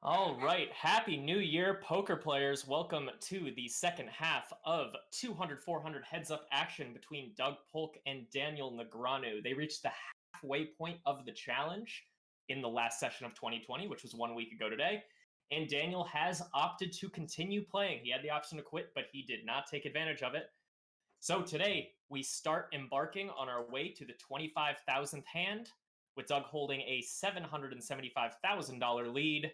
All right. Happy New Year, poker players. Welcome to the second half of 200-400 heads-up action between Doug Polk and Daniel Negreanu. They reached the halfway point of the challenge in the last session of 2020, which was 1 week ago today. And Daniel has opted to continue playing. He had the option to quit, but he did not take advantage of it. So today, we start embarking on our way to the 25,000th hand, with Doug holding a $775,000 lead.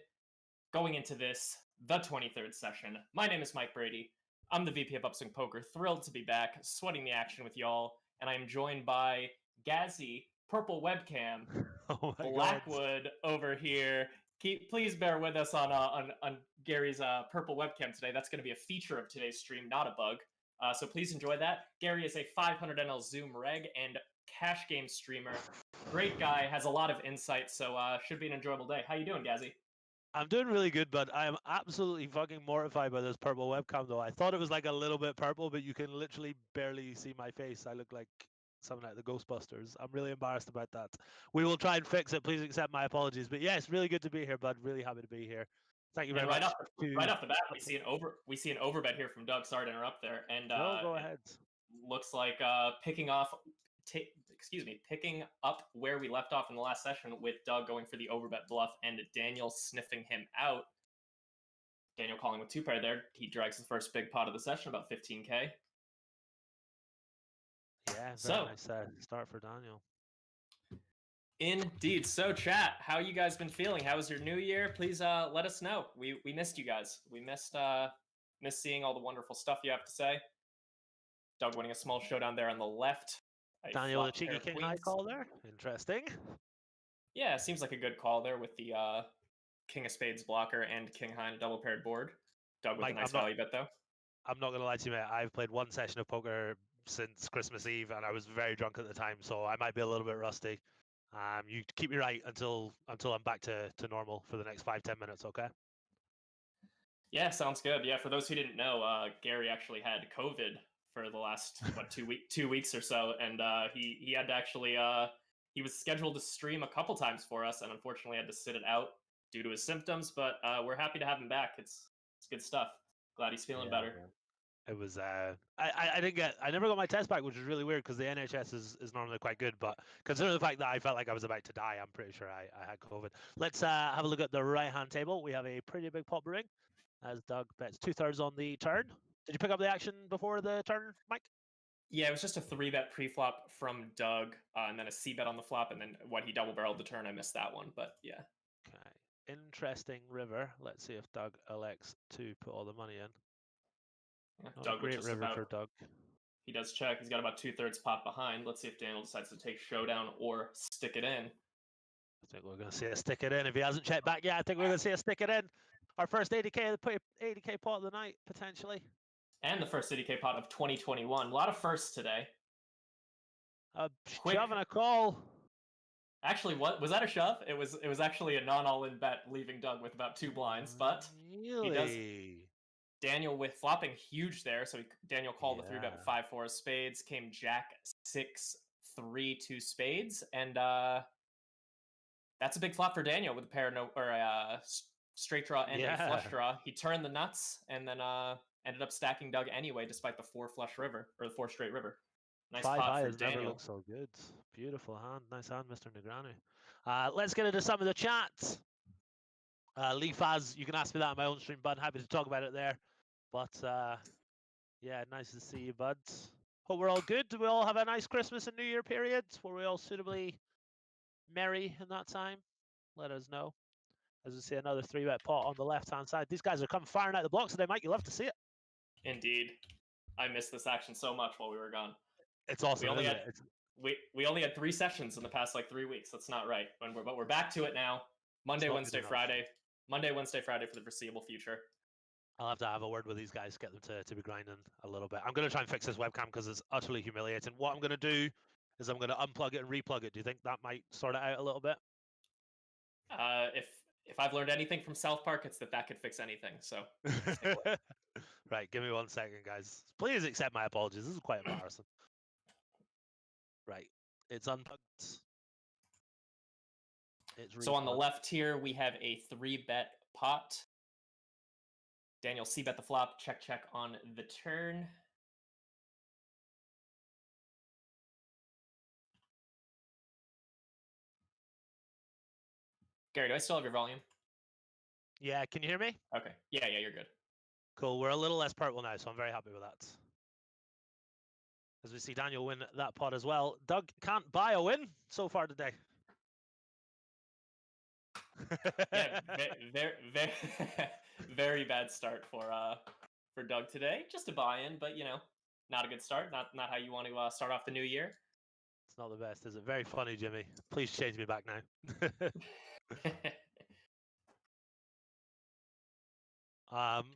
Going into this, the 23rd session. My name is Mike Brady. I'm the VP of Upswing Poker. Thrilled to be back, sweating the action with y'all. And I am joined by Gazzy, Purple Webcam, Oh my Blackwood God. over here. Please bear with us on Gary's Purple Webcam today. That's going to be a feature of today's stream, not a bug. So please enjoy that. Gary is a 500 NL Zoom reg and cash game streamer. Great guy, has a lot of insight, so should be an enjoyable day. How you doing, Gazzy? I'm doing really good, but I am absolutely fucking mortified by this purple webcam, though. I thought it was like a little bit purple, but you can literally barely see my face. I look like something like the Ghostbusters. I'm really embarrassed about that. We will try and fix it. Please accept my apologies. But yes, really good to be here, bud. Really happy to be here. Thank you very much. Right off the bat, we see an overbet here from Doug. Sorry to interrupt there, and No, go ahead. looks like picking up where we left off in the last session with Doug going for the overbet bluff and Daniel sniffing him out. Daniel calling with two pair there. He drags the first big pot of the session, about 15K. Yeah, very nice start for Daniel. Indeed. So, chat, how you guys been feeling? How was your new year? Please let us know. We missed you guys. We missed seeing all the wonderful stuff you have to say. Doug winning a small showdown there on the left. Daniel, the cheeky king high call there. Interesting. Yeah, seems like a good call there with the king of spades blocker and king high on a double paired board. Doug with a nice value bet, though. I'm not going to lie to you, mate. I've played one session of poker since Christmas Eve, and I was very drunk at the time, so I might be a little bit rusty. You keep me right until I'm back to normal for the next 5-10 minutes, okay? Yeah, sounds good. Yeah, for those who didn't know, Gary actually had COVID for the last 2 weeks or so, and he had to actually he was scheduled to stream a couple times for us, and unfortunately had to sit it out due to his symptoms. But we're happy to have him back. It's good stuff. Glad he's feeling better. Man. It was I never got my test back, which was really weird because the NHS is normally quite good. But considering the fact that I felt like I was about to die, I'm pretty sure I had COVID. Let's have a look at the right hand table. We have a pretty big pot brewing as Doug bets 2/3 on the turn. Did you pick up the action before the turn, Mike? Yeah, it was just a 3-bet pre-flop from Doug, and then a C-bet on the flop, and then he double-barreled the turn. I missed that one, but yeah. Okay, interesting river. Let's see if Doug elects to put all the money in. Yeah, Not Doug a great river for Doug. He does check. He's got about 2/3 pot behind. Let's see if Daniel decides to take showdown or stick it in. I think we're going to see a stick it in. If he hasn't checked back yet, I think we're going to see a stick it in. Our first 80K pot of the night, potentially. And the first 80K pot of 2021. A lot of firsts today. A shove and a call. Actually, what was that? A shove? It was actually a non-all-in bet, leaving Doug with about 2 blinds. But really? He does. Daniel with flopping huge there, so Daniel called the 3-bet with 5-4 of spades. Came Jack 6-3 2 spades, and that's a big flop for Daniel with a pair straight draw and a flush draw. He turned the nuts and then ended up stacking Doug anyway, despite the 4 flush river or the 4 straight river. Nice pot for Daniel. Never looked so good. Beautiful hand, nice hand, Mr. Negreanu. Let's get into some of the chats. Lee Faz, you can ask me that on my own stream, bud. Happy to talk about it there. But yeah, nice to see you, buds. Hope we're all good. Do we all have a nice Christmas and New Year period? Were we all suitably merry in that time? Let us know. As we see another 3-bet pot on the left-hand side. These guys are coming firing out the blocks today, Mike. You love to see it. Indeed. I missed this action so much while we were gone. It's awesome. We only had 3 sessions in the past 3 weeks. That's not right. But we're back to it now. Monday, Wednesday, Friday. Monday, Wednesday, Friday for the foreseeable future. I'll have to have a word with these guys, get them to be grinding a little bit. I'm going to try and fix this webcam because it's utterly humiliating. What I'm going to do is I'm going to unplug it and replug it. Do you think that might sort it out a little bit? If I've learned anything from South Park, it's that could fix anything. So, right, give me 1 second, guys. Please accept my apologies. This is quite embarrassing. Right, it's unplugged. So on the left here, we have a 3-bet pot. Daniel c-bet the flop, check on the turn. Gary, do I still have your volume? Yeah, can you hear me? Okay. Yeah, you're good. Cool. We're a little less purple now, so I'm very happy with that. As we see Daniel win that pot as well. Doug can't buy a win so far today. Yeah, very, very bad start for Doug today. Just a buy-in, but not a good start. Not how you want to start off the new year. It's not the best, is it? Very funny, Jimmy. Please change me back now.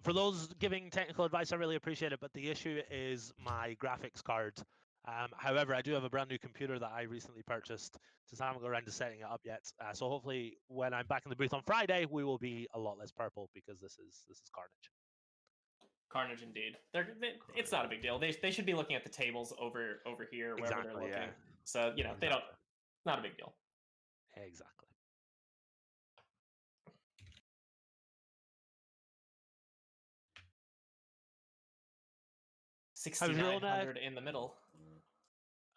For those giving technical advice, I really appreciate it, but the issue is my graphics card. However, I do have a brand new computer that I recently purchased, just haven't got around to setting it up yet. So hopefully when I'm back in the booth on Friday, we will be a lot less purple because this is carnage. Carnage indeed. It's not a big deal. They should be looking at the tables over here, wherever they're looking. Yeah. So Exactly. they don't. Not a big deal. Exactly. $6,900 in the middle.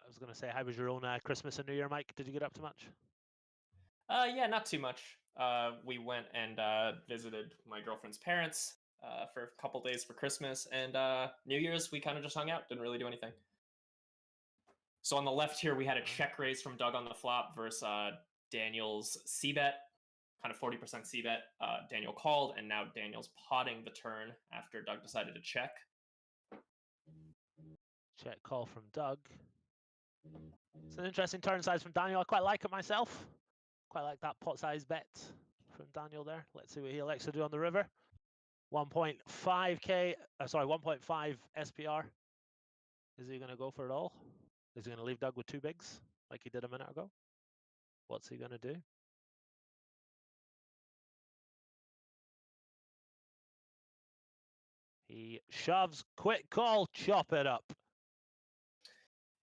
I was going to say, how was your own Christmas and New Year, Mike? Did you get up to much? Yeah, not too much. We went and visited my girlfriend's parents for a couple days for Christmas, and New Year's we kind of just hung out. Didn't really do anything. So on the left here, we had a check raise from Doug on the flop versus Daniel's c-bet, kind of 40% c-bet. Daniel called, and now Daniel's potting the turn after Doug decided to check. Check call from Doug. It's an interesting turn size from Daniel. I quite like it myself. Quite like that pot size bet from Daniel there. Let's see what he elects to do on the river. 1.5k, sorry, 1.5 SPR. Is he going to go for it all? Is he going to leave Doug with two bigs like he did a minute ago? What's he going to do? He shoves, quick call, chop it up.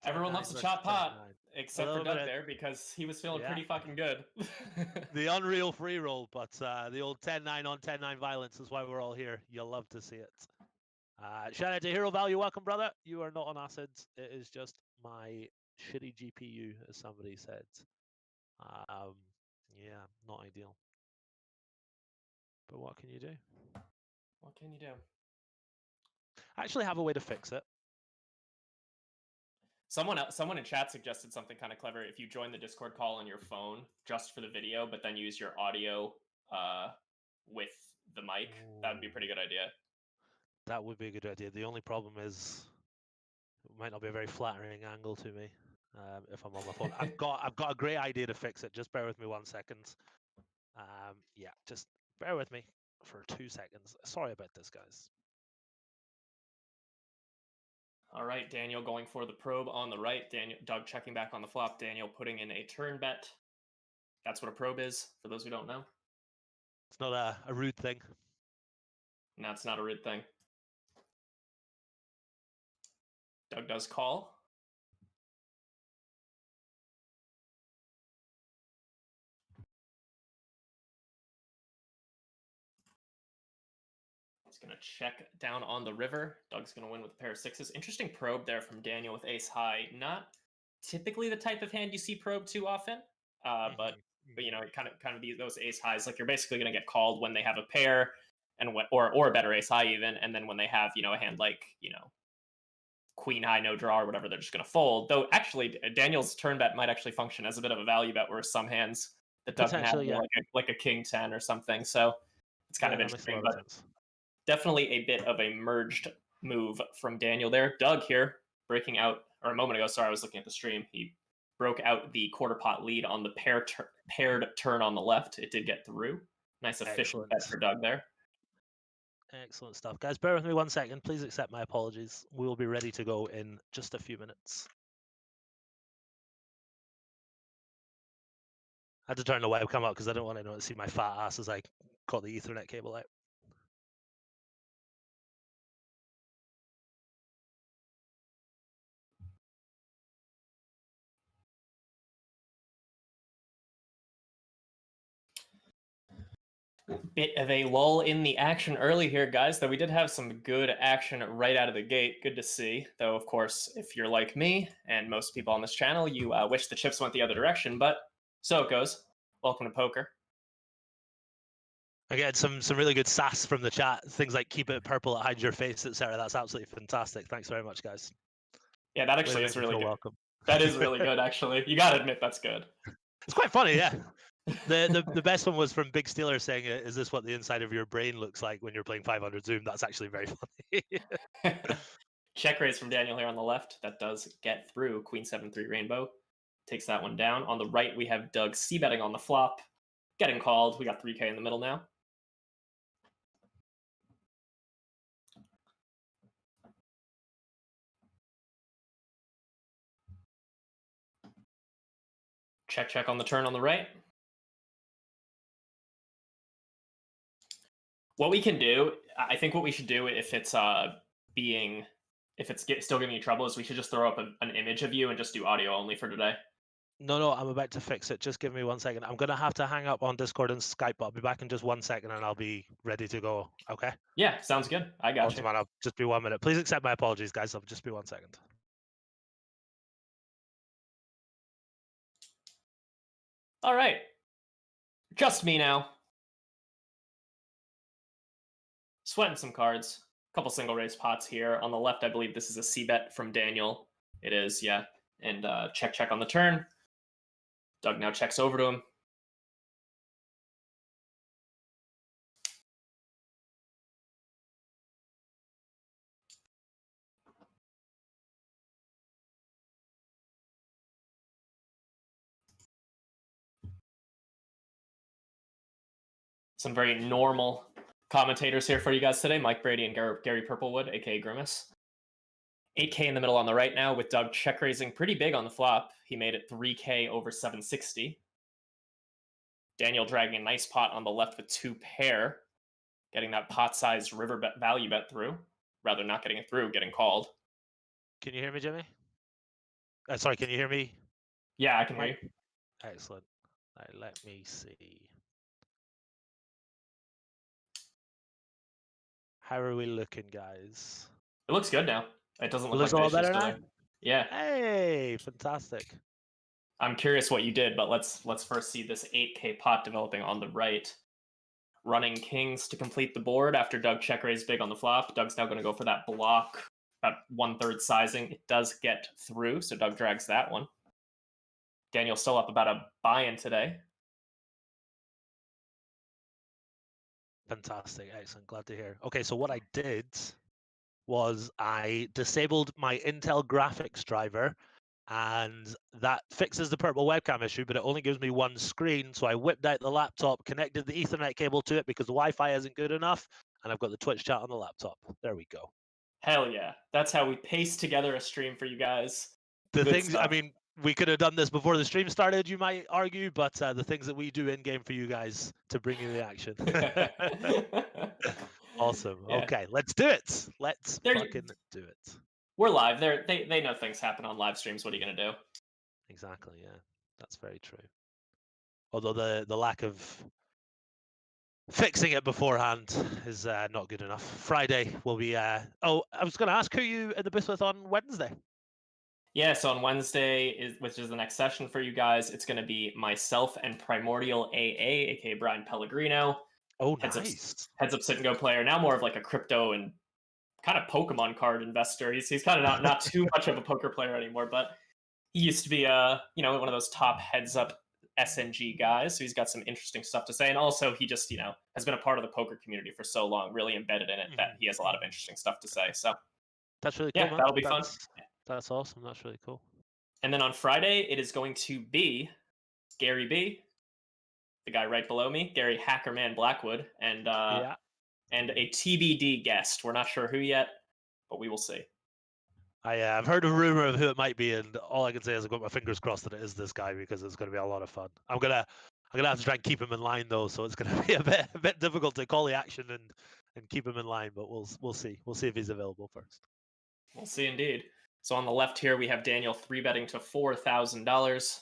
Everyone loves to chop pot, except for Doug there, because he was feeling pretty fucking good. The unreal free roll, but the old 10-9 on 10-9 violence is why we're all here. You'll love to see it. Shout out to Hero Value, welcome brother. You are not on acids. It is just my shitty GPU, as somebody said. Yeah, not ideal. But what can you do? What can you do? I actually have a way to fix it. Someone in chat suggested something kind of clever. If you join the Discord call on your phone just for the video, but then use your audio with the mic, that would be a pretty good idea. That would be a good idea. The only problem is it might not be a very flattering angle to me if I'm on my phone. I've got a great idea to fix it. Just bear with me 1 second. Yeah, just bear with me for 2 seconds. Sorry about this, guys. All right, Daniel going for the probe on the right. Doug checking back on the flop. Daniel putting in a turn bet. That's what a probe is, for those who don't know. It's not a rude thing. No, it's not a rude thing. Doug does call. He's going to check down on the river. Doug's going to win with a pair of sixes. Interesting probe there from Daniel with ace high. Not typically the type of hand you see probe too often, but kind of those ace highs. Like you're basically going to get called when they have a pair, and or a better ace high even, and then when they have a hand like queen high no draw or whatever, they're just going to fold. Though actually Daniel's turn bet might actually function as a bit of a value bet, where some hands that Doug can have like a king 10 or something. So it's kind of interesting, but definitely a bit of a merged move from Daniel there. Doug here breaking out, or a moment ago, sorry, I was looking at the stream. He broke out the quarter pot lead on the paired turn on the left. It did get through. Nice efficient bet for Doug there. Excellent stuff. Guys, bear with me 1 second. Please accept my apologies. We will be ready to go in just a few minutes. I had to turn the webcam up because I don't want anyone to see my fat ass as I got the Ethernet cable out. Bit of a lull in the action early here, guys, though we did have some good action right out of the gate. Good to see. Though, of course, if you're like me and most people on this channel, you wish the chips went the other direction, but so it goes. Welcome to poker. Again, some really good sass from the chat. Things like keep it purple, it hides your face, etc. That's absolutely fantastic. Thanks very much, guys. Yeah, that actually is Makes me really feel good. welcome. That is really good, actually. You gotta admit that's good. It's quite funny, yeah. The best one was from Big Steeler saying, "Is this what the inside of your brain looks like when you're playing 500 Zoom?" That's actually very funny. Check raise from Daniel here on the left. That does get through. Queen 7-3 rainbow. Takes that one down. On the right, we have Doug c-betting on the flop. Getting called. We got 3K in the middle now. Check, check on the turn on the right. What we can do, I think what we should do if it's still giving you trouble, is we should just throw up an image of you and just do audio only for today. No, I'm about to fix it. Just give me 1 second. I'm going to have to hang up on Discord and Skype, but I'll be back in just 1 second and I'll be ready to go. Okay? Yeah, sounds good. I got Awesome, you. man. I'll just be 1 minute. Please accept my apologies, guys. I'll just be 1 second. All right. Just me now. Sweating some cards. A couple single raise pots here. On the left, I believe this is a c-bet from Daniel. It is, yeah. And check, check on the turn. Doug now checks over to him. Some very normal commentators here for you guys today. Mike Brady and Gary Purplewood, aka Grimace. 8K in the middle on the right now with Doug check raising pretty big on the flop. He made it 3K over 760. Daniel dragging a nice pot on the left with 2 pair, getting that pot-sized river bet value bet through. Rather not getting it through, getting called. Can you hear me, Jimmy? Sorry, can you hear me? Yeah, I can hear you. Excellent. Right, let me see. How are we looking, guys? It looks good now. It doesn't look Looks like a lot the issues better now? today. Yeah. Hey, fantastic. I'm curious what you did, but let's first see this 8K pot developing on the right. Running kings to complete the board after Doug check raised big on the flop. Doug's now going to go for that block, about 1/3 sizing. It does get through, so Doug drags that one. Daniel's still up about a buy-in today. Fantastic, excellent, glad to hear. Okay, so what I did was I disabled my Intel graphics driver, and that fixes the purple webcam issue, but it only gives me one screen. So I whipped out the laptop, connected the Ethernet cable to it because the Wi-Fi isn't good enough, and I've got the Twitch chat on the laptop. There we go. Hell yeah. That's how we paste together a stream for you guys. The Good things, stuff. I mean, we could have done this before the stream started, you might argue, but the things that we do in-game for you guys to bring you the action. Awesome. Yeah. Okay, let's do it. Let's fucking do it. We're live. They know things happen on live streams. What are you going to do? Exactly, yeah. That's very true. Although the lack of fixing it beforehand is not good enough. Friday will be... Oh, I was going to ask, who you in the booth with on Wednesday? Yeah, so on Wednesday, which is the next session for you guys, it's going to be myself and Primordial AA, aka Brian Pellegrino. Oh, nice. Heads up sit and go player. Now more of like a crypto and kind of Pokemon card investor. He's kind of not too much of a poker player anymore, but he used to be one of those top heads up SNG guys. So he's got some interesting stuff to say, and also he just has been a part of the poker community for so long, really embedded in it, that he has a lot of interesting stuff to say. So that's really cool, yeah, man. that'll be fun. That's awesome. That's really cool. And then on Friday, it is going to be Gary B, the guy right below me, Gary Hackerman Blackwood, and a TBD guest. We're not sure who yet, but we will see. I've heard a rumor of who it might be, and all I can say is I've got my fingers crossed that it is this guy, because it's going to be a lot of fun. I'm gonna have to try and keep him in line though, so it's going to be a bit difficult to call the action and keep him in line. But we'll see. We'll see if he's available first. We'll see indeed. So on the left here, we have Daniel 3-betting to $4,000.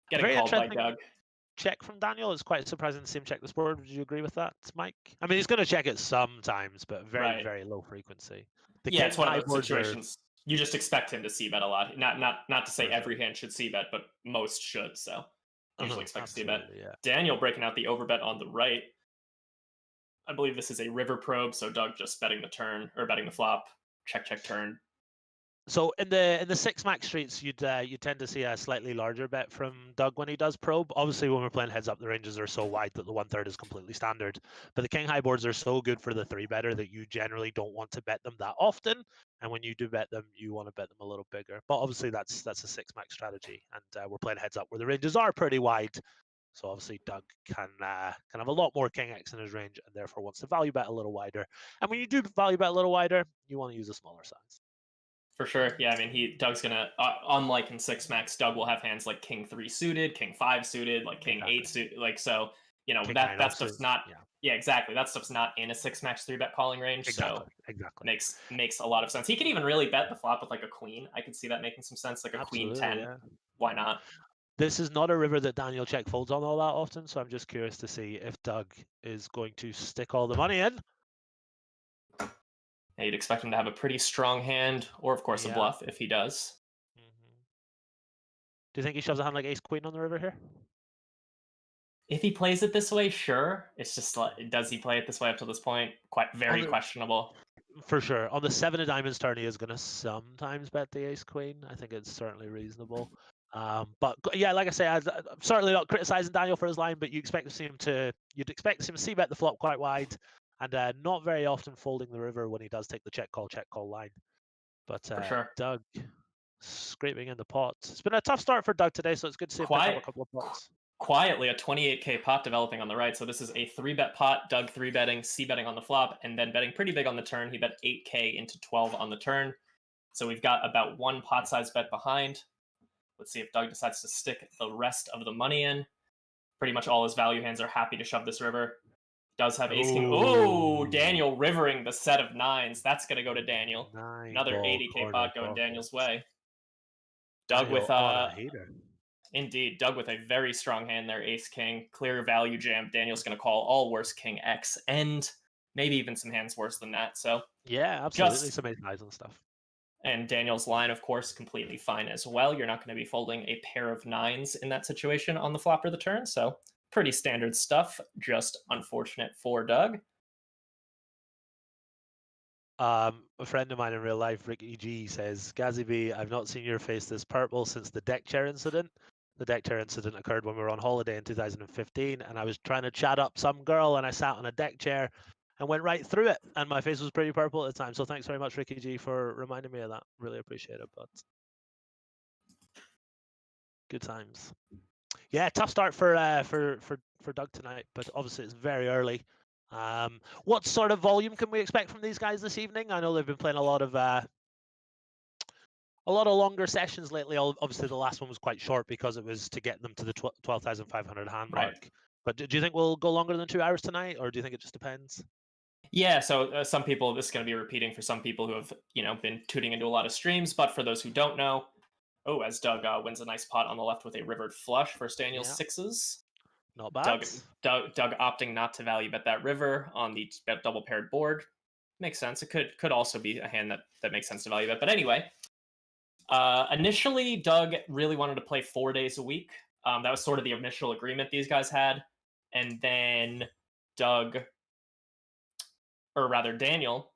Getting called by Doug. check from Daniel. It's quite surprising to see him check this board. Would you agree with that, Mike? I mean, he's going to check it sometimes, but very, very low frequency. The Yeah, king it's one high of those boards situations you just expect him to c-bet a lot. Not to say For every sure. hand should c-bet, but most should. So usually expect to c-bet. Yeah. Daniel breaking out the overbet on the right. I believe this is a river probe, so Doug just betting the turn or betting the flop. Check turn. So in the six max streets, you tend to see a slightly larger bet from Doug when he does probe. Obviously, when we're playing heads up, the ranges are so wide that the 1/3 is completely standard. But the king high boards are so good for the three better that you generally don't want to bet them that often. And when you do bet them, you want to bet them a little bigger. But obviously, that's a six max strategy, and we're playing heads up where the ranges are pretty wide. So obviously, Doug can have a lot more king X in his range, and therefore wants to value bet a little wider. And when you do value bet a little wider, you want to use a smaller size. For sure. Yeah, I mean, Doug's gonna unlike in six max, Doug will have hands like king 3 suited, king 5 suited, like king 8 suited, like so. King that stuff's offsuit, not. Yeah, exactly. That stuff's not in a six max 3-bet calling range. Exactly. So makes a lot of sense. He could even really bet the flop with like a queen. I could see that making some sense, like a queen 10. Yeah. Why not? This is not a river that Daniel check folds on all that often, so I'm just curious to see if Doug is going to stick all the money in. Yeah, you'd expect him to have a pretty strong hand, or of course a bluff if he does. Do you think he shoves a hand like ace queen on the river here? If he plays it this way, sure. It's just like, does he play it this way up to this point? Very questionable. For sure. On the 7 of diamonds turn, he is going to sometimes bet the ace queen. I think it's certainly reasonable. But yeah, like I say, I'm certainly not criticizing Daniel for his line, but you'd expect to see him c-bet the flop quite wide, and not very often folding the river when he does take the check call line. But For sure. Doug scraping in the pot. It's been a tough start for Doug today, so it's good to see him pick up a couple of pots. Quietly, a 28k pot developing on the right. So this is a 3-bet pot. Doug 3-betting, c-betting on the flop, and then betting pretty big on the turn. He bet 8k into 12 on the turn. So we've got about one pot size bet behind. Let's see if Doug decides to stick the rest of the money in. Pretty much all his value hands are happy to shove this river. Does have ace king. Oh, Daniel rivering the set of nines. That's going to go to Daniel. Another 80k pot going Daniel's way. Doug with a heater. Indeed, Doug with a very strong hand there, ace king, clear value jam. Daniel's going to call all worse king X, and maybe even some hands worse than that. So yeah, absolutely, some ace highs and stuff. And Daniel's line, of course, completely fine as well. You're not going to be folding a pair of nines in that situation on the flop or the turn, so pretty standard stuff. Just unfortunate for Doug. A friend of mine in real life, Ricky G, says, Gazzy B, I've not seen your face this purple since the deck chair incident. The deck chair incident occurred when we were on holiday in 2015, and I was trying to chat up some girl, and I sat on a deck chair and went right through it, and my face was pretty purple at the time. So thanks very much, Ricky G, for reminding me of that. Really appreciate it, but good times. Yeah, tough start for Doug tonight, but obviously it's very early. What sort of volume can we expect from these guys this evening? I know they've been playing a lot of longer sessions lately. Obviously, the last one was quite short because it was to get them to the 12,500 hand mark. Right. But do you think we'll go longer than 2 hours tonight, or do you think it just depends? Yeah, so some people, this is going to be repeating for some people who have been tuning into a lot of streams, but for those who don't know, as Doug wins a nice pot on the left with a rivered flush for Daniel's sixes. Not bad. Doug opting not to value bet that river on the double paired board. Makes sense. It could also be a hand that makes sense to value bet. But anyway, initially, Doug really wanted to play 4 days a week. That was sort of the initial agreement these guys had. And then Daniel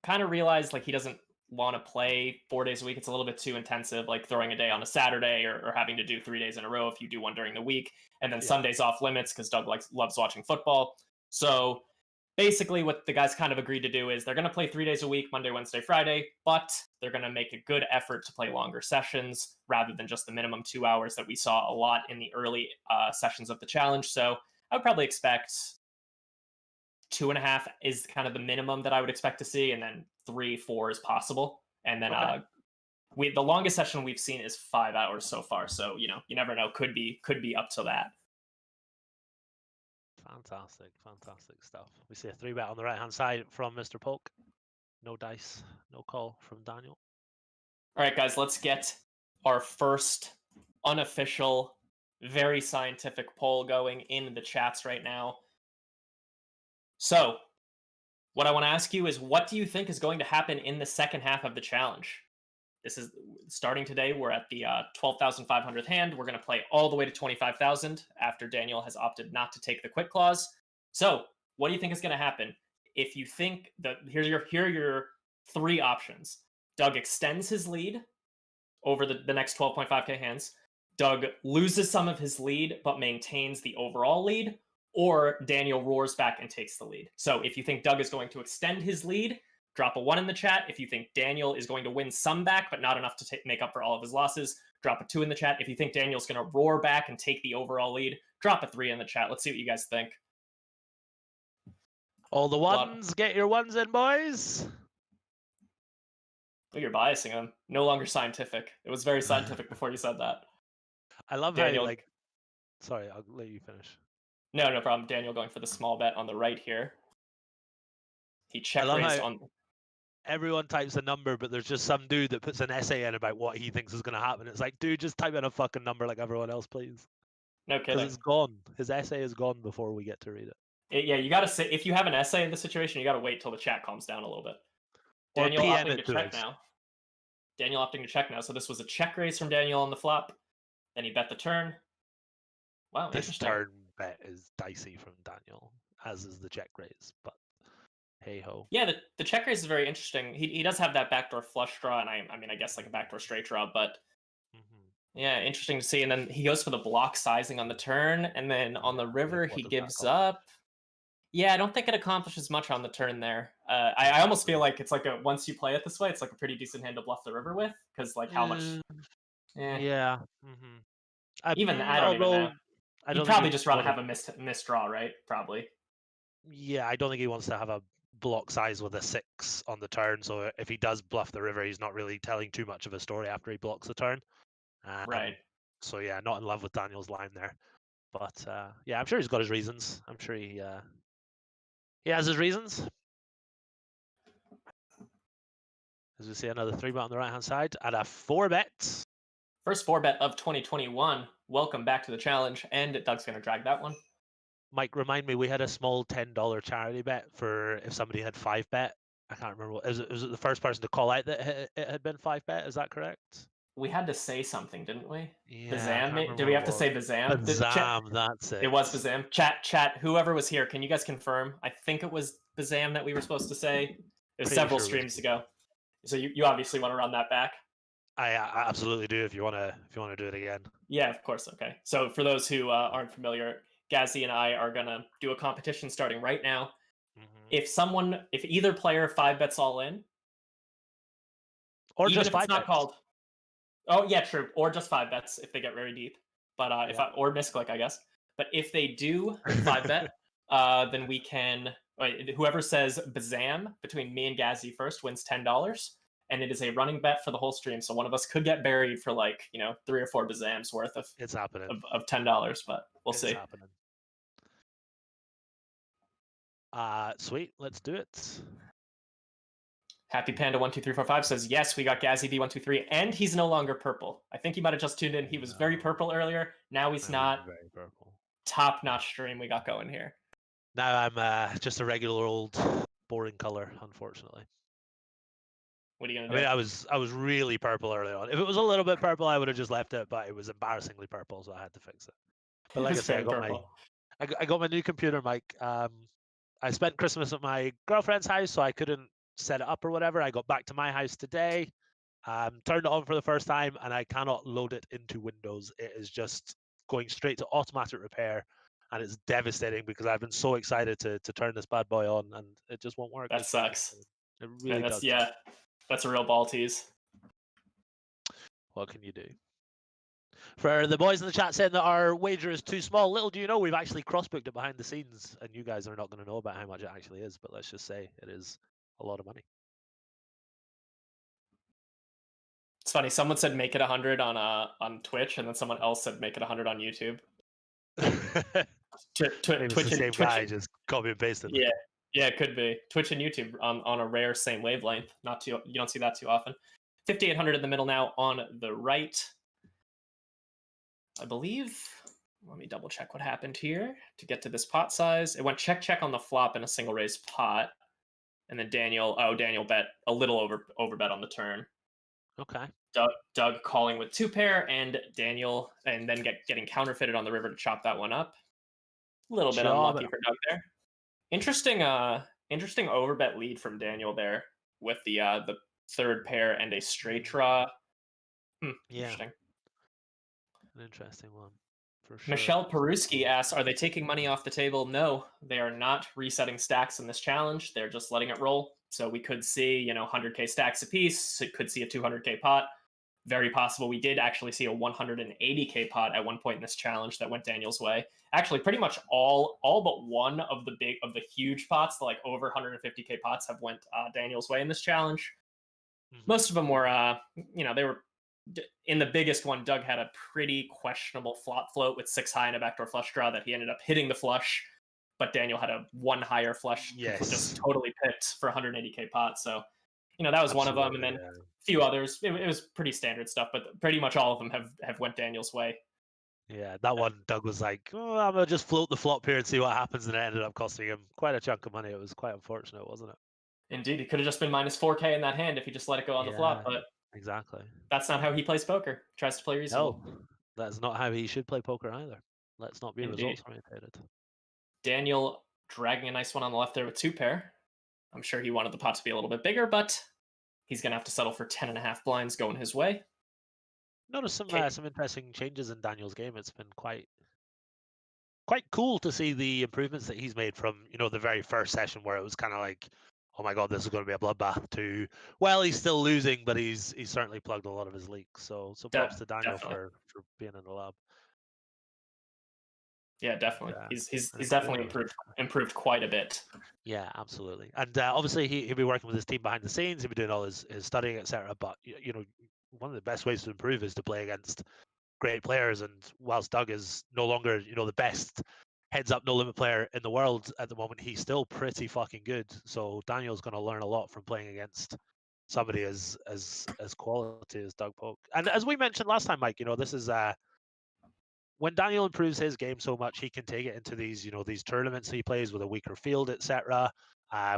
kind of realized like he doesn't want to play 4 days a week. It's a little bit too intensive, like throwing a day on a Saturday or having to do 3 days in a row if you do one during the week. And then Sundays off limits because Doug loves watching football. So basically what the guys kind of agreed to do is they're going to play 3 days a week, Monday, Wednesday, Friday, but they're going to make a good effort to play longer sessions rather than just the minimum 2 hours that we saw a lot in the early sessions of the challenge. So I would probably expect 2.5 is kind of the minimum that I would expect to see, and then 3, 4 is possible. And then the longest session we've seen is 5 hours so far. So you never know. Could be up to that. Fantastic stuff. We see a 3-bet on the right hand side from Mr. Polk. No dice, no call from Daniel. All right, guys, let's get our first unofficial Very scientific poll going in the chats right now. So, what I want to ask you is, what do you think is going to happen in the second half of the challenge? This is starting today. We're at the 12,500th hand. We're going to play all the way to 25,000 after Daniel has opted not to take the quit clause. So, what do you think is going to happen? If you think that here are your three options. Doug extends his lead over the next 12.5k hands. Doug loses some of his lead but maintains the overall lead, or Daniel roars back and takes the lead. So if you think Doug is going to extend his lead, drop a 1 in the chat. If you think Daniel is going to win some back but not enough to make up for all of his losses, drop a 2 in the chat. If you think Daniel's going to roar back and take the overall lead, drop a 3 in the chat. Let's see what you guys think. All the ones, get your ones in, boys. Oh, you're biasing him. No longer scientific. It was very scientific before you said that. I love Daniel, how, like... Sorry, I'll let you finish. No problem. Daniel going for the small bet on the right here. He check raised on... Everyone types a number, but there's just some dude that puts an essay in about what he thinks is going to happen. It's like, dude, just type in a fucking number like everyone else, please. No kidding. Because it's gone. His essay is gone before we get to read it. Yeah, you got to say, if you have an essay in this situation, you got to wait till the chat calms down a little bit. Daniel opting to check now. Daniel opting to check now. So this was a check raise from Daniel on the flop. Then he bet the turn. Wow, this turn bet is dicey from Daniel, as is the check raise, but hey ho. Yeah, the check raise is very interesting. He does have that backdoor flush draw, and I mean, I guess like a backdoor straight draw, but yeah, interesting to see. And then he goes for the block sizing on the turn, and then on the river he gives up. Yeah, I don't think it accomplishes much on the turn there. I almost feel like it's like once you play it this way, it's like a pretty decent hand to bluff the river with, because like how much. Yeah. Even I don't even know. He'd probably just rather have a missed draw, right? Probably. Yeah, I don't think he wants to have a block size with a 6 on the turn. So if he does bluff the river, he's not really telling too much of a story after he blocks the turn. Right. So yeah, not in love with Daniel's line there. But yeah, I'm sure he's got his reasons. I'm sure he has his reasons. As we see, another 3 bet on the right hand side and a 4 bet. First 4 bet of 2021. Welcome back to the challenge, and Doug's going to drag that one. Mike, remind me, we had a small $10 charity bet for if somebody had 5 bet. I can't remember. Was it the first person to call out that it had been 5 bet? Is that correct? We had to say something, didn't we? Yeah. Bazam? Did we have to say Bazam? Bazam, that's it. It was Bazam. Chat, whoever was here, can you guys confirm? I think it was Bazam that we were supposed to say. It was several streams ago. So you obviously want to run that back? I absolutely do. If you want to do it again. Yeah, of course. Okay. So for those who aren't familiar, Gazzy and I are gonna do a competition starting right now. If either player 5 bets all in, or even just if 5 it's not bets. called. Oh yeah, true. Or just 5 bets if they get very deep. But or misclick, I guess. But if they do 5 bet, then we can. Whoever says Bazam between me and Gazzy first wins $10. And it is a running bet for the whole stream, so one of us could get buried for 3 or 4 Bazams worth of it's happening of $10, but we'll see. Happening. Sweet, let's do it. Happy Panda 12345 says yes, we got Gazzy B123, and he's no longer purple. I think he might have just tuned in. He was very purple earlier. Now he's not. Very purple. Top-notch stream we got going here. Now I'm just a regular old boring color, unfortunately. What are you gonna do? I mean, I was really purple early on. If it was a little bit purple, I would have just left it, but it was embarrassingly purple, so I had to fix it. But like I said, I got my new computer, Mike. I spent Christmas at my girlfriend's house, so I couldn't set it up or whatever. I got back to my house today, turned it on for the first time, and I cannot load it into Windows. It is just going straight to automatic repair, and it's devastating because I've been so excited to turn this bad boy on, and it just won't work. That sucks. It really does. Yeah. That's a real ball tease. What can you do? For the boys in the chat saying that our wager is too small, little do you know we've actually cross-booked it behind the scenes, and you guys are not going to know about how much it actually is, but let's just say it is a lot of money. It's funny, someone said make it 100 on Twitch, and then someone else said make it 100 on YouTube. Twitch the same guy, just copy and paste it. Yeah, it could be. Twitch and YouTube on a rare same wavelength. You don't see that too often. 5,800 in the middle now on the right. I believe Let me double check what happened here to get to this pot size. It went check check on the flop in a single raise pot, and then Daniel bet a little over bet on the turn. Okay. Doug calling with 2 pair, and Daniel, and then getting counterfeited on the river to chop that one up. A little bit Job unlucky it. for Doug there. Interesting overbet lead from Daniel there with the 3rd pair and a straight draw. Yeah. Interesting. An interesting one, for sure. Michelle Peruski asks, are they taking money off the table? No, they are not resetting stacks in this challenge. They're just letting it roll. So we could see, 100K stacks apiece. It could see a 200K pot. Very possible we did actually see a 180K pot at one point in this challenge that went Daniel's way. Actually, pretty much all but one of the huge pots, like over 150K pots, have went Daniel's way in this challenge. Mhm. Most of them were, they were in the biggest one. Doug had a pretty questionable flop float with 6 high and a backdoor flush draw that he ended up hitting the flush, but Daniel had a 1 higher flush, Yes. just totally picked for 180K pot. So, that was one of them, and then a few others. It was pretty standard stuff, but pretty much all of them have went Daniel's way. Yeah, that one, Doug was like, "Oh, I'm gonna just float the flop here and see what happens," and it ended up costing him quite a chunk of money. It was quite unfortunate, wasn't it? Indeed, he could have just been minus 4K in that hand if he just let it go on the flop, but exactly. that's not how he plays poker. He tries to play reasonable. No, that's not how he should play poker either. Let's not be Indeed. results oriented. Daniel dragging a nice one on the left there with 2 pair. I'm sure he wanted the pot to be a little bit bigger, but he's going to have to settle for 10.5 blinds going his way. Notice some interesting changes in Daniel's game. It's been quite cool to see the improvements that he's made from the very first session where it was kind of like, oh my god, this is going to be a bloodbath, to, well, he's still losing, but he's certainly plugged a lot of his leaks. So props to Daniel for being in the lab. Yeah, definitely. He's definitely improved quite a bit. Yeah, absolutely. And obviously he'll be working with his team behind the scenes. He'll be doing all his studying, etc. But one of the best ways to improve is to play against great players. And whilst Doug is no longer the best heads up no limit player in the world at the moment, he's still pretty fucking good. So Daniel's going to learn a lot from playing against somebody as quality as Doug Polk. And as we mentioned last time, Mike, this is when Daniel improves his game so much, he can take it into these these tournaments he plays with a weaker field, etc.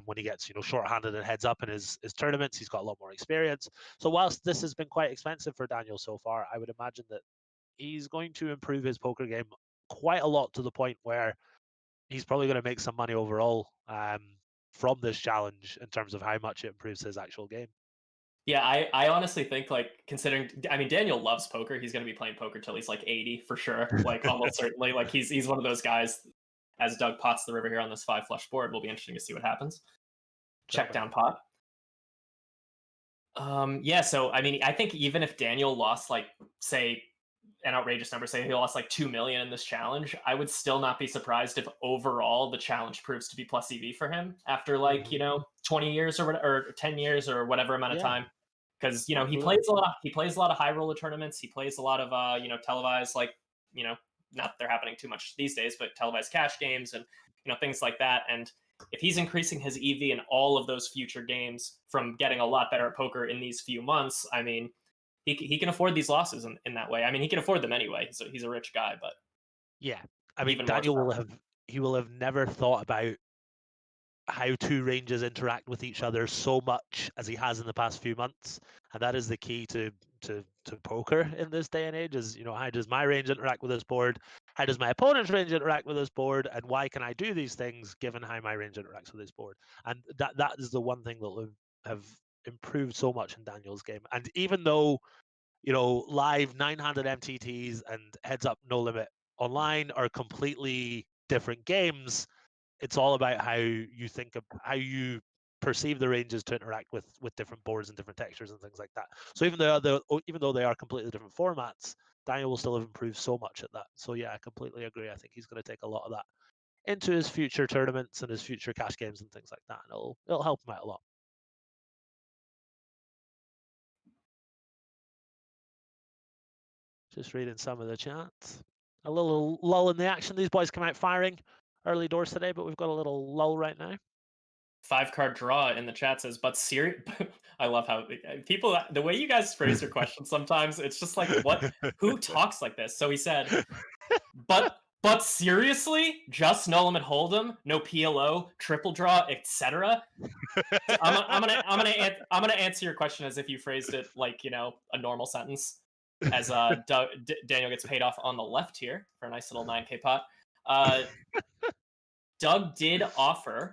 When he gets short-handed and heads up in his tournaments, he's got a lot more experience. So whilst this has been quite expensive for Daniel so far, I would imagine that he's going to improve his poker game quite a lot, to the point where he's probably going to make some money overall from this challenge in terms of how much it improves his actual game. Yeah, I honestly think, considering, Daniel loves poker. He's going to be playing poker till he's 80 for sure. Almost certainly. He's one of those guys. As Doug pots the river here on this 5 flush board, will be interesting to see what happens. Check down pot. Yeah, so I think even if Daniel lost say an outrageous number, say he lost 2 million in this challenge, I would still not be surprised if overall the challenge proves to be plus EV for him after 20 years or 10 years or whatever amount of time. Because he plays a lot of high roller tournaments. He plays a lot of televised, not that they're happening too much these days, but televised cash games and things like that. And if he's increasing his EV in all of those future games from getting a lot better at poker in these few months, he can afford these losses in that way. He can afford them anyway. So he's a rich guy, but yeah, Daniel will have never thought about how 2 ranges interact with each other so much as he has in the past few months, and that is the key to poker in this day and age. Is how does my range interact with this board? How does my opponent's range interact with this board? And why can I do these things given how my range interacts with this board? And that is the one thing that will have improved so much in Daniel's game. And even though live 900 MTTs and heads up no limit online are completely different games, it's all about how you think of how you perceive the ranges to interact with different boards and different textures and things like that. So even though they are completely different formats, Daniel will still have improved so much at that. So yeah, I completely agree. I think he's going to take a lot of that into his future tournaments and his future cash games and things like that, and it'll help him out a lot. Just reading some of the chat. A little lull in the action. These boys come out firing early doors today, but we've got a little lull right now. 5-card draw in the chat says, but serious. I love how people, the way you guys phrase your questions sometimes, it's just what, who talks like this? So he said, But seriously, just no limit hold'em, no PLO, triple draw, etc. I'm gonna answer your question as if you phrased it like a normal sentence. As Daniel gets paid off on the left here for a nice little 9K pot. Doug did offer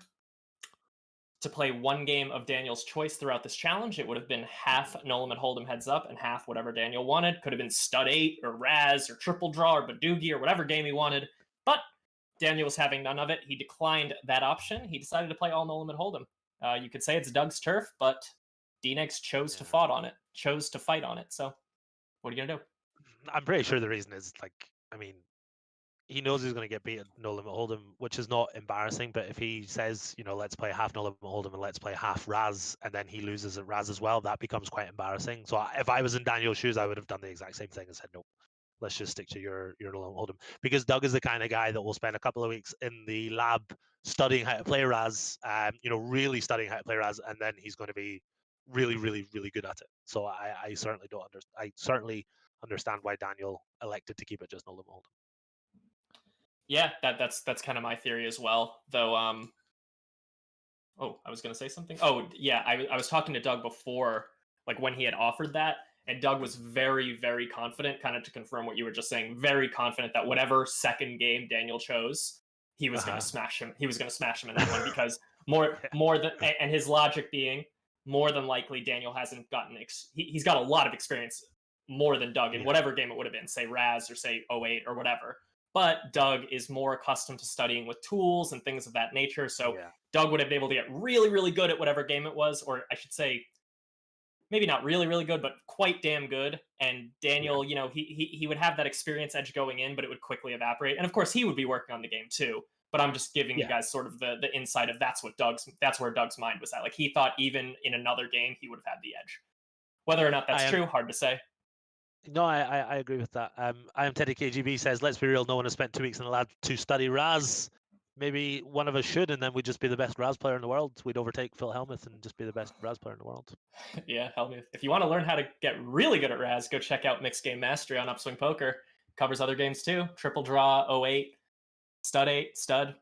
to play one game of Daniel's choice throughout this challenge. It would have been half no limit hold'em heads up and half whatever Daniel wanted. Could have been stud 8 or Raz or triple draw or Badoogie or whatever game he wanted. But Daniel was having none of it. He declined that option. He decided to play all no limit hold'em. You could say it's Doug's turf, but DNegs chose to fight on it. So what are you gonna do? I'm pretty sure the reason is he knows he's going to get beat at no limit hold'em, which is not embarrassing. But if he says, let's play half no limit hold'em and let's play half Raz, and then he loses at Raz as well, that becomes quite embarrassing. So if I was in Daniel's shoes, I would have done the exact same thing and said, no, let's just stick to your no limit hold'em. Because Doug is the kind of guy that will spend a couple of weeks in the lab studying how to play Raz, really studying how to play Raz, and then he's going to be really, really, really good at it. So I certainly don't understand. I certainly understand why Daniel elected to keep it just no limit hold'em. Yeah, that's kind of my theory as well. Though, oh, I was gonna say something. Oh, yeah, I was talking to Doug before, like when he had offered that, and Doug was very, very confident, kind of to confirm what you were just saying, very confident that whatever second game Daniel chose, he was gonna smash him. He was gonna smash him in that one because more than, and his logic being more than likely Daniel hasn't gotten he's got a lot of experience more than Doug in whatever game it would have been, say Raz or say 08 or whatever. But Doug is more accustomed to studying with tools and things of that nature. So Doug would have been able to get really, really good at whatever game it was, or I should say, maybe not really, really good, but quite damn good. And Daniel, he would have that experience edge going in, but it would quickly evaporate. And of course, he would be working on the game too. But I'm just giving you guys sort of the insight of that's where Doug's mind was at. Like he thought even in another game he would have had the edge. Whether or not that's true, hard to say. No, I agree with that. I am Teddy KGB says, let's be real, no one has spent 2 weeks in the lab to study Raz. Maybe one of us should, and then we'd just be the best Raz player in the world. We'd overtake Phil Hellmuth and just be the best Raz player in the world. Yeah, Hellmuth. If you want to learn how to get really good at Raz, go check out Mixed Game Mastery on Upswing Poker. Covers other games too. Triple Draw, 08, Stud 8, Stud.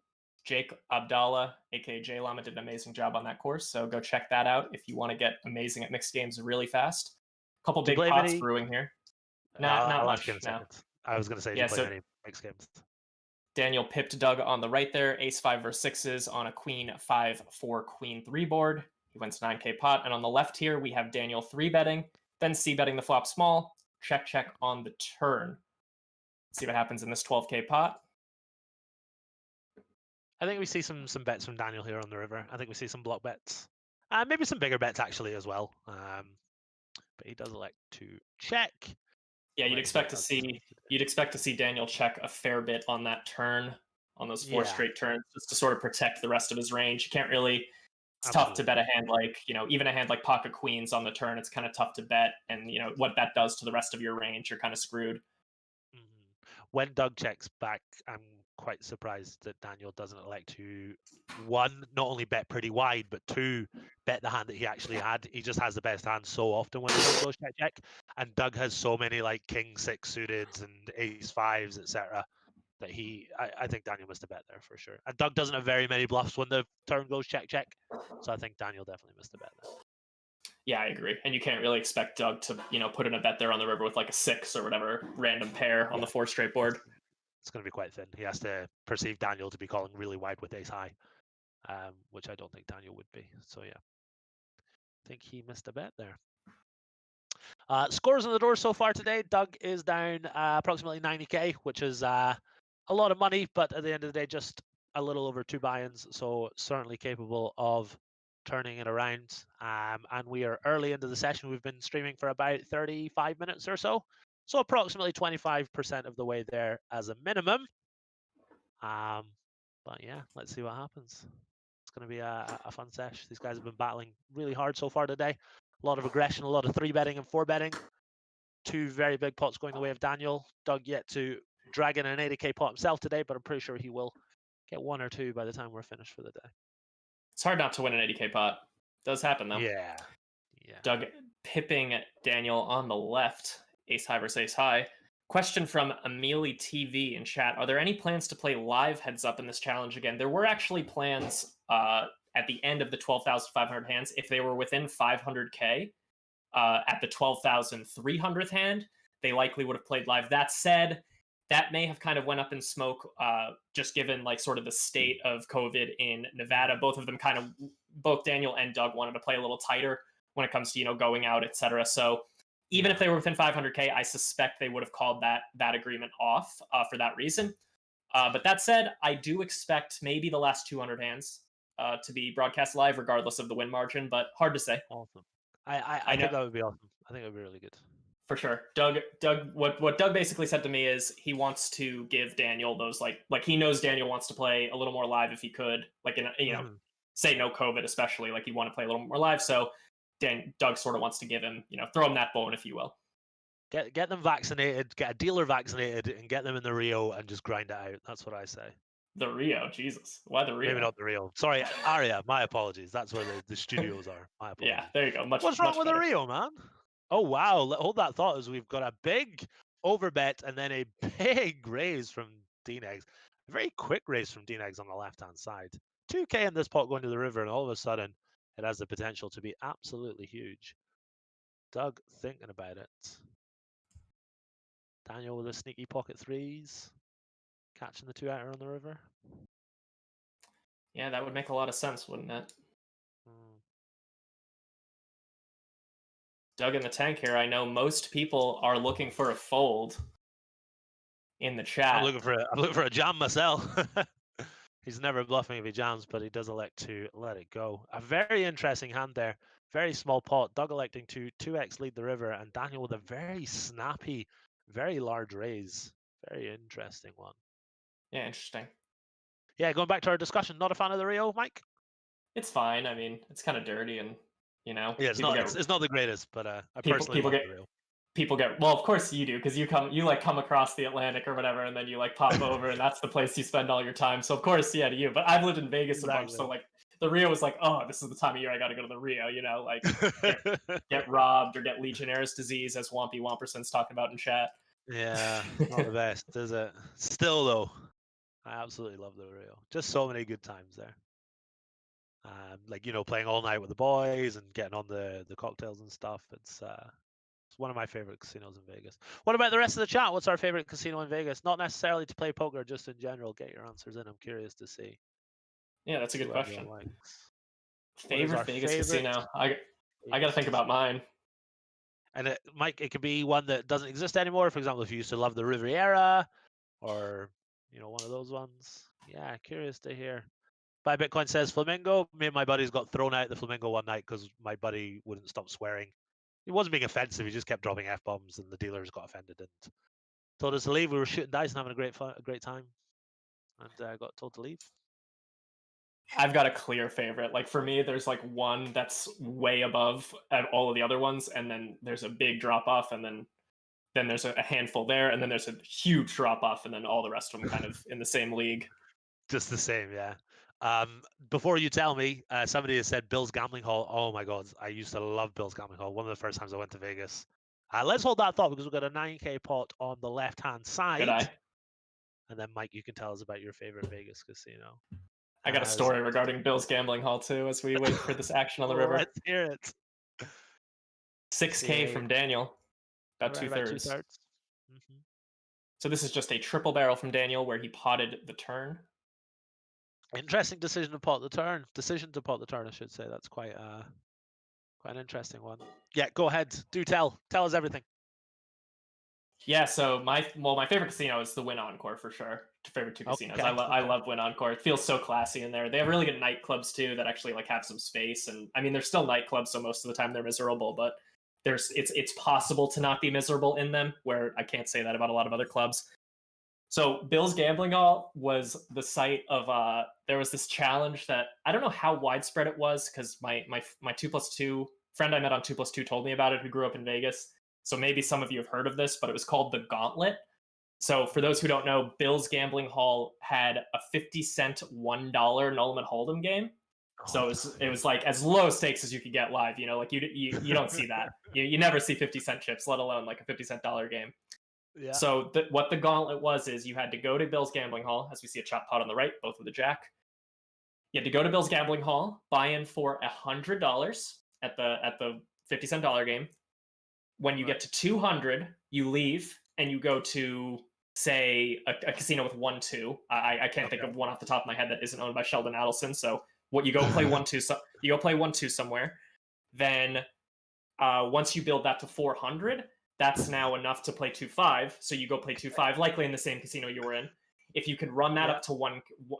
Jake Abdallah, aka J Llama, did an amazing job on that course. So go check that out if you want to get amazing at mixed games really fast. A couple big pots brewing here. Not much. No. I was going to say, do you play any mixed games? Daniel pipped Doug on the right there. Ace 5 versus 6s on a Queen 5 4 Queen 3 board. He went to 9K pot. And on the left here, we have Daniel 3 betting, then C betting the flop small. Check on the turn. Let's see what happens in this 12K pot. I think we see some bets from Daniel here on the river. I think we see some block bets. Maybe some bigger bets actually as well. But he does elect to check. Yeah, you'd expect to see Daniel check a fair bit on that turn, on those 4 straight turns, just to sort of protect the rest of his range. You can't really. It's tough to bet a hand like even a hand like pocket queens on the turn. It's kind of tough to bet, and what that does to the rest of your range, you're kind of screwed. When Doug checks back, I'm quite surprised that Daniel doesn't elect to, 1, not only bet pretty wide, but 2, bet the hand that he actually had. He just has the best hand so often when he goes check. And Doug has so many like King 6 suiteds and Ace 5s, etc. that I think Daniel missed a bet there for sure. And Doug doesn't have very many bluffs when the turn goes check. So I think Daniel definitely missed a bet there. Yeah, I agree. And you can't really expect Doug to, put in a bet there on the river with like a 6 or whatever random pair on the 4 straight board. It's going to be quite thin. He has to perceive Daniel to be calling really wide with ace high, which I don't think Daniel would be. So yeah, I think he missed a bet there. Scores on the door so far today. Doug is down approximately 90K, which is a lot of money, but at the end of the day, just a little over 2 buy-ins. So certainly capable of turning it around. And we are early into the session. We've been streaming for about 35 minutes or so. So approximately 25% of the way there as a minimum. But yeah, let's see what happens. It's going to be a fun sesh. These guys have been battling really hard so far today. A lot of aggression, a lot of 3 betting and 4 betting. 2 very big pots going the way of Daniel. Doug yet to drag in an 80K pot himself today, but I'm pretty sure he will get 1 or 2 by the time we're finished for the day. It's hard not to win an 80K pot. Does happen though. Yeah. Doug pipping Daniel on the left, ace high versus ace high. Question from Amelie TV in chat. Are there any plans to play live heads up in this challenge again? There were actually plans at the end of the 12,500 hands. If they were within 500k at the 12,300th hand, they likely would have played live. That said, that may have kind of went up in smoke just given like sort of the state of COVID in Nevada. Both Daniel and Doug wanted to play a little tighter when it comes to, going out, etc. So even if they were within 500k, I suspect they would have called that agreement off for that reason. But that said, I do expect maybe the last 200 hands to be broadcast live, regardless of the win margin. But hard to say. Awesome. I think that would be awesome. I think it would be really good. For sure. Doug, what Doug basically said to me is he wants to give Daniel those like he knows Daniel wants to play a little more live if he could, like say no COVID especially, like he want to play a little more live. So Doug sort of wants to give him, throw him that bone, if you will. Get them vaccinated, get a dealer vaccinated, and get them in the Rio and just grind it out. That's what I say. The Rio, Jesus. Why the Rio? Maybe not the Rio. Sorry, Aria, my apologies. That's where the studios are. My apologies. Yeah, there you go. What's wrong with the Rio, man? Oh, wow. Hold that thought as we've got a big overbet and then a big raise from DNeggs. A very quick raise from DNeggs on the left-hand side. 2k in this pot going to the river, and all of a sudden, it has the potential to be absolutely huge. Doug thinking about it. Daniel with a sneaky pocket threes. Catching the 2-outer on the river. Yeah, that would make a lot of sense, wouldn't it? Doug in the tank here. I know most people are looking for a fold in the chat. I'm looking for a jam myself. He's never bluffing if he jams, but he does elect to let it go. A very interesting hand there. Very small pot. Doug electing to 2x lead the river, and Daniel with a very snappy, very large raise. Very interesting one. Yeah, interesting. Yeah, going back to our discussion, not a fan of the Rio, Mike? It's fine. I mean, it's kind of dirty and, Yeah, it's not the greatest, but I personally love the Rio. People get, well, of course you do, because you come across the Atlantic or whatever, and then you like pop over, and that's the place you spend all your time. So of course, yeah, to you. But I've lived in Vegas a bunch, so like the Rio was like, oh, this is the time of year I got to go to the Rio, like get robbed or get Legionnaire's disease, as Wompy Womperson's talking about in chat. Yeah, not the best, is it? Still though, I absolutely love the Rio. Just so many good times there. Like playing all night with the boys and getting on the cocktails and stuff. It's one of my favorite casinos in Vegas. What about the rest of the chat? What's our favorite casino in Vegas? Not necessarily to play poker, just in general. Get your answers in. I'm curious to see. Yeah, that's a good question. Favorite Vegas casino? I got to think about mine. And Mike, it could be one that doesn't exist anymore. For example, if you used to love the Riviera, or one of those ones. Yeah, curious to hear. Buy Bitcoin says Flamingo. Me and my buddies got thrown out the Flamingo one night because my buddy wouldn't stop swearing. He wasn't being offensive. He just kept dropping F-bombs, and the dealers got offended and told us to leave. We were shooting dice and having a great time, and got told to leave. I've got a clear favorite. Like for me, there's like one that's way above all of the other ones, and then there's a big drop off, and then there's a handful there, and then there's a huge drop off, and then all the rest of them kind of in the same league. Just the same, yeah. Before you tell me, somebody has said Bill's Gambling Hall. Oh my God, I used to love Bill's Gambling Hall. One of the first times I went to Vegas. Let's hold that thought because we've got a 9k pot on the left-hand side. Good eye. And then Mike, you can tell us about your favorite Vegas casino. I got a story regarding Bill's Gambling Hall too, as we wait for this action on the river. Let's hear it. 6k from Daniel, about two-thirds. Mm-hmm. So this is just a triple barrel from Daniel where he potted the turn. Interesting decision to pot the turn. I should say. That's quite an interesting one. Yeah, go ahead. Do tell us everything. Yeah, so my favorite casino is the Wynn Encore for sure. Favorite two casinos. Okay. I love Wynn Encore. It feels so classy in there. They have really good nightclubs too that actually like have some space. And I mean, they're still nightclubs, so most of the time they're miserable. But it's possible to not be miserable in them. Where I can't say that about a lot of other clubs. So Bill's Gambling Hall was the site of there was this challenge that I don't know how widespread it was because my 2+2 friend I met on 2+2 told me about it, who grew up in Vegas. So maybe some of you have heard of this, but it was called the Gauntlet. So for those who don't know, Bill's Gambling Hall had a 50-cent $1 Nolan Hold'em game. So it was like as low stakes as you could get live. Like you don't see that. You never see 50-cent chips, let alone like a 50-cent dollar game. Yeah. So what the gauntlet was is you had to go to Bill's Gambling Hall, as we see a chop pot on the right, both with a jack. You had to go to Bill's Gambling Hall, buy in for $100 at the 50-cent dollar game. When you get to 200, you leave and you go to, say, a casino with 1-2. I can't think of one off the top of my head that isn't owned by Sheldon Adelson. So what you go play 1-2, you go play 1-2 somewhere. Then once you build that to 400, that's now enough to play 2-5. So you go play 2-5, likely in the same casino you were in. If you could run that up to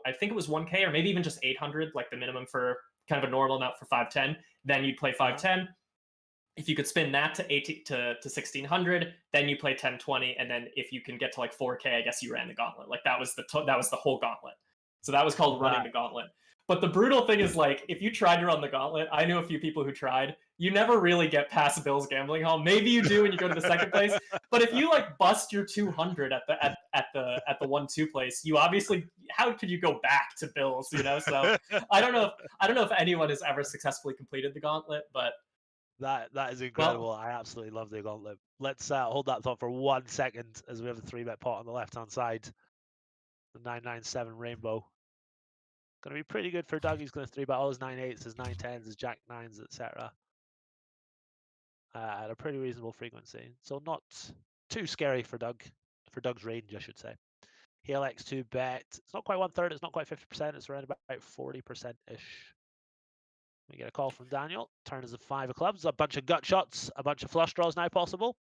I think it was 1K or maybe even just 800, like the minimum for kind of a normal amount for 510, then you'd play 510. If you could spin that to 1600, then you play 1020, and then if you can get to like 4K, I guess you ran the gauntlet. Like that was the whole gauntlet. So that was called running the gauntlet. But the brutal thing is, like, if you tried to run the gauntlet, I knew a few people who tried. You never really get past Bill's Gambling Hall. Maybe you do when you go to the second place. But if you like bust your 200 at the 1-2 place, you obviously, how could you go back to Bill's? You know, so I don't know if anyone has ever successfully completed the gauntlet, but that is incredible. Well, I absolutely love the gauntlet. Let's hold that thought for 1 second as we have a 3-bet pot on the left-hand side. The 997 rainbow. Going to be pretty good for Doug. He's going to 3-bet all his 9/8s, his 9/10s, his jack 9s, etc. At a pretty reasonable frequency. So not too scary for Doug. For Doug's range, I should say. He'll X2 bet. It's not quite 1/3. It's not quite 50%. It's around about 40%-ish. We get a call from Daniel. Turn is a 5 of clubs. A bunch of gut shots. A bunch of flush draws now possible.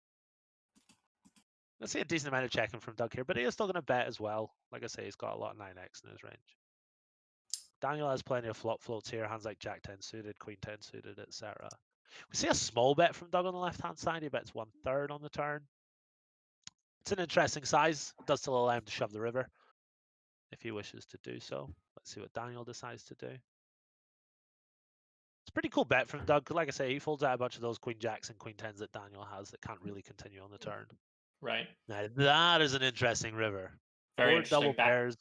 Let's see a decent amount of checking from Doug here, but he is still going to bet as well. Like I say, he's got a lot of 9x in his range. Daniel has plenty of flop floats here. Hands like Jack 10 suited, Queen 10 suited, etc. We see a small bet from Doug on the left-hand side. He bets 1/3 on the turn. It's an interesting size. It does still allow him to shove the river if he wishes to do so. Let's see what Daniel decides to do. It's a pretty cool bet from Doug. Like I say, he folds out a bunch of those Queen Jacks and Queen 10s that Daniel has that can't really continue on the turn. Right. Now that is an interesting river. Very 4 interesting. double pairs.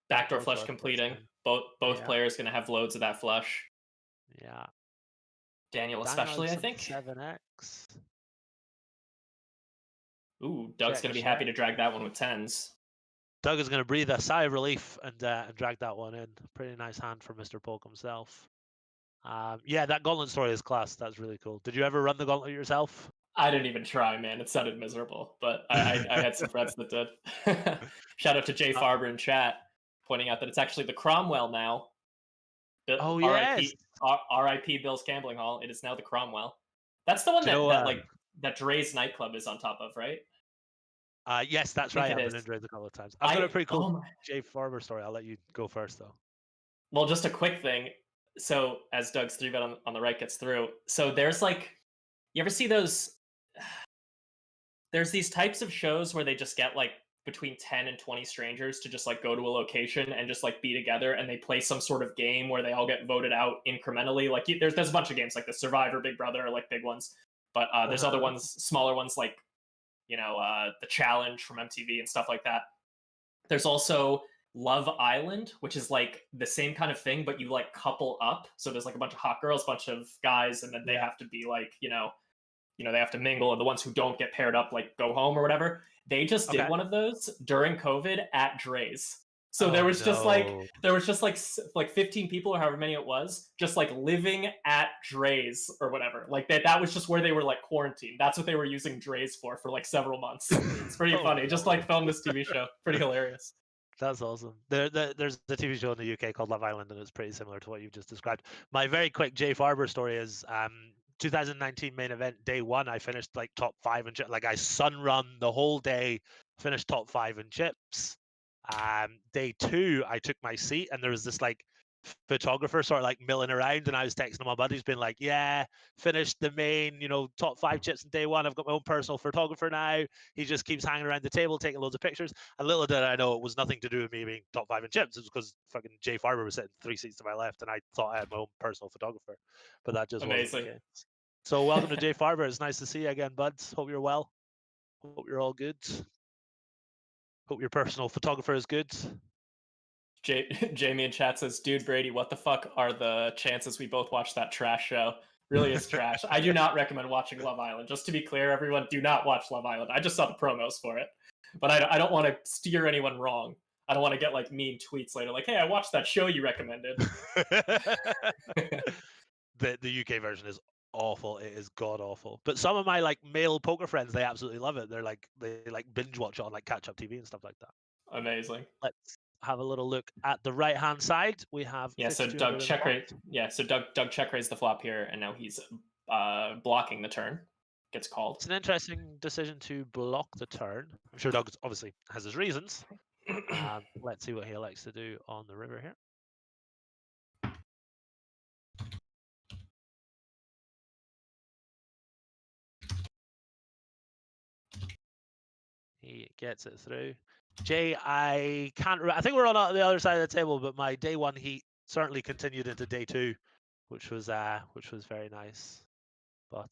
Backdoor flush completing. Both players going to have loads of that flush. Yeah. Daniel especially, I think. 7x. Ooh, Doug's going to be happy to drag that one with 10s. Doug is going to breathe a sigh of relief and drag that one in. Pretty nice hand for Mr. Polk himself. Yeah, that gauntlet story is class. That's really cool. Did you ever run the gauntlet yourself? I didn't even try, man. It sounded miserable, but I had some friends that did. Shout out to Jay Farber in chat, pointing out that it's actually the Cromwell now. Oh, yes. R.I.P. Bill's Gambling Hall. It is now the Cromwell. That's the one that Dre's nightclub is on top of, right? Yes, that's right. I've been in Dre's a couple of times. I've got a pretty cool Jay Farber story. I'll let you go first, though. Well, just a quick thing. So as Doug's 3-bet on the right gets through, so there's like, you ever see those? There's these types of shows where they just get like between 10 and 20 strangers to just like go to a location and just like be together, and they play some sort of game where they all get voted out incrementally. Like there's a bunch of games like the Survivor, Big Brother, like big ones, but there's other ones, smaller ones, like, you know, the Challenge from MTV and stuff like that. There's also Love Island, which is like the same kind of thing, but you like couple up. So there's like a bunch of hot girls, bunch of guys, and then they have to be like, you know, they have to mingle, and the ones who don't get paired up like go home or whatever. They just did one of those during COVID at Dre's. So there was just like 15 people or however many it was, just like living at Dre's or whatever. Like that was just where they were like quarantined. That's what they were using Dre's for like several months. It's pretty funny. Just like film this TV show. Pretty hilarious. That's awesome. There's a TV show in the UK called Love Island, and it's pretty similar to what you've just described. My very quick Jay Farber story is 2019 main event day 1. I finished like top 5 in chips. Like I sun run the whole day, finished top 5 in chips. Day 2, I took my seat, and there was this like photographer sort of like milling around, and I was texting my buddies being like, yeah, finished the main, top 5 chips in day 1. I've got my own personal photographer now. He just keeps hanging around the table taking loads of pictures. And little did I know it was nothing to do with me being top 5 in chips. It was because fucking Jay Farber was sitting 3 seats to my left, and I thought I had my own personal photographer, but that just wasn't the case. So welcome to Jay Farber. It's nice to see you again, buds. Hope you're well. Hope you're all good. Hope your personal photographer is good. Jamie in chat says, dude, Brady, what the fuck are the chances we both watched that trash show? Really is trash. I do not recommend watching Love Island. Just to be clear, everyone, do not watch Love Island. I just saw the promos for it, but I don't want to steer anyone wrong. I don't want to get like mean tweets later, like, "Hey, I watched that show you recommended." The UK version is awful. It is god awful. But some of my like male poker friends, they absolutely love it. They like binge watch it on like catch up TV and stuff like that. Amazing. Let's have a little look at the right hand side. We have So Doug check raise. Yeah, so Doug check raised the flop here, and now he's blocking the turn. Gets called. It's an interesting decision to block the turn. I'm sure Doug obviously has his reasons. Let's see what he likes to do on the river here. He gets it through. Jay, I think we're on the other side of the table, but my day one heat certainly continued into day two, which was very nice. But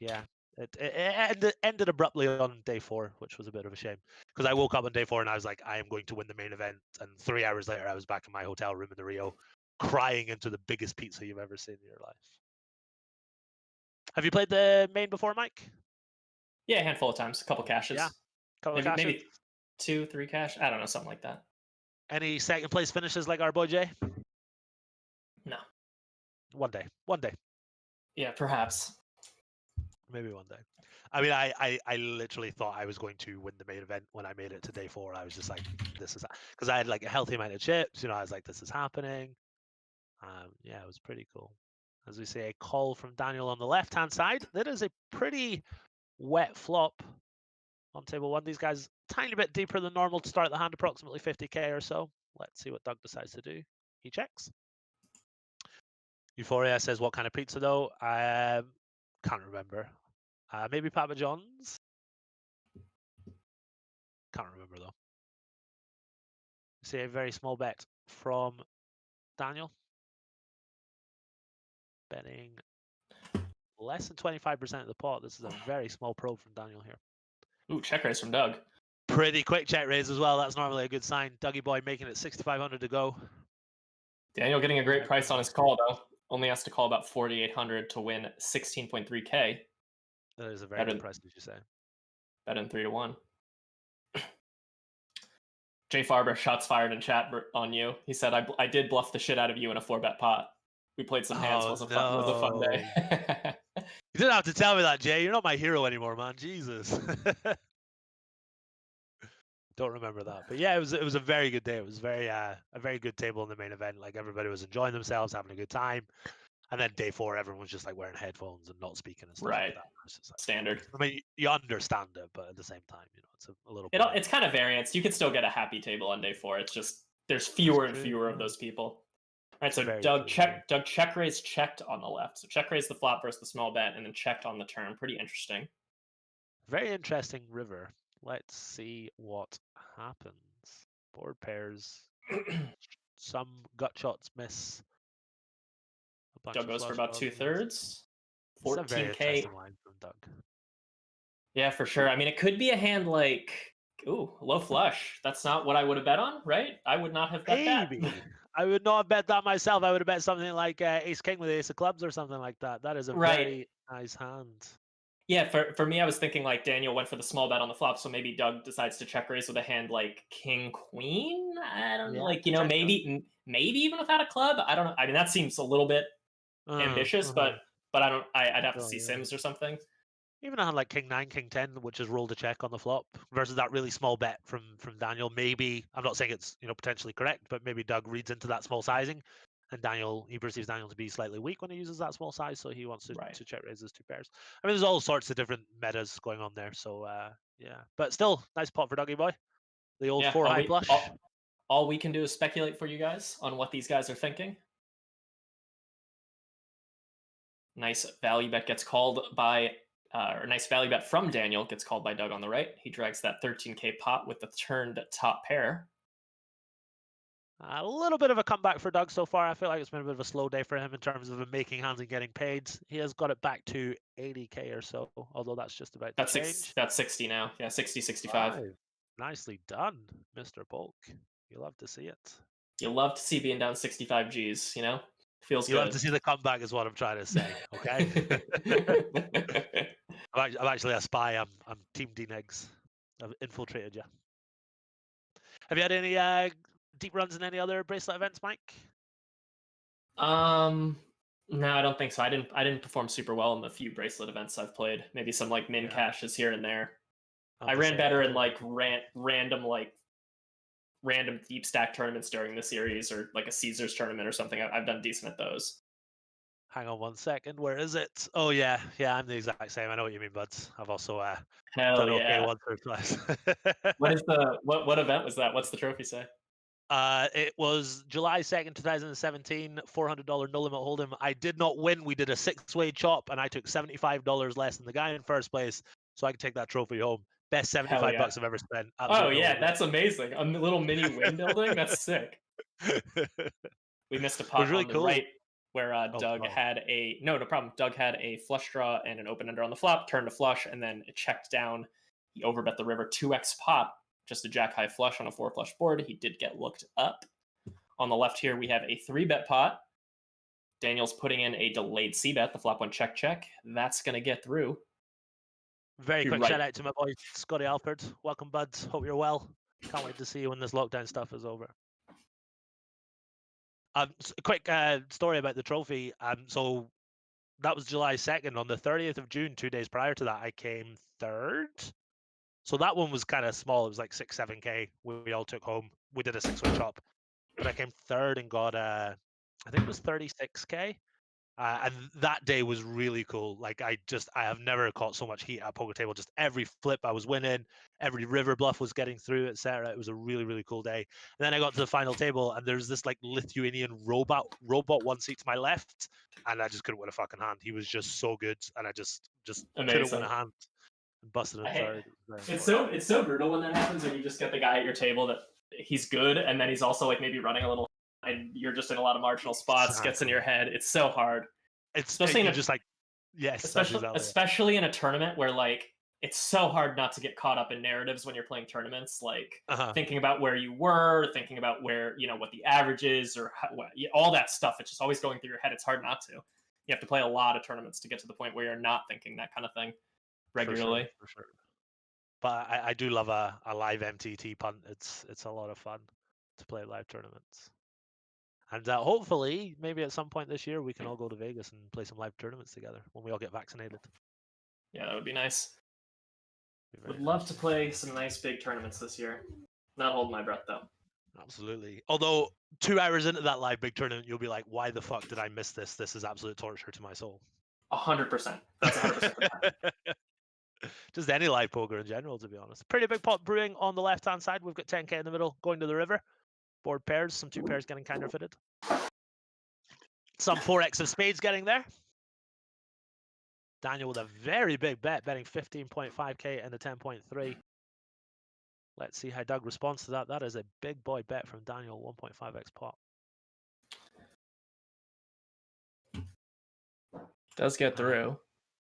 yeah, it ended abruptly on day four, which was a bit of a shame because I woke up on day four and I was like, I am going to win the main event, and 3 hours later I was back in my hotel room in the Rio, crying into the biggest pizza you've ever seen in your life. Have you played the main before, Mike? Yeah, a handful of times, a couple cashes. Yeah, couple maybe, of cashes. Maybe 2-3 cash. I don't know, something like that. Any second place finishes like our boy Jay? No. One day. Yeah, perhaps. Maybe one day. I mean, I literally thought I was going to win the main event when I made it to day four. I was just like, this is because I had like a healthy amount of chips. I was like, this is happening. Yeah, it was pretty cool. As we say, a call from Daniel on the left-hand side. That is a pretty wet flop on table one. These guys tiny bit deeper than normal to start the hand, approximately 50k or so. Let's see what Doug decides to do. He checks. Euphoria says, what kind of pizza though? Can't remember. Maybe Papa John's? Can't remember though. See a very small bet from Daniel. Betting less than 25% of the pot. This is a very small probe from Daniel here. Ooh, check raise from Doug. Pretty quick check raise as well. That's normally a good sign. Dougie boy making it 6,500 to go. Daniel getting a great price on his call though. Only has to call about 4,800 to win 16.3k. That is a very good price, did you say? Bet in 3-1. Jay Farber, shots fired in chat on you. He said, I did bluff the shit out of you in a 4-bet pot. We played some hands. Was a fun day. You didn't have to tell me that, Jay. You're not my hero anymore, man. Jesus. Don't remember that, but yeah, it was a very good day. It was a very good table in the main event. Like everybody was enjoying themselves, having a good time. And then day four, everyone was just like wearing headphones and not speaking and stuff like that. It's like, standard. I mean, you understand it, but at the same time, it's a little. It's kind of variance. You could still get a happy table on day four. It's just there's fewer and fewer of those people. All right, so Doug check raise checked on the left. So check raise the flop versus the small bet, and then checked on the turn. Pretty interesting. Very interesting river. Let's see what happens. Board pairs. Some gut shots miss. Doug goes for about 2/3. 14k. Line from Doug. Yeah, for sure. I mean, it could be a hand like, ooh, low flush. That's not what I would have bet on, right? I would not have bet that. I would not have bet that myself. I would have bet something like ace king with ace of clubs or something like that. That is a very nice hand. Yeah, for me, I was thinking like Daniel went for the small bet on the flop, so maybe Doug decides to check raise with a hand like king queen. I don't know, maybe even without a club. I don't know. I mean, that seems a little bit ambitious, but I don't. I'd have to see Sims or something. Even a hand like king 9, king 10, which is rolled a check on the flop versus that really small bet from Daniel. Maybe I'm not saying it's potentially correct, but maybe Doug reads into that small sizing. And he perceives Daniel to be slightly weak when he uses that small size, so he wants to check raise those two pairs. I mean, there's all sorts of different metas going on there, so yeah. But still, nice pot for Dougie boy. The old 4 high flush. All we can do is speculate for you guys on what these guys are thinking. Nice value bet gets called by, or nice value bet from Daniel gets called by Doug on the right. He drags that 13k pot with the turned top pair. A little bit of a comeback for Doug so far. I feel like it's been a bit of a slow day for him in terms of making hands and getting paid. He has got it back to 80k or so, although that's just about to change. That's 60 now. Yeah, 60, 65. Wow. Nicely done, Mr. Polk. You love to see it. You love to see being down 65 Gs, Feels You love good. to see the comeback, is what I'm trying to say. Okay. I'm actually a spy. I'm Team D-Negs. I've infiltrated you. Have you had any deep runs in any other bracelet events, Mike? No, I don't think so. I didn't perform super well in the few bracelet events I've played. Maybe some like min caches here and there. I ran better in like random deep stack tournaments during the series, or like a Caesars tournament or something. I've done decent at those. Hang on 1 second. Where is it? Oh yeah, I'm the exact same. I know what you mean, buds. I've also Hell done okay yeah. once or twice. What event was that? What's the trophy say? It was July 2nd, 2017, $400 no limit hold'em. I did not win. We did a 6-way chop, and I took $75 less than the guy in first place, so I could take that trophy home. Best 75 bucks I've ever spent. Oh yeah, that's amazing. A little mini win building. That's sick. We missed a pot really on the cool. right where Doug had a no problem. Doug had a flush draw and an open ender on the flop, turned to flush, and then it checked down. He overbet the river 2x pot, just a jack high flush on a 4 flush board. He did get looked up. On the left here, we have a 3-bet pot. Daniel's putting in a delayed c-bet. The flop went check, check. That's going to get through. Very quick shout out to my boy, Scotty Alford. Welcome, buds. Hope you're well. Can't wait to see you when this lockdown stuff is over. Quick story about the trophy. So that was July 2nd. On the 30th of June, 2 days prior to that, I came third. So that one was kind of small. It was like 6-7K. We all took home. We did a 6-way chop, but I came third and got I think it was 36K. And that day was really cool. Like I have never caught so much heat at a poker table. Just every flip I was winning, every river bluff was getting through, etc. It was a really, really cool day. And then I got to the final table, and there's this like Lithuanian robot one seat to my left, and I just couldn't win a fucking hand. He was just so good, and I just couldn't win a hand. And busted him third. It's so brutal when that happens, when you just get the guy at your table that he's good, and then he's also like maybe running a little, and you're just in a lot of marginal spots. Gets in your head. It's so hard. Especially in a tournament where like it's so hard not to get caught up in narratives when you're playing tournaments, like thinking about where you were, thinking about where, what the average is, or all that stuff. It's just always going through your head. It's hard not to. You have to play a lot of tournaments to get to the point where you're not thinking that kind of thing regularly. For sure. But I do love a live MTT punt. It's a lot of fun to play live tournaments. And hopefully, maybe at some point this year, we can all go to Vegas and play some live tournaments together when we all get vaccinated. Yeah, that would be nice. Would love to play some nice big tournaments this year. Not holding my breath, though. Absolutely. Although 2 hours into that live big tournament, you'll be like, why the fuck did I miss this? This is absolute torture to my soul. 100%. That's 100%. Just any live poker in general, to be honest. Pretty big pot brewing on the left-hand side. We've got 10K in the middle, going to the river. Board pairs, some 2 pairs getting counterfeited. Some 4x of spades getting there. Daniel with a very big bet, betting 15.5K and a 10.3. Let's see how Doug responds to that. That is a big boy bet from Daniel, 1.5x pot. Does get through.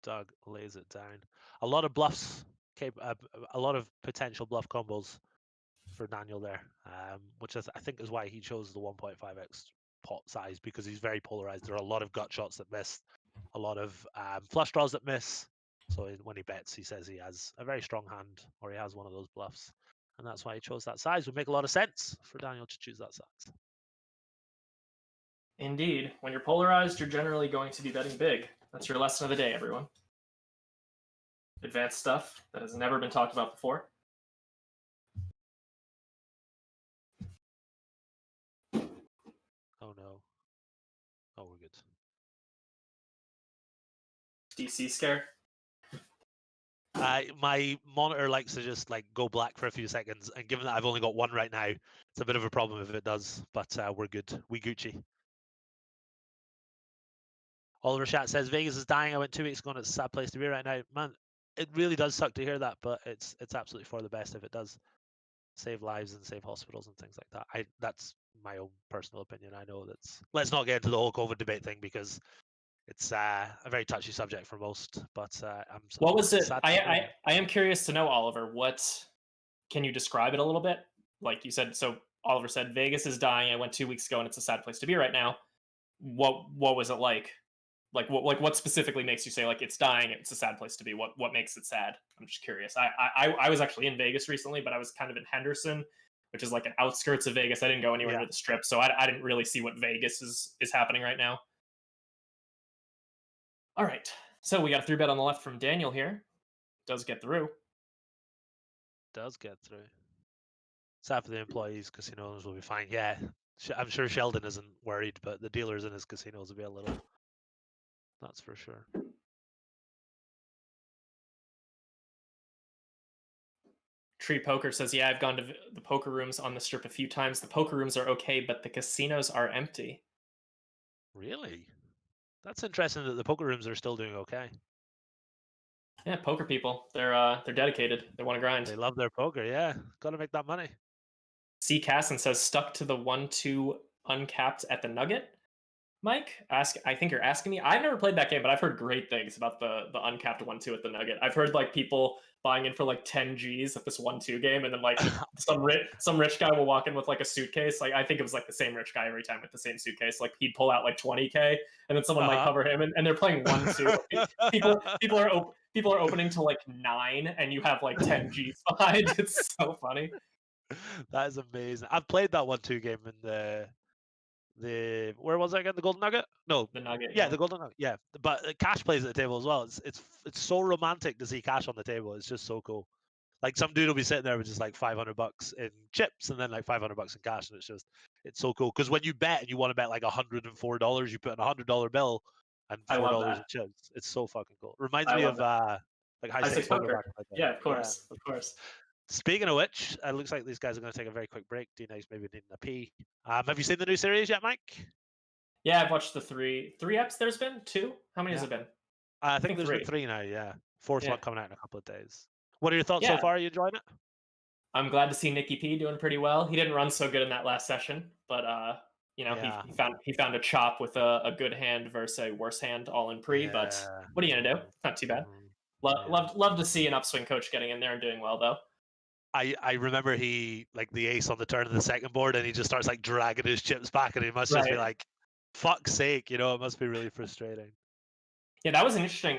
Doug lays it down. A lot of bluffs, a lot of potential bluff combos for Daniel there, which I think is why he chose the 1.5x pot size, because he's very polarized. There are a lot of gut shots that miss, a lot of flush draws that miss. So when he bets, he says he has a very strong hand, or he has one of those bluffs, and that's why he chose that size. Would make a lot of sense for Daniel to choose that size. Indeed. When you're polarized, you're generally going to be betting big. That's your lesson of the day, everyone. Advanced stuff that has never been talked about before. Oh no. Oh, we're good. DC scare? My monitor likes to just like go black for a few seconds, and given that I've only got one right now, it's a bit of a problem if it does, but we're good. We Gucci. Oliver Chat says Vegas is dying. I went 2 weeks ago and it's a sad place to be right now. Man, it really does suck to hear that, but it's absolutely for the best if it does save lives and save hospitals and things like that. That's my own personal opinion. I know that's. Let's not get into the whole COVID debate thing, because it's a very touchy subject for most. But what was it? I am curious to know, Oliver. What can you describe it a little bit? Like you said, so Oliver said Vegas is dying. I went 2 weeks ago and it's a sad place to be right now. what was it like? What specifically makes you say like it's dying? It's a sad place to be. What makes it sad? I'm just curious. I was actually in Vegas recently, but I was kind of in Henderson, which is like an outskirts of Vegas. I didn't go anywhere Yeah. near the Strip, so I didn't really see what Vegas is happening right now. All right, so we got a 3-bet on the left from Daniel here. Does get through. Does get through. Sad for the employees. Casino owners will be fine. Yeah, I'm sure Sheldon isn't worried, but the dealers in his casinos will be a little. That's for sure. Tree Poker says, "Yeah, I've gone to the poker rooms on the Strip a few times. The poker rooms are okay, but the casinos are empty." Really? That's interesting that the poker rooms are still doing okay. Yeah, poker people. They're dedicated. They want to grind. They love their poker. Yeah, got to make that money. C. Casson says, "Stuck to the 1-2 uncapped at the Nugget." Mike, I think you're asking me. I've never played that game, but I've heard great things about the uncapped 1-2 at the Nugget. I've heard like people buying in for like 10 G's at this 1-2 game, and then like some rich guy will walk in with like a suitcase. Like I think it was like the same rich guy every time with the same suitcase. Like he'd pull out like 20K, and then someone might cover him, and they're playing 1-2. People are opening to like 9, and you have like 10 G's behind. It's so funny. That is amazing. I've played that 1-2 game in the where was I again? The Golden Nugget? No. The Nugget. Yeah, the Golden Nugget. Yeah, but Cash plays at the table as well. It's so romantic to see Cash on the table. It's just so cool. Like some dude will be sitting there with just like $500 in chips and then like $500 in cash, and it's so cool because when you bet and you want to bet like $104, you put in $100 bill and $4 in chips. It's so fucking cool. Reminds me of like high stakes poker back in the day. Yeah, of course, of course. Speaking of which, it looks like these guys are going to take a very quick break. D-Nice maybe needing a pee. Have you seen the new series yet, Mike? Yeah, I've watched the three eps. There's been 2. How many has it been? I think there's been 3 now. Yeah, fourth Yeah. one coming out in a couple of days. What are your thoughts so far? Are you enjoying it? I'm glad to see Nicky P doing pretty well. He didn't run so good in that last session, but he found a chop with a good hand versus a worse hand all in pre. But what are you gonna do? Not too bad. Love to see an upswing coach getting in there and doing well though. I remember he like the ace on the turn of the second board, and he just starts like dragging his chips back, and he must just be like, "Fuck's sake," it must be really frustrating. Yeah, that was an interesting.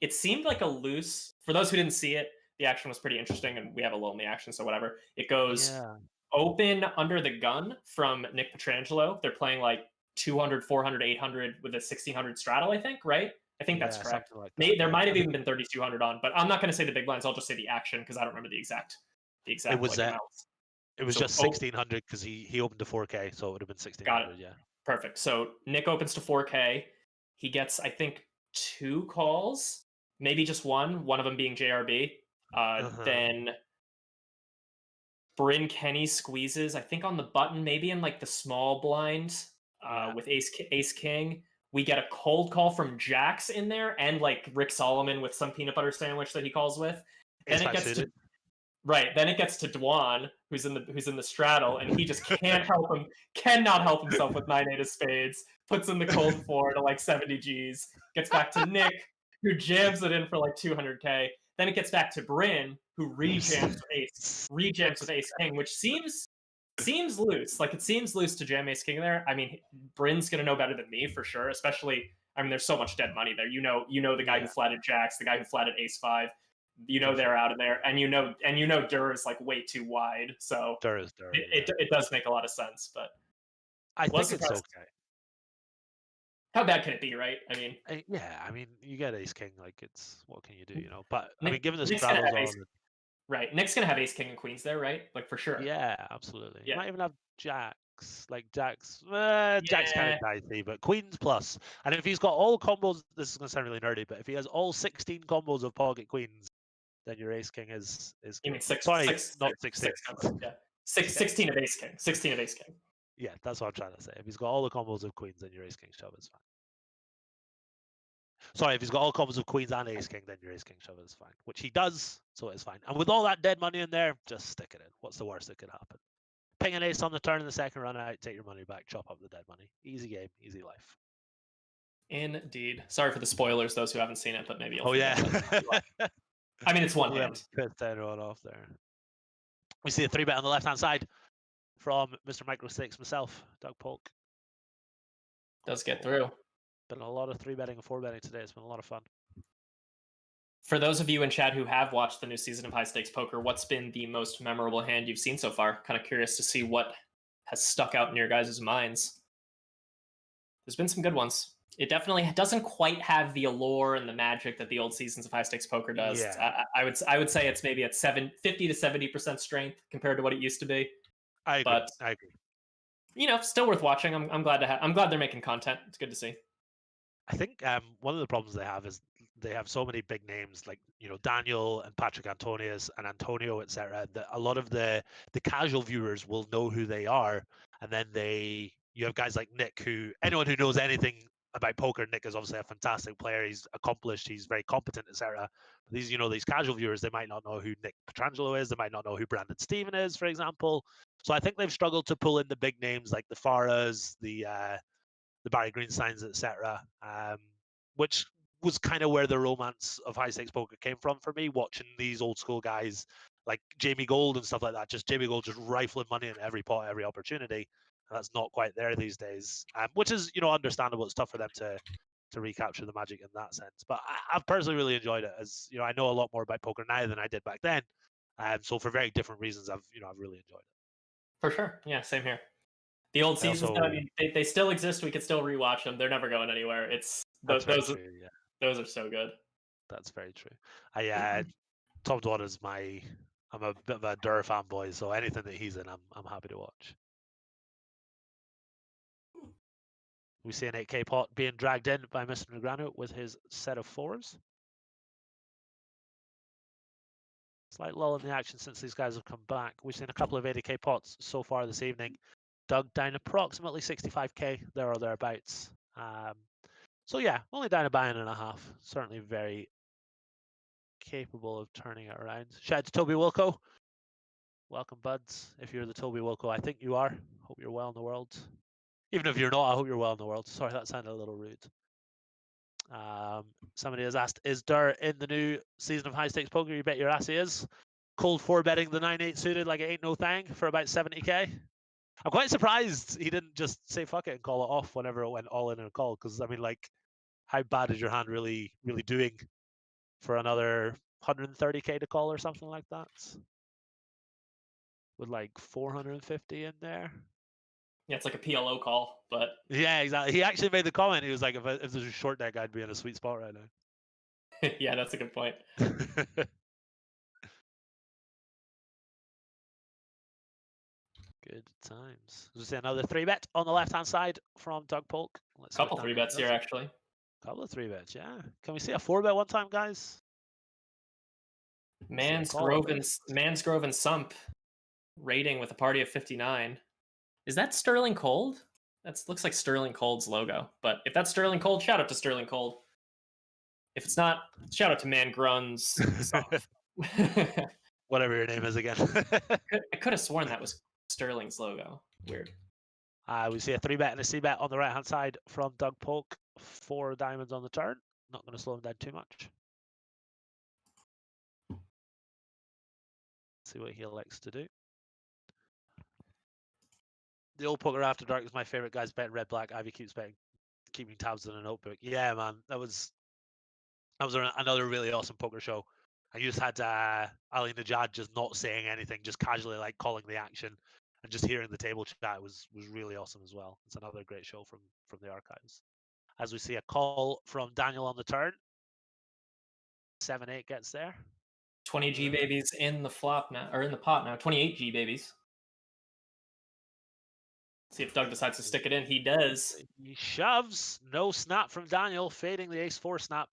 It seemed like a loose. For those who didn't see it, the action was pretty interesting, and we have a lull in the action, so whatever. It goes open under the gun from Nick Petrangelo. They're playing like 200, 400, 800 with a 1600 straddle, I think, right? I think that's correct. Like that. There might have even been 3200 on, but I'm not going to say the big blinds. I'll just say the action because I don't remember the exact. It was amounts. It was just 1600 because he opened to 4K, so it would have been 1600. Got it. Yeah. Perfect. So Nick opens to 4K. He gets, I think, 2 calls, maybe just one of them being JRB. Then Bryn Kenny squeezes, I think, on the button, maybe in like the small blind with Ace King. We get a cold call from Jax in there, and like Rick Solomon with some peanut butter sandwich that he calls with. Then it gets to Dwan, who's in the straddle, and he just cannot help himself with 9-8 of spades. Puts in the cold 4 to like 70 Gs. Gets back to Nick, who jams it in for like 200K. Then it gets back to Bryn, who rejams with Ace King, which seems loose. Like it seems loose to jam Ace King there. I mean, Bryn's gonna know better than me for sure. Especially, I mean, there's so much dead money there. You know the guy who flatted Jax, the guy who flatted Ace 5. They're out of there, and Durr is like way too wide. So it does make a lot of sense. But I think it's okay. How bad can it be, right? I mean, I mean, you get Ace King, like it's what can you do, But I mean, given the straddles on, right? Nick's gonna have Ace King and Queens there, right? Like for sure. Yeah, absolutely. Yeah. You might even have Jacks, like Jacks. Jacks kind of dicey, but Queens plus. And if he's got all combos, this is gonna sound really nerdy, but if he has all 16 combos of pocket Queens, then your Ace King is. You mean six? Sorry, not 16. Yeah, 16 of Ace King. 16 of Ace King. Yeah, that's what I'm trying to say. If he's got all the combos of Queens, then your Ace King shove is fine. Sorry, if he's got all combos of Queens and Ace King, then your Ace King shove is fine. Which he does, so it's fine. And with all that dead money in there, just stick it in. What's the worst that could happen? Ping an ace on the turn in the second run out, take your money back, chop up the dead money. Easy game, easy life. Indeed. Sorry for the spoilers, those who haven't seen it, but maybe you'll I mean, it's one hand. Pissed everyone off there. We see a 3-bet on the left-hand side from Mr. Micro 6 myself, Doug Polk. Does get through. Been a lot of 3-betting and 4-betting today. It's been a lot of fun. For those of you in chat who have watched the new season of High Stakes Poker, what's been the most memorable hand you've seen so far? Kind of curious to see what has stuck out in your guys' minds. There's been some good ones. It definitely doesn't quite have the allure and the magic that the old seasons of High Stakes Poker does. Yeah. I would say it's maybe at 50 to 70% strength compared to what it used to be. I agree. But I agree. You know, still worth watching. I'm glad I'm glad they're making content. It's good to see. I think one of the problems they have is they have so many big names like Daniel and Patrick Antonius and Antonio, etc. That a lot of the casual viewers will know who they are, and then you have guys like Nick, who anyone who knows anything about poker, Nick is obviously a fantastic player. He's accomplished, he's very competent, etc. But these casual viewers, they might not know who Nick Petrangelo is. They might not know who Brandon Stephen is, for example. So I think they've struggled to pull in the big names like the Farahs, the Barry Greensteins, etc., which was kind of where the romance of high stakes poker came from for me, watching these old school guys like Jamie Gold and stuff like that. Just Jamie Gold just rifling money in every pot, every opportunity, and that's not quite there these days. Which is understandable. It's tough for them to recapture the magic in that sense. But I've personally really enjoyed it, as I know a lot more about poker now than I did back then. So for very different reasons, I've really enjoyed it. For sure, yeah, same here. The old seasons, I mean, they still exist. We could still rewatch them. They're never going anywhere. Those are so good. That's very true. Tom Dwan I'm a bit of a Durr fanboy, so anything that he's in, I'm happy to watch. We see an 8K pot being dragged in by Mr. Negreanu with his set of 4s. Slight lull in the action since these guys have come back. We've seen a couple of 80K pots so far this evening. Doug down approximately 65K, there or thereabouts. So yeah, only down a buy-in and a half. Certainly very capable of turning it around. Shout out to Toby Wilco. Welcome, buds. If you're the Toby Wilco, I think you are. Hope you're well in the world. Even if you're not, I hope you're well in the world. Sorry, that sounded a little rude. Somebody has asked, is Durr in the new season of High Stakes Poker? You bet your ass he is. Cold 4-betting the 9-8 suited like it ain't no thing for about 70K. I'm quite surprised he didn't just say fuck it and call it off whenever it went all in a call. Because, I mean, like, how bad is your hand really doing for another 130K to call or something like that? With like 450 in there. Yeah, it's like a PLO call, but yeah, exactly. He actually made the comment. He was like, if there's a short deck, I'd be in a sweet spot right now. Yeah, that's a good point. Good times. We'll see another 3-bet on the left-hand side from Doug Polk. Let's couple 3-bets here, actually. Couple of 3-bets, yeah. Can we see a 4-bet one time, guys? Mansgrove and Sump rating with a party of 59. Is that Sterling Cold? That looks like Sterling Cold's logo. But if that's Sterling Cold, shout out to Sterling Cold. If it's not, shout out to Mangrun's Sump. Whatever your name is again. I could have sworn that was Sterling's logo. Weird. We see a 3-bet and a C-bet on the right-hand side from Doug Polk. 4 diamonds on the turn. Not going to slow him down too much. See what he elects to do. The old poker after dark is my favorite. Guys betting red black. Ivy keeps betting, keeping tabs in a notebook. Yeah, man, that was another really awesome poker show. I just had Ali Najad just not saying anything, just casually like calling the action, and just hearing the table chat was really awesome as well. It's another great show from the archives. As we see a call from Daniel on the turn. 7-8 gets there. 20G babies in the flop now, or in the pot now. 28G babies. See if Doug decides to stick it in. He does. He shoves. No snap from Daniel, fading the ace-4 snap.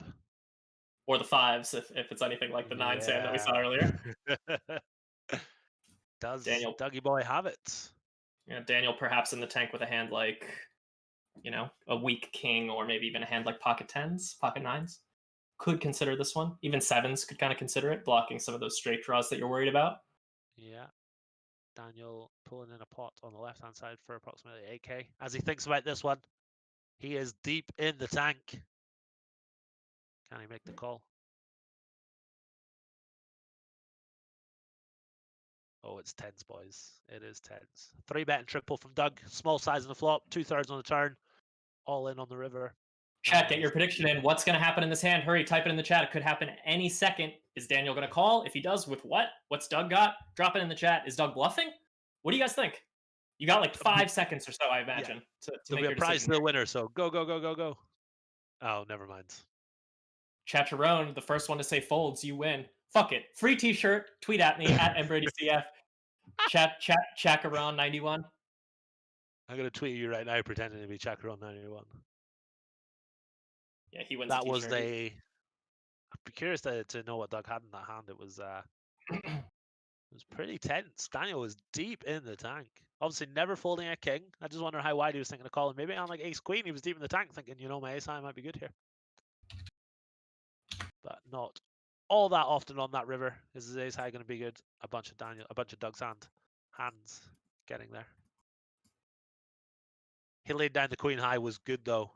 Or the 5s, if it's anything like the 9 Sam that we saw earlier. Does Daniel Dougie boy have it? Yeah, Daniel perhaps in the tank with a hand like, a weak king, or maybe even a hand like pocket 10s, pocket 9s. Could consider this one. Even 7s could kind of consider it, blocking some of those straight draws that you're worried about. Yeah. Daniel pulling in a pot on the left-hand side for approximately 8K. As he thinks about this one, he is deep in the tank. Can he make the call? Oh, it's 10s, boys. It is 10s. 3-bet and triple from Doug. Small size on the flop. 2/3 on the turn. all in on the river. Chat, get your prediction in. What's going to happen in this hand? Hurry, type it in the chat. It could happen any second. Is Daniel going to call? If he does, with what? What's Doug got? Drop it in the chat. Is Doug bluffing? What do you guys think? You got like 5 seconds or so, I imagine, to There'll make be your a prize decision. to the winner, so go, go, go, go, go. Oh, never mind. Chacharon, the first one to say folds, you win. Fuck it. Free t-shirt. Tweet at me, at MBradyCF. Chacharon91. I'm going to tweet you right now pretending to be Chacharon91. Yeah, he wins That a t-shirt. was the... I'd be curious to know what Doug had in that hand. It was pretty tense. Daniel was deep in the tank. Obviously never folding a king. I just wonder how wide he was thinking of calling. Maybe on like ace-queen, he was deep in the tank thinking, you know, my ace-high might be good here. But not all that often on that river. Is his ace-high going to be good? A bunch of Doug's hands getting there. He laid down the queen high, was good though.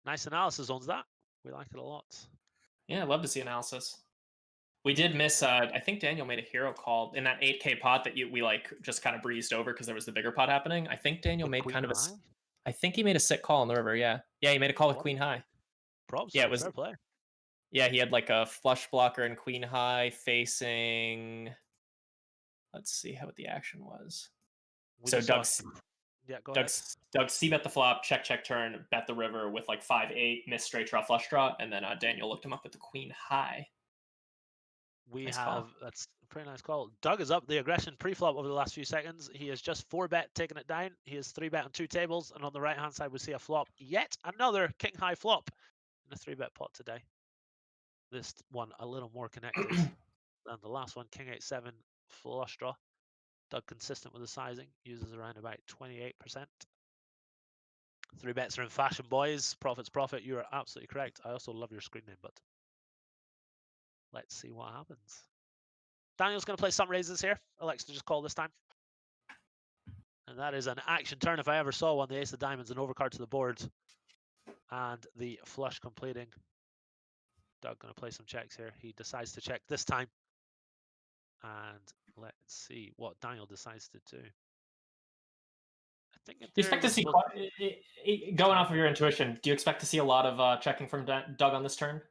Nice analysis on that. We like it a lot. Yeah, I'd love to see analysis. We did miss, I think Daniel made a hero call in that 8K pot that we like just kind of breezed over because there was the bigger pot happening. I think Daniel made kind of I think he made a sick call on the river, yeah. Yeah, he made a call with queen high. Props, yeah, it was fair play. Yeah, he had like a flush blocker and queen high facing, let's see what the action was. So Doug's c-bet the flop, check turn, bet the river with like 5-8, miss straight draw, flush draw, and then Daniel looked him up with the queen high. That's a pretty nice call. Doug is up the aggression pre-flop over the last few seconds. He has just 4-bet taken it down. He has 3-bet on 2 tables, and on the right-hand side we see a flop. Yet another king high flop in a 3-bet pot today. This one a little more connected than the last one. King 8-7 flush draw. Doug consistent with the sizing, uses around about 28%. 3-bets are in fashion, boys. Profit's profit. You are absolutely correct. I also love your screen name, but let's see what happens. Daniel's going to play some raises here. Elects to just call this time. And that is an action turn if I ever saw one. The ace of diamonds, an overcard to the board. And the flush completing. Doug going to play some checks here. He decides to check this time. And let's see what Daniel decides to do. I think do you expect to see, going off of your intuition, do you expect to see a lot of checking from Doug on this turn?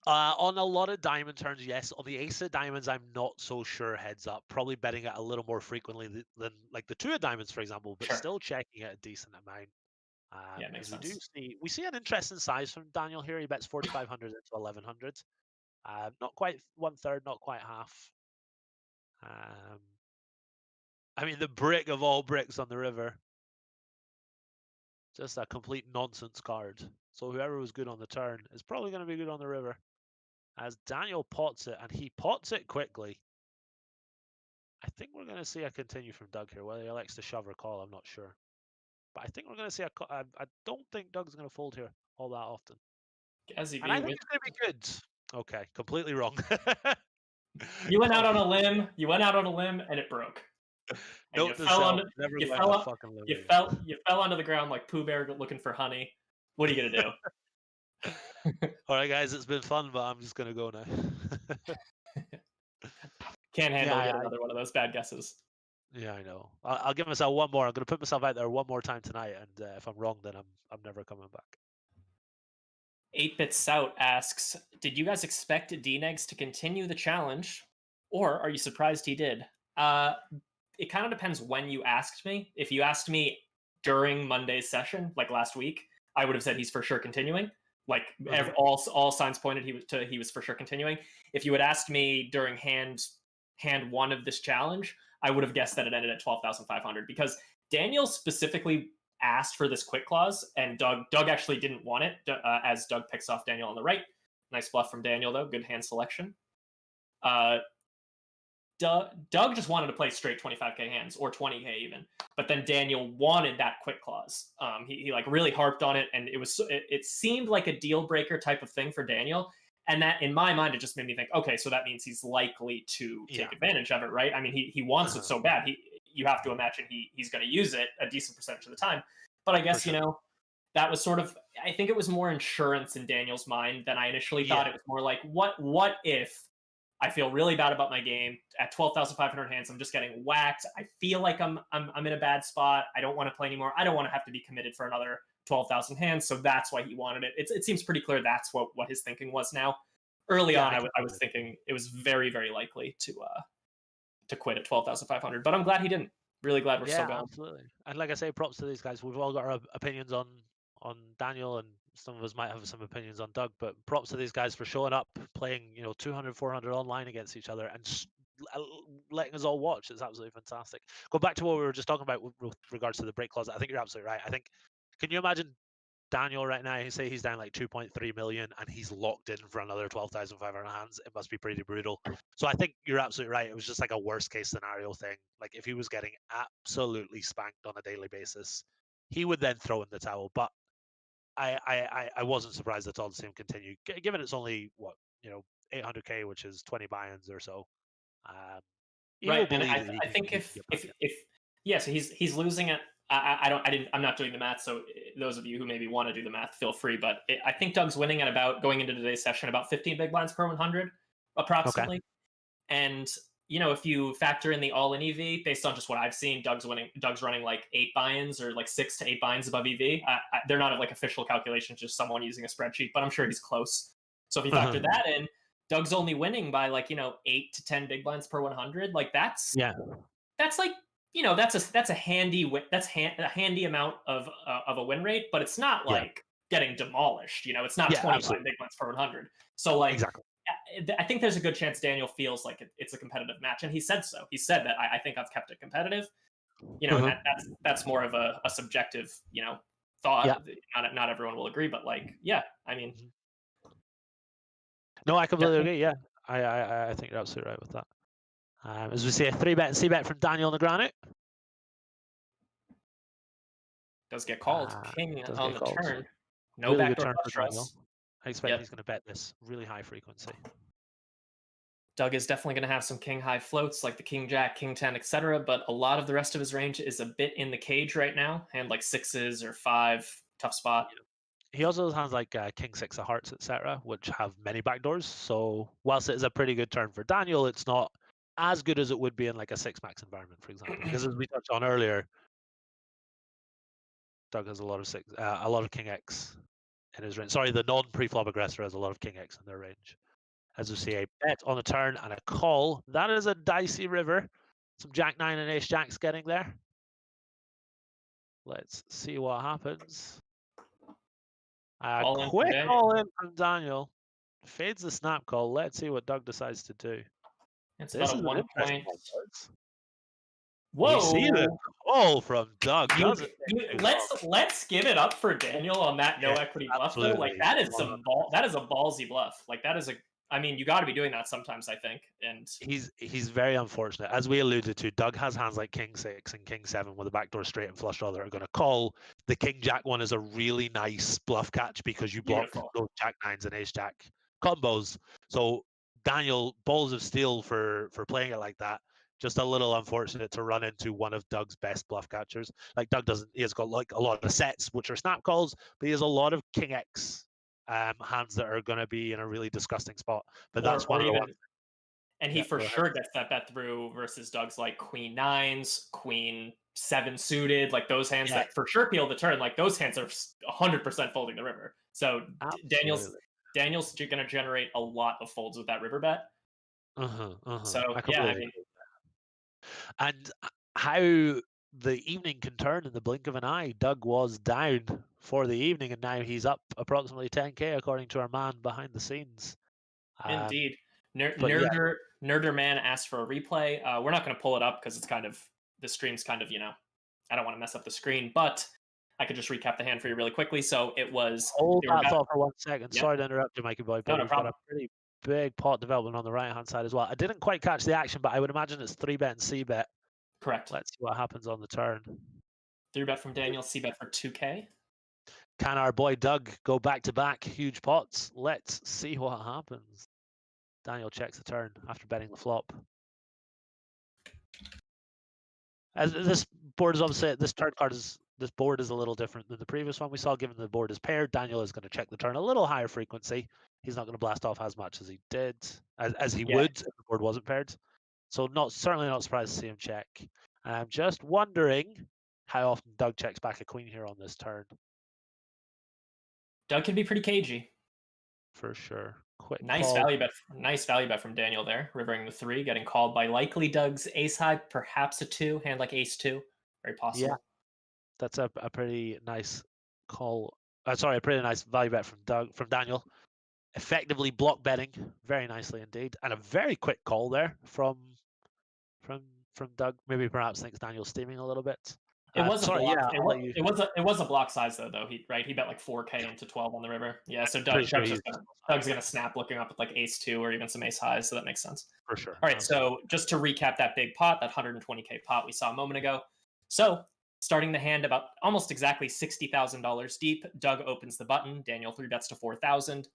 On a lot of diamond turns, yes. On the ace of diamonds, I'm not so sure heads up. Probably betting it a little more frequently than like the 2 of diamonds, for example, but still checking it a decent amount. Yeah, makes sense. We see an interesting size from Daniel here. He bets 4,500 into 1,100. Not quite 1/3, not quite half. I mean, the brick of all bricks on the river. Just a complete nonsense card. So whoever was good on the turn is probably going to be good on the river. As Daniel pots it, and he pots it quickly. I think we're going to see a continue from Doug here. Whether he elects to shove or call, I'm not sure. But I think we're going to see I don't think Doug's going to fold here all that often. And I think it's going to be good. Okay, completely wrong. You went out on a limb. You went out on a limb, and it broke. And you fell onto the ground like Pooh Bear looking for honey. What are you gonna do? All right, guys, it's been fun, but I'm just gonna go now. Can't handle yet another one of those bad guesses. Yeah, I know. I'll give myself one more. I'm gonna put myself out there one more time tonight, and if I'm wrong, then I'm never coming back. 8-Bit Sout asks, did you guys expect D-Negs to continue the challenge, or are you surprised he did? It kind of depends when you asked me. If you asked me during Monday's session, like last week, I would have said he's for sure continuing. Like all signs pointed he was for sure continuing. If you had asked me during hand 1 of this challenge, I would have guessed that it ended at 12,500 because Daniel specifically asked for this quick clause, and Doug actually didn't want it, as Doug picks off Daniel on the right. Nice bluff from Daniel, though. Good hand selection. Doug just wanted to play straight 25K hands, or 20K even. But then Daniel wanted that quick clause. He like really harped on it, and it seemed like a deal breaker type of thing for Daniel. And that, in my mind, it just made me think, okay, so that means he's likely to take advantage of it, right? I mean, he wants it so bad. You have to imagine he's going to use it a decent percentage of the time. But I guess, that was sort of, I think it was more insurance in Daniel's mind than I initially thought. It was more like, what if I feel really bad about my game. At 12,500 hands, I'm just getting whacked. I feel like I'm in a bad spot. I don't want to play anymore. I don't want to have to be committed for another 12,000 hands. So that's why he wanted it. It seems pretty clear that's what his thinking was now. Early on, I was thinking it was very, very likely to quit at 12,500, but I'm glad he didn't. Really glad we're still going. Absolutely. And like I say, props to these guys. We've all got our opinions on Daniel, and some of us might have some opinions on Doug, but props to these guys for showing up, playing 200, 400 online against each other, and letting us all watch. It's absolutely fantastic. Go back to what we were just talking about with regards to the break clause. I think you're absolutely right. I think, can you imagine Daniel right now? Say he's down like 2.3 million and he's locked in for another 12,500 hands. It must be pretty brutal. So I think you're absolutely right. It was just like a worst case scenario thing. Like if he was getting absolutely spanked on a daily basis, he would then throw in the towel. But I wasn't surprised at all to see him continue, given it's only 800k, which is 20 buy-ins or so. Right, and I think if so he's losing it. I'm not doing the math, so those of you who maybe want to do the math, feel free. But I think Doug's winning at about, going into today's session, about 15 big blinds per 100, approximately. Okay. And if you factor in the all-in EV, based on just what I've seen, Doug's running like 8 buy-ins or like 6 to 8 buy-ins above EV. They're not like official calculations, just someone using a spreadsheet, but I'm sure he's close. So if you factor that in, Doug's only winning by 8 to 10 big blinds per 100. Like that's like that's a handy a handy amount of a win rate, but it's not like getting demolished. It's not 25 big blinds per 100. So exactly. I think there's a good chance Daniel feels like it's a competitive match, and he said so. He said that I think I've kept it competitive. And that's more of a subjective thought. Yeah. Not everyone will agree, but I mean. No, I completely agree. Yeah, I think you're absolutely right with that. As we see, a 3-bet and C-bet from Daniel Negreanu. Does get called. King on the turn. No really backdoor good turn flush draws. I expect he's going to bet this really high frequency. Doug is definitely going to have some king high floats like the king jack, king 10, etc. But a lot of the rest of his range is a bit in the cage right now, and like 6s or 5, tough spot. He also has like king 6 of hearts, etc., which have many backdoors. So whilst it is a pretty good turn for Daniel, it's not as good as it would be in like a 6 max environment, for example. Because as we touched on earlier, Doug has a lot of king X in his range. Sorry, the non-preflop aggressor has a lot of king X in their range. As we see, a bet on a turn and a call. That is a dicey river. Some jack 9 and ace jacks getting there. Let's see what happens. Quick all in from Daniel. Fades the snap call. Let's see what Doug decides to do. It's about a 1 point. Whoa! We see the call from Doug. Let's give it up for Daniel on that no equity bluff though. Like that is a ballsy bluff. Like that is I mean, you got to be doing that sometimes, I think. And he's very unfortunate. As we alluded to, Doug has hands like king 6 and king 7 with a backdoor straight and flush draw that are going to call. The king jack one is a really nice bluff catch because you block those jack 9s and ace jack combos. So Daniel, balls of steel for playing it like that. Just a little unfortunate to run into one of Doug's best bluff catchers. Like Doug he has got like a lot of sets which are snap calls, but he has a lot of king X hands that are going to be in a really disgusting spot. But that's one of the ones. And he for sure gets that bet through versus Doug's like queen 9s, queen 7 suited, like those hands that for sure peel the turn. Like those hands are 100% folding the river. So Daniel's going to generate a lot of folds with that river bet. So I mean. And how the evening can turn in the blink of an eye. Doug was down for the evening, and now he's up approximately 10k, according to our man behind the scenes. Indeed. Nerder Man asked for a replay. We're not going to pull it up because it's the stream's I don't want to mess up the screen, but I could just recap the hand for you really quickly. So it was... Hold that thought for 1 second. Yep. Sorry to interrupt you, Mikey boy, but we've got a pretty big pot development on the right-hand side as well. I didn't quite catch the action, but I would imagine it's 3-bet and C-bet. Correct. Let's see what happens on the turn. 3-bet from Daniel, C-bet for 2k. Can our boy Doug go back-to-back huge pots? Let's see what happens. Daniel checks the turn after betting the flop. As this board is obviously, this turn card is this board is a little different than the previous one we saw. Given the board is paired, Daniel is going to check the turn a little higher frequency. He's not going to blast off as much as he did, as he would if the board wasn't paired. So certainly not surprised to see him check. And I'm just wondering how often Doug checks back a queen here on this turn. Doug can be pretty cagey. For sure. Quick nice call. value bet. Nice value bet from Daniel there, rivering the 3, getting called by likely Doug's ace high, perhaps a 2, hand like ace 2, very possible. Yeah, that's a pretty nice call. Sorry, a pretty nice value bet from Daniel. Effectively block betting very nicely indeed, and a very quick call there from Doug. Maybe perhaps thinks Daniel's steaming a little bit. It was a block. Yeah, it was a block size though. He bet like 4K into 12 on the river. Yeah, so Doug's gonna snap looking up with like ace 2 or even some ace highs. So that makes sense. For sure. All right, so just to recap that big pot, that 120K pot we saw a moment ago. So starting the hand about almost exactly $60,000 deep, Doug opens the button. Daniel 3-bets to 4,000.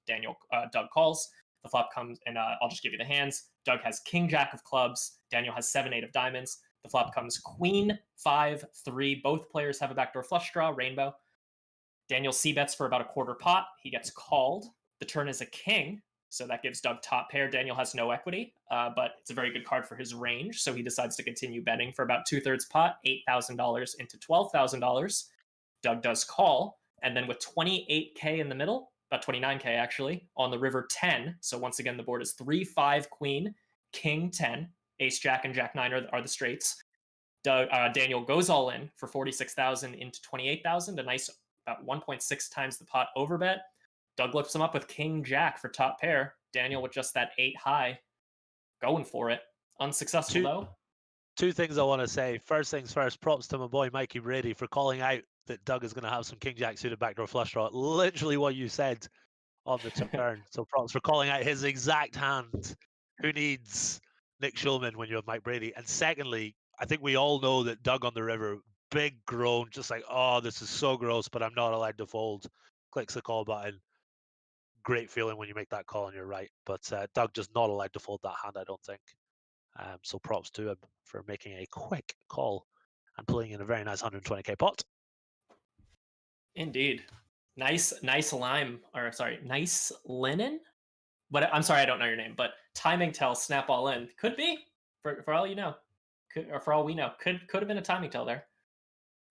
Doug calls. The flop comes, and I'll just give you the hands. Doug has king jack of clubs. Daniel has 7-8 of diamonds. The flop comes queen, 5-3. Both players have a backdoor flush draw, rainbow. Daniel c-bets for about a quarter pot. He gets called. The turn is a king, so that gives Doug top pair. Daniel has no equity, but it's a very good card for his range, so he decides to continue betting for about 2/3 pot, $8,000 into $12,000. Doug does call, and then with 28K in the middle, about 29K actually, on the river 10. So once again, the board is 3-5 queen, king 10. Ace Jack and Jack 9 are the straights. Daniel goes all in for 46,000 into 28,000, a nice about 1.6 times the pot over bet. Doug lifts him up with King Jack for top pair. Daniel with just that 8 high, going for it. Unsuccessful though. Two things I want to say. First things first, props to my boy Mikey Brady for calling out that Doug is going to have some King Jack suited backdoor flush draw. Literally what you said on the turn. So props for calling out his exact hand. Who needs Nick Schulman when you have Mike Brady? And secondly, I think we all know that Doug on the river, big groan, just like, oh, this is so gross, but I'm not allowed to fold. Clicks the call button. Great feeling when you make that call and you're right. But Doug just not allowed to fold that hand, I don't think. So props to him for making a quick call and pulling in a very nice 120K pot. Indeed. Nice linen? But I'm sorry, I don't know your name, but timing tell, snap all in. Could be, for all you know. For all we know. Could have been a timing tell there.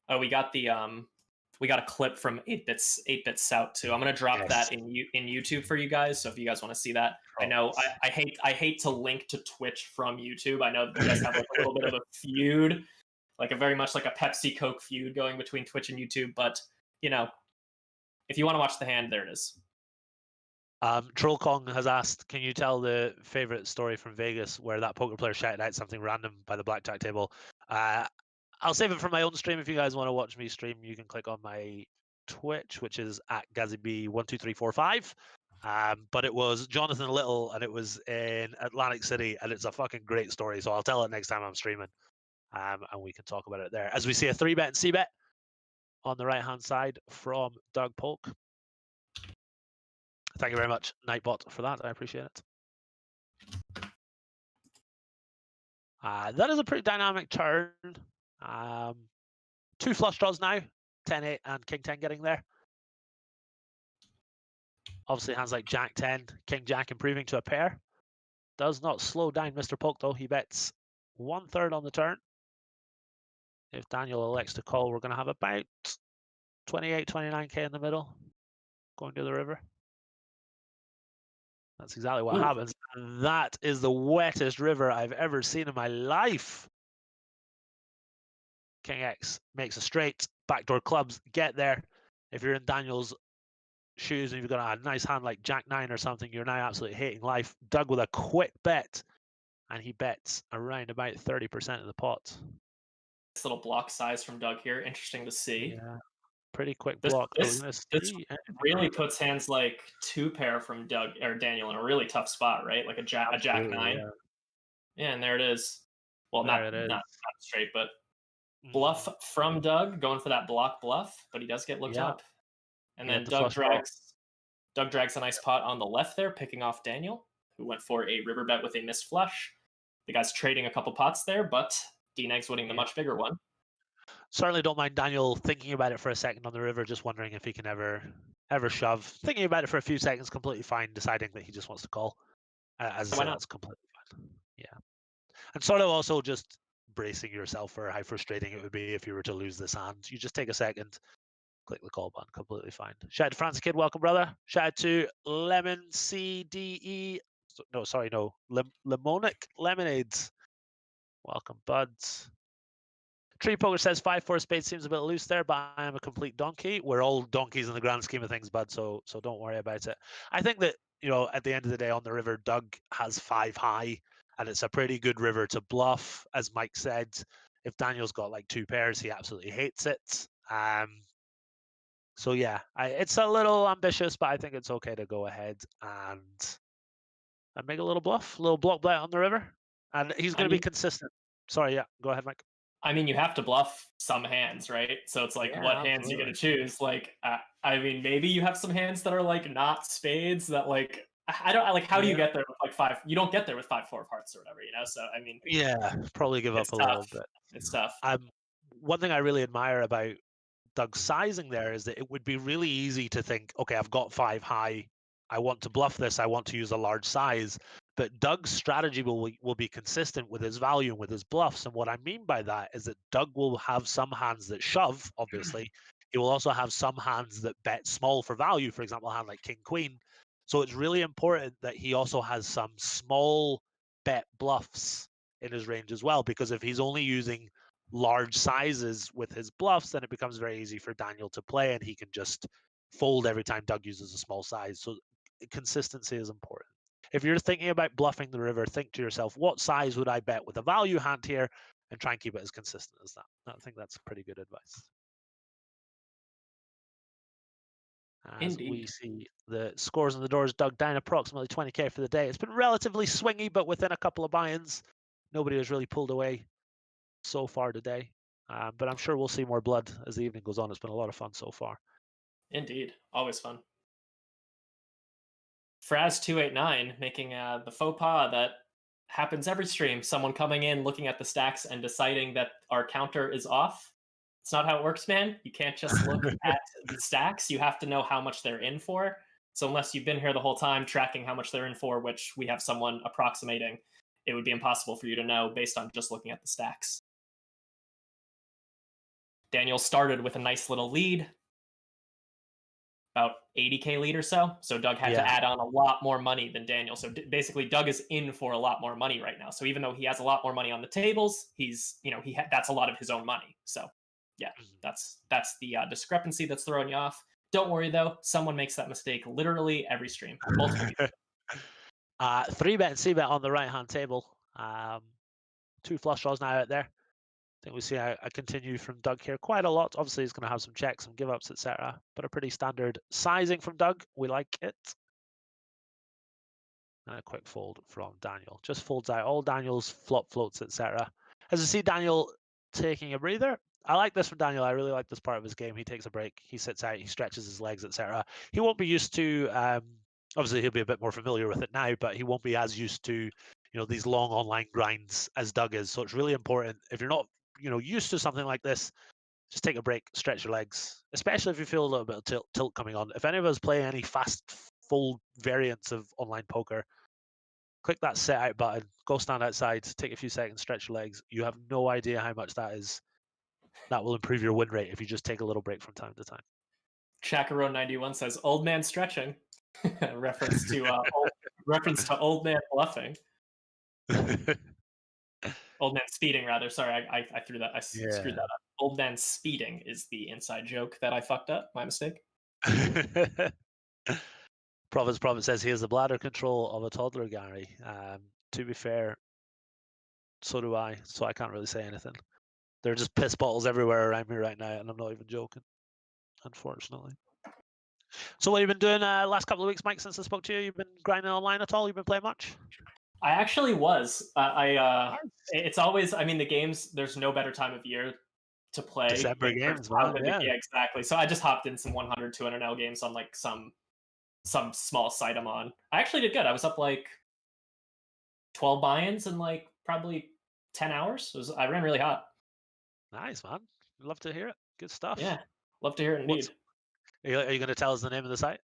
Oh, we got a clip from 8-bits out too. I'm gonna drop that in YouTube for you guys. So if you guys want to see that, I know I hate to link to Twitch from YouTube. I know you guys have like a little bit of a feud, like a very much like a Pepsi Coke feud going between Twitch and YouTube. But you know, if you want to watch the hand, there it is. Troll Kong has asked, can you tell the favorite story from Vegas where that poker player shouted out something random by the blackjack table? I'll save it for my own stream. If you guys want to watch me stream, you can click on my Twitch, which is at GazzyB12345. But it was Jonathan Little, and it was in Atlantic City, and it's a fucking great story. So I'll tell it next time I'm streaming, and we can talk about it there. As we see a 3-bet and c-bet on the right-hand side from Doug Polk. Thank you very much, Nightbot, for that. I appreciate it. That is a pretty dynamic turn. 2 flush draws now, 10-8 and King 10 getting there. Obviously, hands like Jack 10, King Jack improving to a pair. Does not slow down Mr. Polk, though. He bets 1/3 on the turn. If Daniel elects to call, we're going to have about 28, 29K in the middle going to the river. That's exactly what happens. And that is the wettest river I've ever seen in my life. King X makes a straight. Backdoor clubs get there. If you're in Daniel's shoes and you've got a nice hand like Jack 9 or something, you're now absolutely hating life. Doug with a quick bet, and he bets around about 30% of the pot. This little block size from Doug here. Interesting to see. Yeah. Pretty quick block. This really puts hands like 2-pair from Doug or Daniel in a really tough spot, right? Like a Jack 9. Yeah, and there it is. Well, not straight, but bluff from Doug, going for that block bluff, but he does get looked up. And then Doug drags a nice pot on the left there, picking off Daniel, who went for a river bet with a missed flush. The guy's trading a couple pots there, but D-Neg's winning the much bigger one. Certainly don't mind Daniel thinking about it for a second on the river, just wondering if he can ever shove. Thinking about it for a few seconds, completely fine. Deciding that he just wants to call. As I Why say, not? that's completely fine. Yeah, and sort of also just bracing yourself for how frustrating it would be if you were to lose this hand. You just take a second, click the call button, completely fine. Shout out to Francis Kid, welcome brother. Shout out to Lemon CDE. No, sorry, no. Lemonic Lemonades. Welcome, buds. Tree Poker says 5-4 spade seems a bit loose there, but I am a complete donkey. We're all donkeys in the grand scheme of things, bud. So don't worry about it. I think that at the end of the day on the river, Doug has 5 high, and it's a pretty good river to bluff, as Mike said. If Daniel's got like 2 pairs, he absolutely hates it. So yeah, it's a little ambitious, but I think it's okay to go ahead and make a little bluff, a little block bet on the river, and he's going to be consistent. Sorry, yeah, go ahead, Mike. I mean, you have to bluff some hands, right? So it's like, Yeah, what hands are you going to choose? Like, I mean, maybe you have some hands that are like not spades that like, I don't like, how do you get there with like 5? You don't get there with 5-4 of hearts or whatever, So, I mean, yeah, probably give up a little bit. It's tough. One thing I really admire about Doug's sizing there is that it would be really easy to think, okay, I've got 5 high. I want to bluff this. I want to use a large size. But Doug's strategy will be consistent with his value and with his bluffs. And what I mean by that is that Doug will have some hands that shove, obviously. He will also have some hands that bet small for value, for example, a hand like King Queen. So it's really important that he also has some small bet bluffs in his range as well, because if he's only using large sizes with his bluffs, then it becomes very easy for Daniel to play, and he can just fold every time Doug uses a small size. So consistency is important. If you're thinking about bluffing the river, think to yourself, what size would I bet with a value hand here, and try and keep it as consistent as that. I think that's pretty good advice. As Indeed. we see the scores on the doors, Doug down approximately 20k for the day. It's been relatively swingy, but within a couple of buy-ins, nobody has really pulled away so far today. But I'm sure we'll see more blood as the evening goes on. It's been a lot of fun so far. Indeed. Always fun. Fraz289 making the faux pas that happens every stream. Someone coming in, looking at the stacks, and deciding that our counter is off. It's not how it works, man. You can't just look at the stacks. You have to know how much they're in for. So unless you've been here the whole time tracking how much they're in for, which we have someone approximating, it would be impossible for you to know based on just looking at the stacks. Daniel started with a nice little lead, about 80k lead or so. So Doug had to add on a lot more money than Daniel. So basically, Doug is in for a lot more money right now. So even though he has a lot more money on the tables, he's that's a lot of his own money. So yeah, that's the discrepancy that's throwing you off. Don't worry though, someone makes that mistake literally every stream. Multiple people. 3-bet and c-bet on the right hand table. 2 flush draws now out there. I think we see a continue from Doug here quite a lot. Obviously, he's going to have some checks, some give ups, etc. But a pretty standard sizing from Doug. We like it. And a quick fold from Daniel. Just folds out all Daniel's flop floats, etc. As you see, Daniel taking a breather. I like this from Daniel. I really like this part of his game. He takes a break. He sits out. He stretches his legs, etc. He won't be used to. Obviously, he'll be a bit more familiar with it now, but he won't be as used to these long online grinds as Doug is. So it's really important if you're not used to something like this, just take a break, stretch your legs, especially if you feel a little bit of tilt coming on. If any of us play any fast fold variants of online poker, click that set out button, go stand outside, take a few seconds, stretch your legs. You have no idea how much that will improve your win rate if you just take a little break from time to time. Chakarone91 says old man stretching. reference to old man bluffing. Old man speeding, rather. Sorry, I threw that. I screwed that up. Old man speeding is the inside joke that I fucked up. My mistake. Prophet says he has the bladder control of a toddler, Gary. To be fair, so do I. So I can't really say anything. There are just piss bottles everywhere around me right now, and I'm not even joking, unfortunately. So what have you been doing last couple of weeks, Mike, since I spoke to you? You've been grinding online at all? You've been playing much? I actually was. It's always, I mean, the games, there's no better time of year to play. December games, man. Yeah, exactly. So I just hopped in some 100, 200L games on like some small site I'm on. I actually did good. I was up like 12 buy-ins in like probably 10 hours. I ran really hot. Nice, man. Love to hear it. Good stuff. Yeah, love to hear it indeed. Are you going to tell us the name of the site?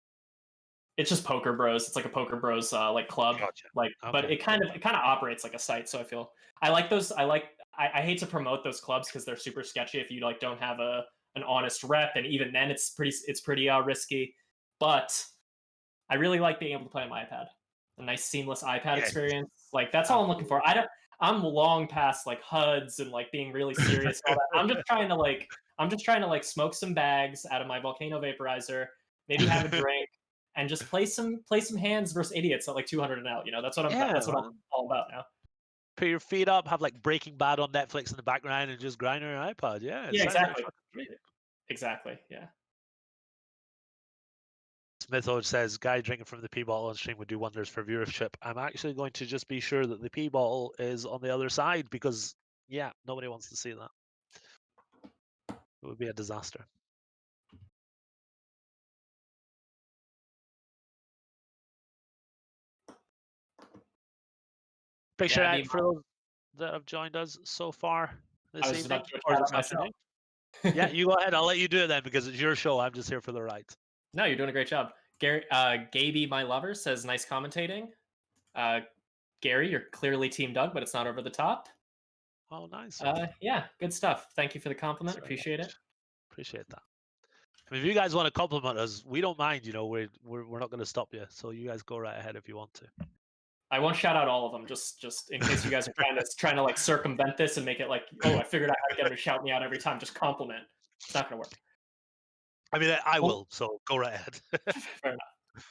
It's just Poker Bros. It's like a Poker Bros like club. Gotcha. Like, but Okay, it kind of operates like a site. So I like those. I hate to promote those clubs because they're super sketchy if you like don't have an honest rep, and even then it's pretty risky. But I really like being able to play on my iPad. A nice seamless iPad experience. Like that's all I'm looking for. I'm long past like HUDs and like being really serious. And all that. I'm just trying to like smoke some bags out of my volcano vaporizer, maybe have a drink, and just play some hands versus idiots at like 200 and out. You know, that's what I'm all about now. Put your feet up, have like Breaking Bad on Netflix in the background, and just grind on your iPad. Yeah, exactly. Exactly. Yeah. Smithode says, "Guy drinking from the pee bottle on stream would do wonders for viewership." I'm actually going to just be sure that the pee bottle is on the other side because, yeah, nobody wants to see that. It would be a disaster. Big shout out for those that have joined us so far this evening or this afternoon. Yeah, you go ahead. I'll let you do it then because it's your show. I'm just here for the right. No, you're doing a great job. Gary, Gaby, my lover, says nice commentating. Gary, you're clearly Team Doug, but it's not over the top. Oh, nice. Yeah, good stuff. Thank you for the compliment. Appreciate it. Appreciate that. I mean, if you guys want to compliment us, we don't mind. You know, we're not going to stop you. So you guys go right ahead if you want to. I won't shout out all of them, just in case you guys are trying to like circumvent this and make it like, oh, I figured out how to get him to shout me out every time. Just compliment. It's not going to work. I mean, I will. So go right ahead. Fair enough.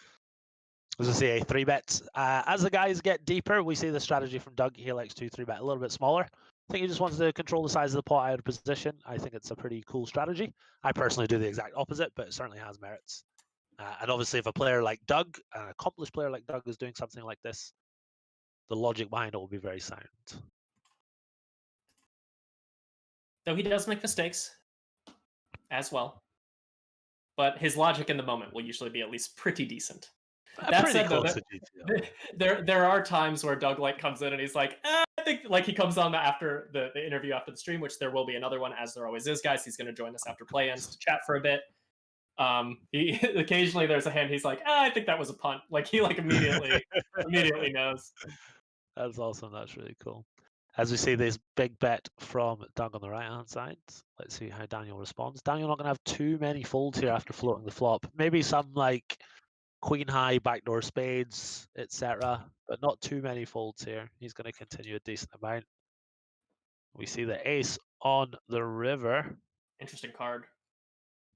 As I say, 3-bet. As the guys get deeper, we see the strategy from Doug. He likes to 3-bet a little bit smaller. I think he just wants to control the size of the pot out of position. I think it's a pretty cool strategy. I personally do the exact opposite, but it certainly has merits. And obviously, if a player like Doug, an accomplished player like Doug, is doing something like this, the logic behind it will be very sound. Though he does make mistakes as well. But his logic in the moment will usually be at least pretty decent. That said, though, there are times where Doug like comes in and he's like, I think like he comes on after the interview after the stream, which there will be another one, as there always is, guys. He's going to join us after play ends to chat for a bit. He occasionally there's a hand. He's like, I think that was a punt. Like he like immediately knows. That's awesome. That's really cool. As we see this big bet from Doug on the right hand side, let's see how Daniel responds. Daniel not going to have too many folds here after floating the flop. Maybe some like queen high, backdoor spades, etc., but not too many folds here. He's going to continue a decent amount. We see the ace on the river. Interesting card.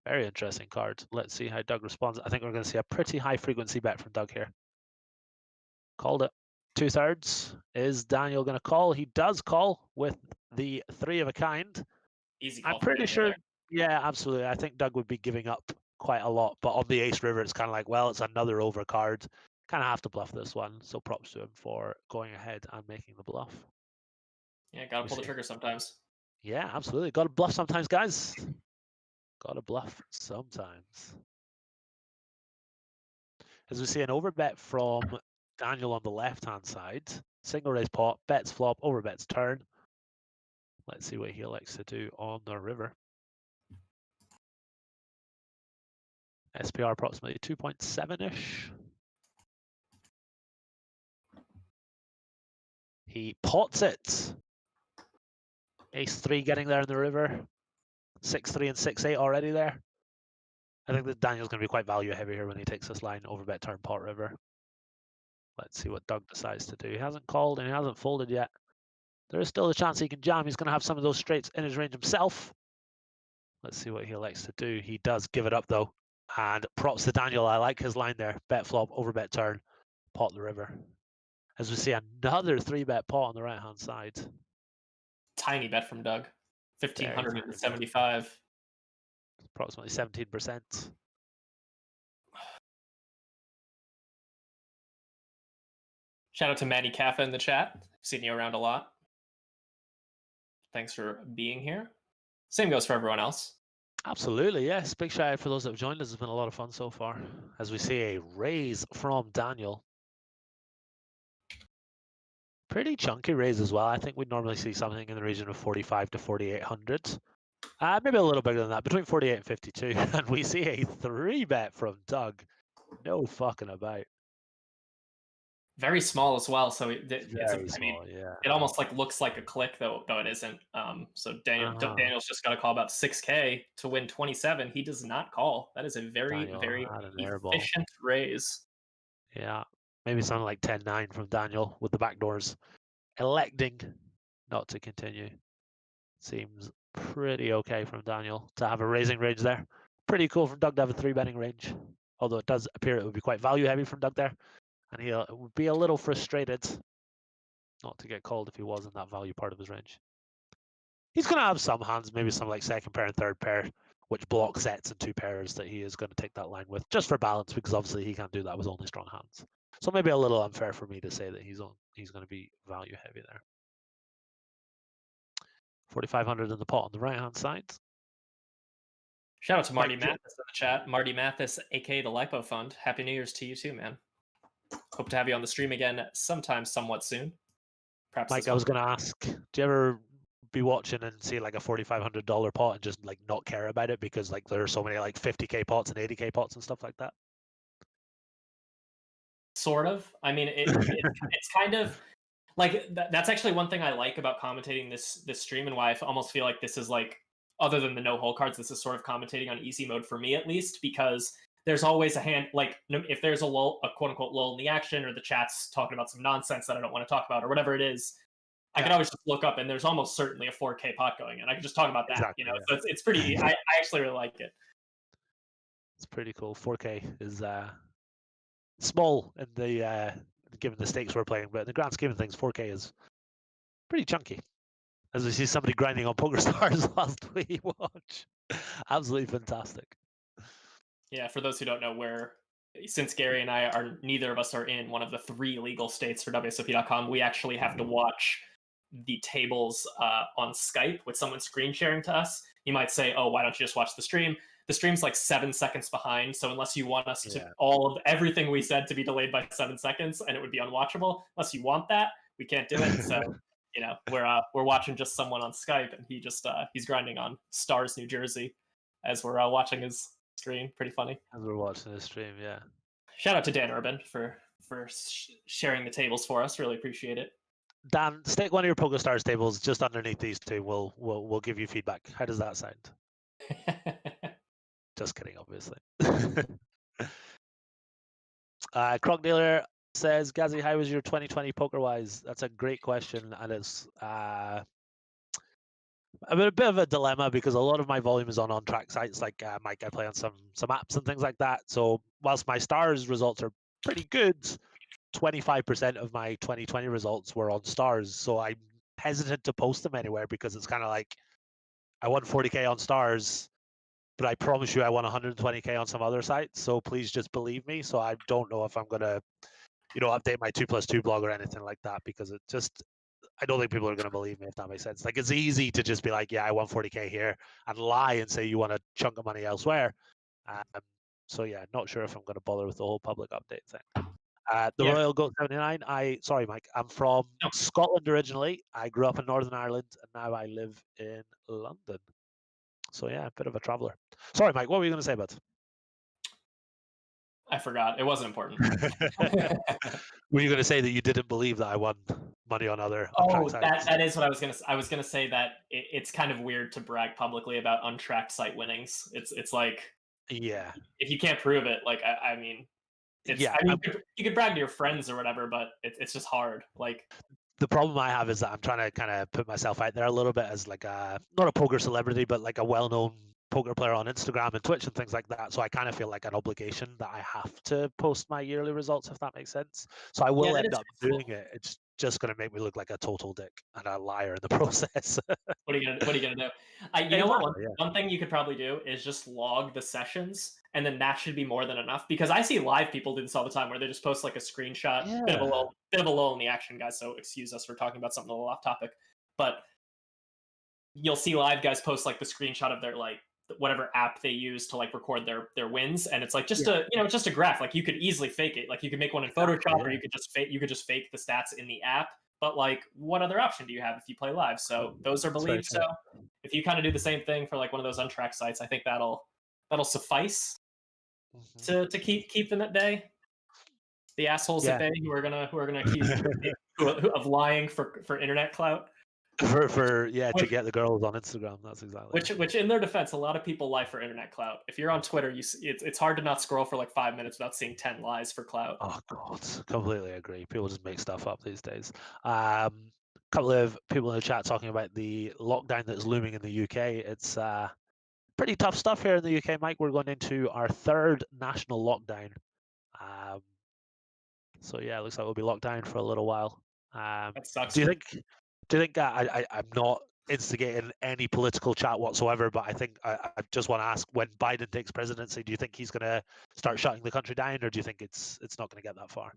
Very interesting card. Let's see how Doug responds. I think we're going to see a pretty high frequency bet from Doug here. Called it. 2/3. Is Daniel going to call? He does call with the 3 of a kind. Easy call. I'm pretty sure. Yeah, absolutely. I think Doug would be giving up quite a lot, but on the ace river, it's kind of like, well, it's another over card. Kind of have to bluff this one. So props to him for going ahead and making the bluff. Yeah, gotta pull the trigger sometimes. Yeah, absolutely. Got to bluff sometimes, guys. Got to bluff sometimes. As we see an overbet from Daniel on the left-hand side. Single raise pot, bets flop, overbets turn. Let's see what he likes to do on the river. SPR approximately 2.7-ish. He pots it. Ace-3 getting there in the river. 6-3 and 6-8 already there. I think that Daniel's going to be quite value heavy here when he takes this line, overbet turn pot river. Let's see what Doug decides to do. He hasn't called and he hasn't folded yet. There is still a chance he can jam. He's going to have some of those straights in his range himself. Let's see what he likes to do. He does give it up though. And props to Daniel. I like his line there. Bet flop, overbet turn, pot the river. As we see another 3-bet pot on the right-hand side. Tiny bet from Doug. 1,575. Approximately 17%. Shout out to Manny Kaffa in the chat. Seen you around a lot. Thanks for being here. Same goes for everyone else. Absolutely, yes. Big shout out for those that have joined us. It's been a lot of fun so far. As we see a raise from Daniel. Pretty chunky raise as well. I think we'd normally see something in the region of 4,500 to 4,800. Maybe a little bigger than that, between 48 and 52. And we see a 3-bet from Doug. No fucking about. Very small as well, so Very small, yeah. it almost like looks like a click though it isn't. So Daniel's just got to call about 6K to win 27. He does not call. That is a very Daniel very had an airball. efficient raise. Yeah, maybe something like 10-9 from Daniel with the back doors. Electing not to continue. Seems pretty okay from Daniel to have a raising range there. Pretty cool from Doug to have a 3-betting range. Although it does appear it would be quite value heavy from Doug there. And he would be a little frustrated not to get called if he was in that value part of his range. He's going to have some hands, maybe some like second pair and third pair, which block sets and 2 pairs that he is going to take that line with, just for balance, because obviously he can't do that with only strong hands. So maybe a little unfair for me to say that he's going to be value heavy there. 4,500 in the pot on the right hand side. Shout out to Marty Mathis in the chat. Marty Mathis, aka the Lipo Fund. Happy New Year's to you too, man. Hope to have you on the stream again sometime somewhat soon. Perhaps Mike, I was going to ask, do you ever be watching and see like a $4,500 pot and just like not care about it because like there are so many like 50K pots and 80K pots and stuff like that? Sort of. I mean, it's kind of like that's actually one thing I like about commentating this stream, and why I almost feel like this is like, other than the no hole cards, this is sort of commentating on easy mode for me at least, because there's always a hand, like if there's a lull, a quote unquote lull in the action, or the chat's talking about some nonsense that I don't want to talk about, or whatever it is, I can always just look up and there's almost certainly a 4K pot going in. I can just talk about that, exactly, So it's pretty. I actually really like it. It's pretty cool. 4K is small in the given the stakes we're playing, but in the grand scheme of things, 4K is pretty chunky. As we see somebody grinding on Poker Stars whilst we watch. Absolutely fantastic. Yeah, for those who don't know, since Gary and I are, neither of us are in one of the 3 legal states for WSOP.com, we actually have to watch the tables on Skype with someone screen sharing to us. You might say, oh, why don't you just watch the stream? The stream's like 7 seconds behind, so unless you want us to all of everything we said to be delayed by 7 seconds and it would be unwatchable, unless you want that, we can't do it. So we're watching just someone on Skype, and he just he's grinding on Stars, New Jersey, as we're watching his stream. Pretty funny. As we're watching the stream, yeah. Shout out to Dan Urban for sharing the tables for us. Really appreciate it. Dan, stick one of your Poker Stars tables just underneath these two. We'll give you feedback. How does that sound? Just kidding, obviously. Croc Dealer says, Gazzy, how was your 2020 poker-wise? That's a great question, and it's a bit of a dilemma because a lot of my volume is on track sites like Mike. I play on some apps and things like that. So whilst my Stars results are pretty good, 25% of my 2020 results were on Stars. So I'm hesitant to post them anywhere because it's kind of like, I won 40K on Stars, but I promise you I won 120K on some other sites. So please just believe me. So I don't know if I'm going to, update my 2+2 blog or anything like that, because I don't think people are going to believe me, if that makes sense. Like, it's easy to just be like, yeah, I won 40K here, and lie and say you want a chunk of money elsewhere. So yeah, not sure if I'm going to bother with the whole public update thing. Royal Goat 79. Sorry, Mike. I'm from Scotland originally. I grew up in Northern Ireland, and now I live in London. So yeah, a bit of a traveler. Sorry, Mike. What were you going to say about it? I forgot. It wasn't important. Were you going to say that you didn't believe that I won money on other? Oh, that is what I was going to. I was going to say that it's kind of weird to brag publicly about untracked site winnings. It's like, yeah, if you can't prove it, like I mean, you could brag to your friends or whatever, but it's just hard. Like, the problem I have is that I'm trying to kind of put myself out there a little bit as like not a poker celebrity, but like a well-known poker player on Instagram and Twitch and things like that. So I kind of feel like an obligation that I have to post my yearly results, if that makes sense. So I will end up doing it. It's just going to make me look like a total dick and a liar in the process. What are you gonna do? You know what? One thing you could probably do is just log the sessions, and then that should be more than enough. Because I see live people do this all the time, where they just post like a screenshot. Bit of a lull in the action, guys. So excuse us for talking about something a little off topic, but you'll see live guys post like the screenshot of their like whatever app they use to like record their wins, and it's like just a graph. Like, you could easily fake it. Like, you could make one in Photoshop, or you could just fake the stats in the app. But like, what other option do you have if you play live? So those are believed. So if you kind of do the same thing for like one of those untracked sites, I think that'll suffice to keep them at bay. The assholes at bay who are gonna accuse you of lying for internet clout. To get the girls on Instagram. That's exactly which in their defense, a lot of people lie for internet clout. If you're on Twitter, it's hard to not scroll for like 5 minutes without seeing 10 lies for clout. Oh god, completely agree. People just make stuff up these days. Couple of people in the chat talking about the lockdown that's looming in the UK. It's pretty tough stuff here in the UK, Mike. We're going into our third national lockdown. So yeah, it looks like we'll be locked down for a little while. That sucks. Do you think I'm not instigating any political chat whatsoever, but I think I just want to ask, when Biden takes presidency, do you think he's going to start shutting the country down, or do you think it's not going to get that far?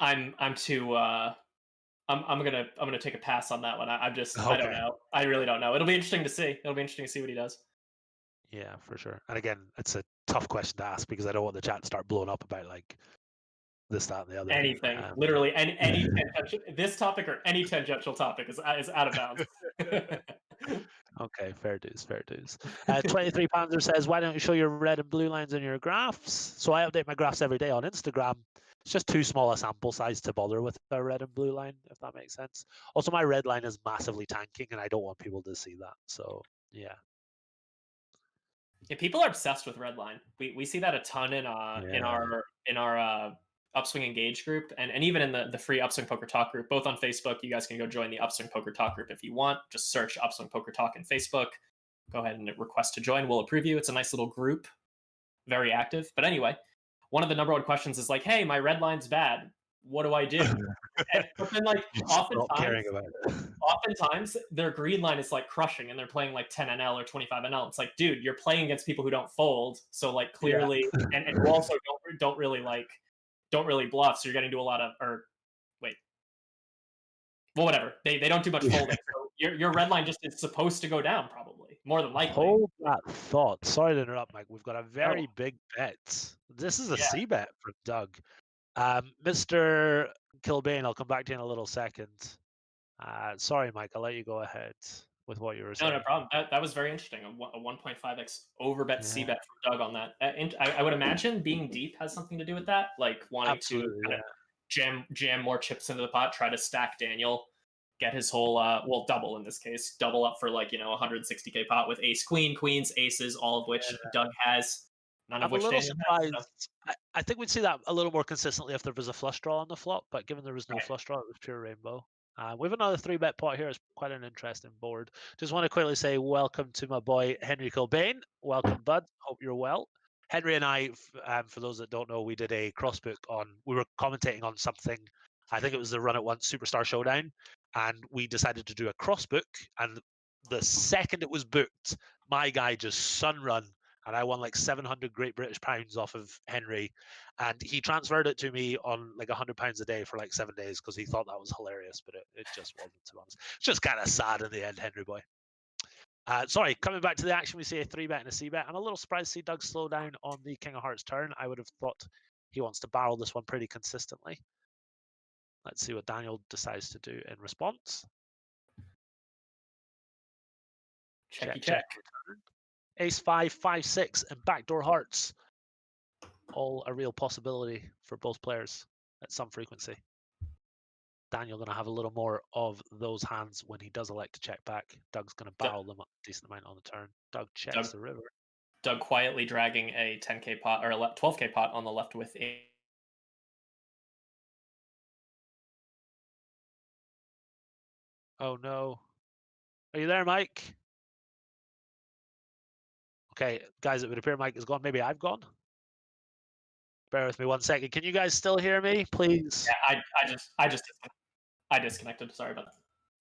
I'm gonna take a pass on that one. I don't know. I really don't know. It'll be interesting to see. It'll be interesting to see what he does. Yeah, for sure. And again, it's a tough question to ask because I don't want the chat to start blowing up about like this, that, and the other. Anything, literally any this topic or any tangential topic is out of bounds. Okay, fair dues. 23 Panzer says, why don't you show your red and blue lines in your graphs? So I update my graphs every day on Instagram. It's just too small a sample size to bother with a red and blue line, if that makes sense. Also, my red line is massively tanking, and I don't want people to see that. So yeah. Yeah, people are obsessed with redline. We see that a ton in our Upswing Engage group, and even in the free Upswing Poker Talk group, both on Facebook. You guys can go join the Upswing Poker Talk group if you want. Just search Upswing Poker Talk in Facebook. Go ahead and request to join. We'll approve you. It's a nice little group, very active. But anyway, one of the number one questions is like, hey, my red line's bad. What do I do? But then, like, oftentimes their green line is like crushing, and they're playing like 10 NL or 25 NL. It's like, dude, you're playing against people who don't fold, so like clearly, and you also don't really bluff. So you're getting to a lot of whatever. They don't do much folding. So your red line just is supposed to go down, probably more than likely. Hold that thought. Sorry to interrupt, Mike. We've got a very big bet. This is a C bet from Doug. Mr. Kilbane, I'll come back to you in a little second. Sorry, Mike, I'll let you go ahead with what you were saying. No problem. That was very interesting. A 1.5x overbet C bet from Doug on that. I would imagine being deep has something to do with that, like wanting to kind of jam more chips into the pot, try to stack Daniel, get his whole double in this case, double up for like 160k pot with ace, queen, queens, aces, all of which Doug has. None of which Daniel has. So. I think we'd see that a little more consistently if there was a flush draw on the flop, but given there was no flush draw, it was pure rainbow. We have another 3-bet pot here. It's quite an interesting board. Just want to quickly say welcome to my boy Henry Kilbane. Welcome, bud. Hope you're well. Henry and I, for those that don't know, we did a crossbook we were commentating on something. I think it was the Run It Once Superstar Showdown, and we decided to do a crossbook. And the second it was booked, my guy just sunrun. And I won like 700 Great British pounds off of Henry, and he transferred it to me on like £100 a day for like 7 days because he thought that was hilarious, but it just wasn't, to be honest. It's just kind of sad in the end, Henry boy. Sorry, coming back to the action, we see a 3-bet and a C-bet. I'm a little surprised to see Doug slow down on the King of Hearts turn. I would have thought he wants to barrel this one pretty consistently. Let's see what Daniel decides to do in response. Check. Ace 5, 5, 6, and backdoor hearts. All a real possibility for both players at some frequency. Daniel going to have a little more of those hands when he does elect to check back. Doug's going to barrel them up a decent amount on the turn. Doug checks the river. Doug quietly dragging a 10k pot or a 12k pot on the left with a. Oh no. Are you there, Mike? Okay, guys, it would appear Mike is gone. Maybe I've gone. Bear with me 1 second. Can you guys still hear me, please? Yeah, I disconnected. Sorry about that.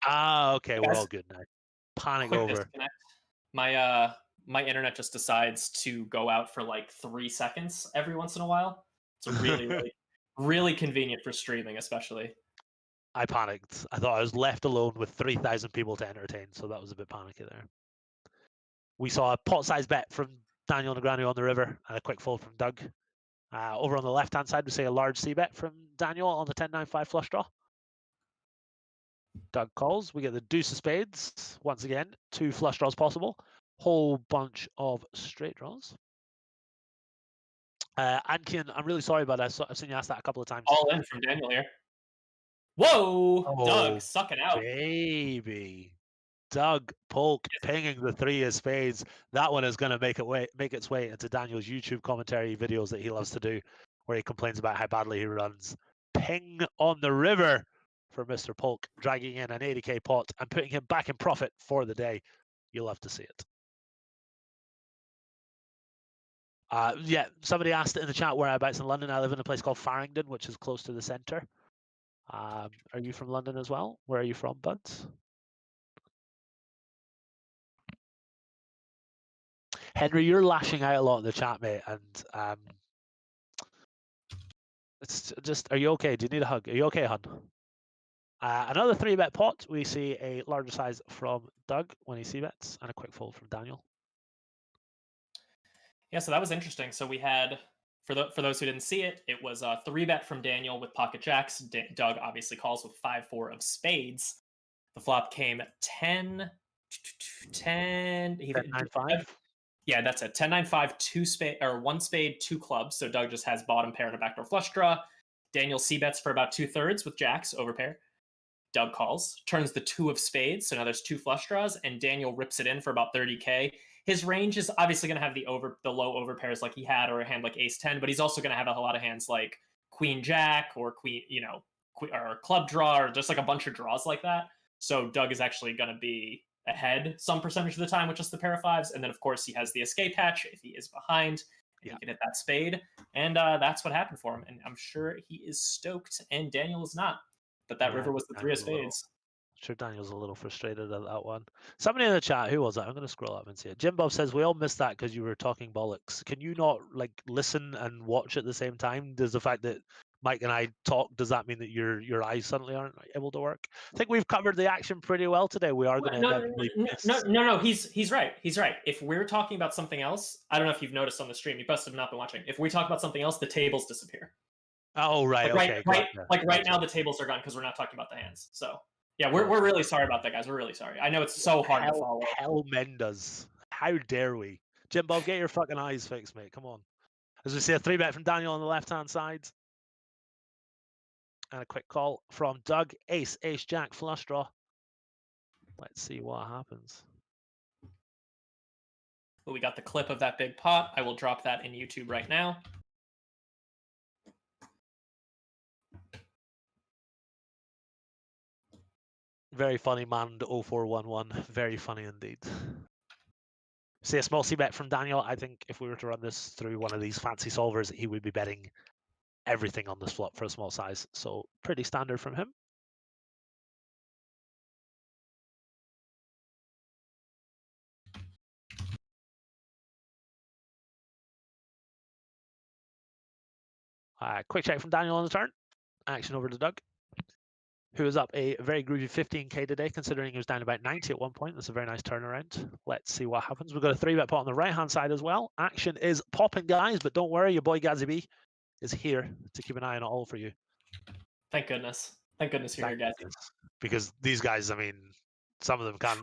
Ah, okay, we're all good now. Panic over. Disconnect. My internet just decides to go out for like 3 seconds every once in a while. It's really, really convenient for streaming, especially. I panicked. I thought I was left alone with 3,000 people to entertain, so that was a bit panicky there. We saw a pot-sized bet from Daniel Negreanu on the river and a quick fold from Doug. Over on the left-hand side, we see a large C-bet from Daniel on the 10-9-5 flush draw. Doug calls. We get the deuce of spades. Once again, 2 flush draws possible. Whole bunch of straight draws. Ankin, I'm really sorry about that. I've seen you ask that a couple of times. All in from Daniel here. Whoa! Oh, Doug sucking out. baby. Doug Polk pinging the 3 of spades. That one is going to make its way into Daniel's YouTube commentary videos that he loves to do, where he complains about how badly he runs. Ping on the river for Mr. Polk, dragging in an 80k pot and putting him back in profit for the day. You'll love to see it. Yeah, somebody asked in the chat whereabouts in London. I live in a place called Farringdon, which is close to the centre. Are you from London as well? Where are you from, Buds? Henry, you're lashing out a lot in the chat, mate, and it's just, are you okay? Do you need a hug? Are you okay, hon? Another 3-bet pot. We see a larger size from Doug when he c-bets, and a quick fold from Daniel. Yeah, so that was interesting. So we had, for those who didn't see it, it was a 3-bet from Daniel with pocket jacks. Doug obviously calls with 5-4 of spades. The flop came 10, 10-9-5. Yeah, that's it. 10-9-5, 2 spade or 1 spade, 2 clubs. So Doug just has bottom pair and a backdoor flush draw. Daniel c-bets for about 2/3 with jacks over pair. Doug calls, turns the 2 of spades, so now there's 2 flush draws, and Daniel rips it in for about 30k. His range is obviously going to have the low over pairs like he had, or a hand like ace 10, but he's also going to have a lot of hands like queen jack or queen, or club draw, or just like a bunch of draws like that. So Doug is actually going to be ahead some percentage of the time with just the pair of fives, and then of course he has the escape hatch if he is behind. He can hit that spade, and that's what happened for him. And I'm sure he is stoked, and Daniel is not. But that river was the 3 of spades. I'm sure Daniel's a little frustrated at that one. Somebody in the chat, who was that? I'm going to scroll up and see it. Jim Bob says, we all missed that because you were talking bollocks. Can you not listen and watch at the same time? Does the fact that Mike and I talk, does that mean that your eyes suddenly aren't able to work? I think we've covered the action pretty well today. We are going to inevitably miss. No, he's right. He's right. If we're talking about something else, I don't know if you've noticed on the stream, you must have not been watching. If we talk about something else, the tables disappear. Oh, right. Okay. Right now, the tables are gone because we're not talking about the hands. So, yeah, we're really sorry about that, guys. We're really sorry. I know it's so hard to follow. Hell Mendes. How dare we? Jim Bob, get your fucking eyes fixed, mate. Come on. As we see a 3-bet from Daniel on the left-hand side. And a quick call from Doug. Ace, jack, flush draw. Let's see what happens. Well, we got the clip of that big pot. I will drop that in YouTube right now. Very funny, man. 0411. Very funny indeed. See a small c-bet from Daniel. I think if we were to run this through one of these fancy solvers, he would be betting everything on this flop for a small size. So pretty standard from him. Quick check from Daniel on the turn. Action over to Doug, who is up a very groovy 15k today, considering he was down about 90 at one point. That's a very nice turnaround. Let's see what happens. We've got a 3-bet pot on the right-hand side as well. Action is popping, guys, but don't worry, your boy Gazzy B is here to keep an eye on it all for you. Thank goodness. Thank goodness you're here, guys. Because these guys, I mean, some of them can't,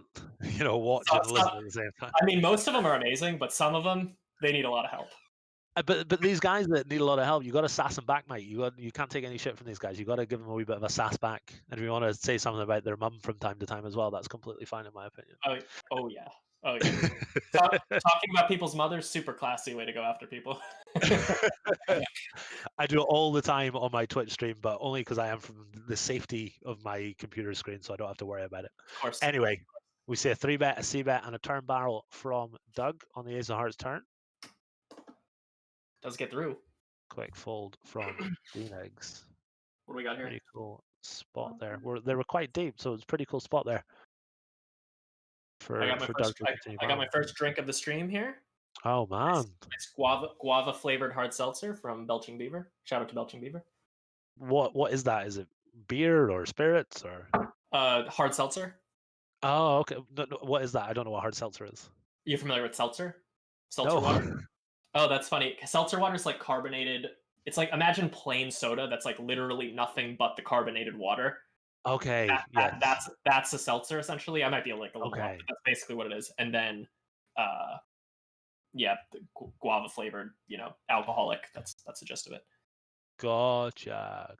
watch and listen at the same time. I mean, most of them are amazing, but some of them, they need a lot of help. But these guys that need a lot of help, you got to sass them back, mate. You can't take any shit from these guys. You got to give them a wee bit of a sass back. And if you want to say something about their mum from time to time as well, that's completely fine in my opinion. Oh yeah. Talking about people's mothers, super classy way to go after people. I do it all the time on my Twitch stream, but only because I am from the safety of my computer screen, so I don't have to worry about it. Of course. Anyway, we see a 3-bet, a c-bet, and a turn barrel from Doug on the Ace of Hearts turn. Does get through. Quick fold from D-Legs. What do we got here? Pretty cool spot there. They were quite deep, so it's a pretty cool spot there. I got my first drink of the stream here. Oh man! It's guava flavored hard seltzer from Belching Beaver. Shout out to Belching Beaver. What is that? Is it beer or spirits or? Hard seltzer. Oh, okay. No, what is that? I don't know what hard seltzer is. You familiar with seltzer? Seltzer water. Oh, that's funny. Seltzer water is like carbonated. It's like, imagine plain soda that's like literally nothing but the carbonated water. Okay, yes. That's a seltzer essentially. I might be like a little off, Okay. but that's basically what it is. And then, yeah, the guava flavored, alcoholic. That's the gist of it. Gotcha.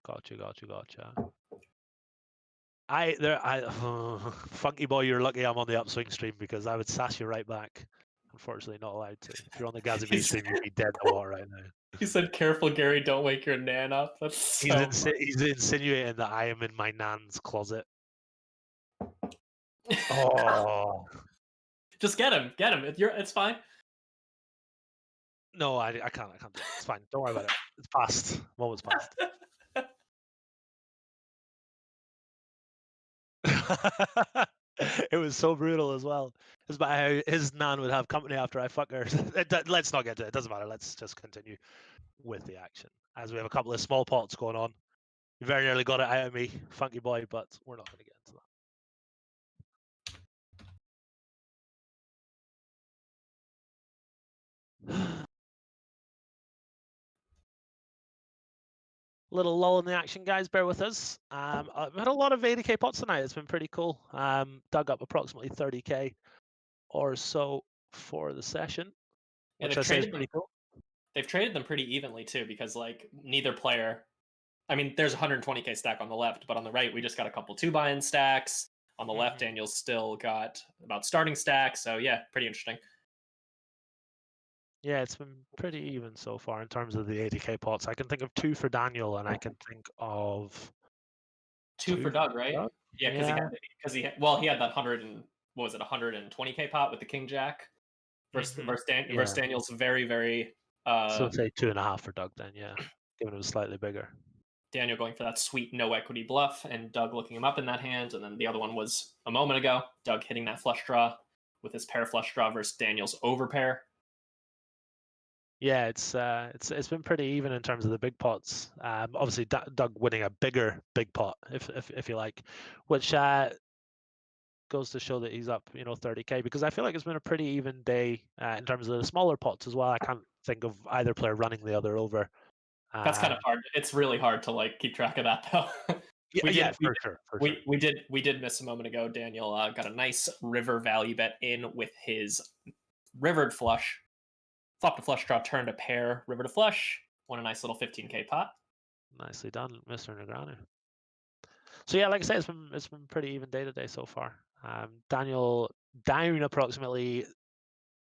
Funky boy, you're lucky I'm on the upswing stream because I would sass you right back. Unfortunately, not allowed to. If you're on the Gazi B stream, you'd be dead in the water right now. He said, "Careful, Gary, don't wake your nan up." That's so. He's insinuating that I am in my nan's closet. Oh Just get him. It's fine. no, I can't do it. It's fine. Don't worry about it. It's past. Moment's past. It was so brutal as well. It's about how his nan would have company after I fuck her. Let's not get to it. It doesn't matter. Let's just continue with the action. As we have a couple of small pots going on. You very nearly got it out of me, funky boy, but we're not going to get into that. Little lull in the action, guys. Bear with us. I've had a lot of 80k pots tonight. It's been pretty cool. Dug up approximately 30k or so for the session, Yeah, which I say is pretty cool. They've traded them pretty evenly too, because like neither player. I mean, there's 120k stack on the left, but on the right we just got a couple 2-buy-in stacks. On the left, Daniel's still got about starting stacks. So yeah, pretty interesting. Yeah, it's been pretty even so far in terms of the 80k pots. I can think of 2 for Daniel, and I can think of 2 for Doug, right? Doug? Yeah, because he had that 120k pot with the King Jack versus Daniel's very, very. So say 2.5 for Doug then, yeah. Given it was slightly bigger. Daniel going for that sweet no equity bluff, and Doug looking him up in that hand. And then the other one was a moment ago. Doug hitting that flush draw with his pair flush draw versus Daniel's overpair. Yeah, it's been pretty even in terms of the big pots. Obviously, Doug winning a big pot, if you like, which goes to show that he's up, 30k. Because I feel like it's been a pretty even day in terms of the smaller pots as well. I can't think of either player running the other over. That's kind of hard. It's really hard to like keep track of that though. For sure. We did miss a moment ago. Daniel got a nice river value bet in with his rivered flush. Flop to flush draw, turn to pair, river to flush. Won a nice little 15k pot. Nicely done, Mr. Negreanu. So yeah, like I said, it's been pretty even day to day so far. Daniel down approximately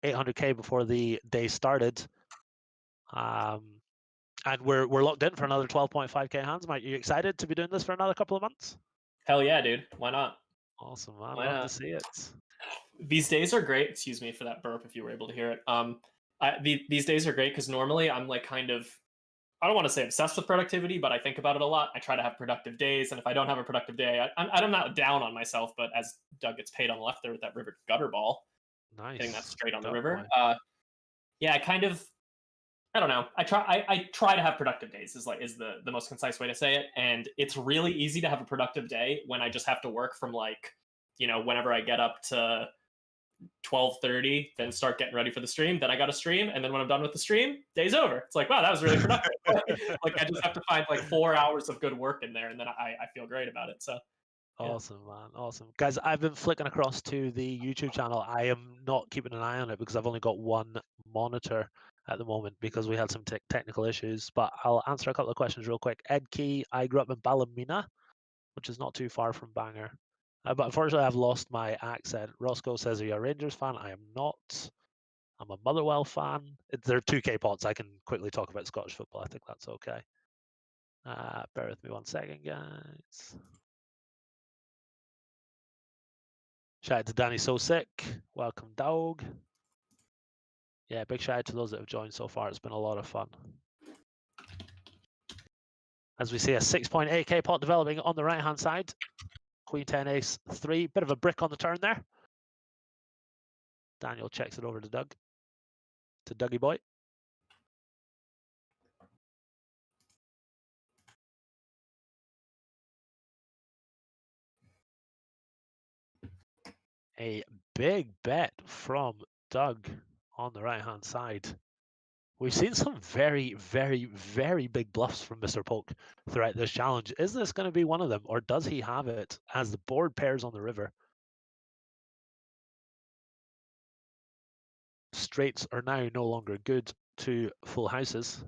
800k before the day started. And we're locked in for another 12.5k hands. Mike, you excited to be doing this for another couple of months? Hell yeah, dude. Why not? Awesome, man. Love to see it. These days are great. Excuse me for that burp if you were able to hear it. These days are great because normally I'm like kind of, I don't want to say obsessed with productivity, but I think about it a lot. I try to have productive days, and if I don't have a productive day, I'm not down on myself. But as Doug gets paid on the left there with that river gutter ball, nice, hitting that straight on the river. Yeah, I don't know. I try to have productive days is the most concise way to say it. And it's really easy to have a productive day when I just have to work from like, whenever I get up to 12:30, then start getting ready for the stream. Then I got to stream, and then when I'm done with the stream, day's over. It's like, wow, that was really productive. Like I just have to find like 4 hours of good work in there, and then I feel great about it. So awesome, man, awesome, guys. I've been flicking across to the YouTube channel. I am not keeping an eye on it because I've only got one monitor at the moment because we had some technical issues. But I'll answer a couple of questions real quick. Ed Key, I grew up in Ballymena, which is not too far from Bangor. But unfortunately, I've lost my accent. Roscoe says, are you a Rangers fan? I am not. I'm a Motherwell fan. There are 2K pots. I can quickly talk about Scottish football. I think that's okay. Bear with me 1 second, guys. Shout out to Danny So Sick. Welcome, dog. Yeah, big shout out to those that have joined so far. It's been a lot of fun. As we see a 6.8k pot developing on the right-hand side. Queen 10 ace 3. Bit of a brick on the turn there. Daniel checks it over to Doug. To Dougie boy. A big bet from Doug on the right-hand side. We've seen some very, very, very big bluffs from Mr. Polk throughout this challenge. Is this going to be one of them, or does he have it as the board pairs on the river? Straights are now no longer good to full houses.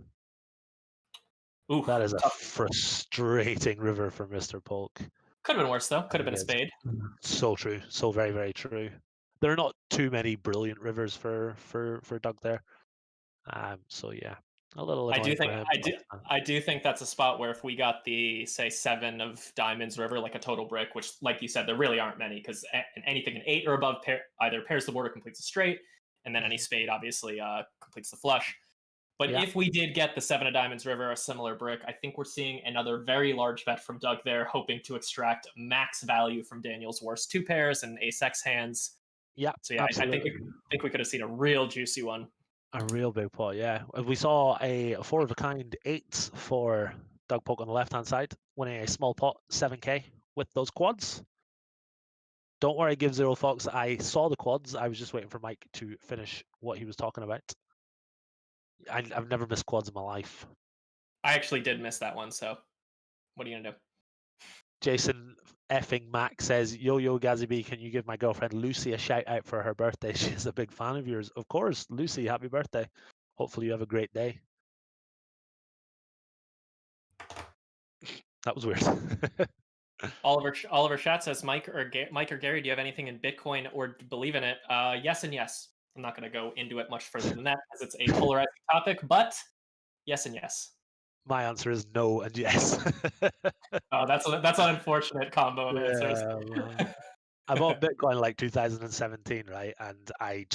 Ooh, That is a tough. frustrating river for Mr. Polk. Could have been worse though. Could have been a It is. spade. So true. So very, very true. There are not too many brilliant rivers for Doug there. So yeah, a little I do annoying think for him. I do I do think that's a spot where if we got the say 7 of diamonds river, like a total brick, which like you said, there really aren't many because anything an 8 or above either pairs the board or completes a straight, and then any spade obviously completes the flush. But Yeah. if we did get the 7 of diamonds river, a similar brick, I think we're seeing another very large bet from Doug there, hoping to extract max value from Daniel's worst 2 pairs and ace X hands. Yeah, So yeah, I think we could have seen a real juicy one. a real big pot, yeah. We saw a 4 of a kind 8 for Doug Polk on the left hand side, winning a small pot 7k with those quads. Don't worry, Give Zero Fox. I saw the quads. I was just waiting for Mike to finish what he was talking about. I've never missed quads in my life. I actually did miss that one, so what are you gonna do? Jason effing Mac says, Yo, Gazzy B, can you give my girlfriend Lucy a shout out for her birthday? She's a big fan of yours. Of course, Lucy, happy birthday. Hopefully you have a great day. That was weird. Oliver Schatz says, Mike or Gary, do you have anything in Bitcoin or believe in it? Yes and yes. I'm not going to go into it much further than that because it's a polarizing topic, but yes and yes. My answer is no and yes. That's an unfortunate combo of answers. I bought Bitcoin like 2017, right? And I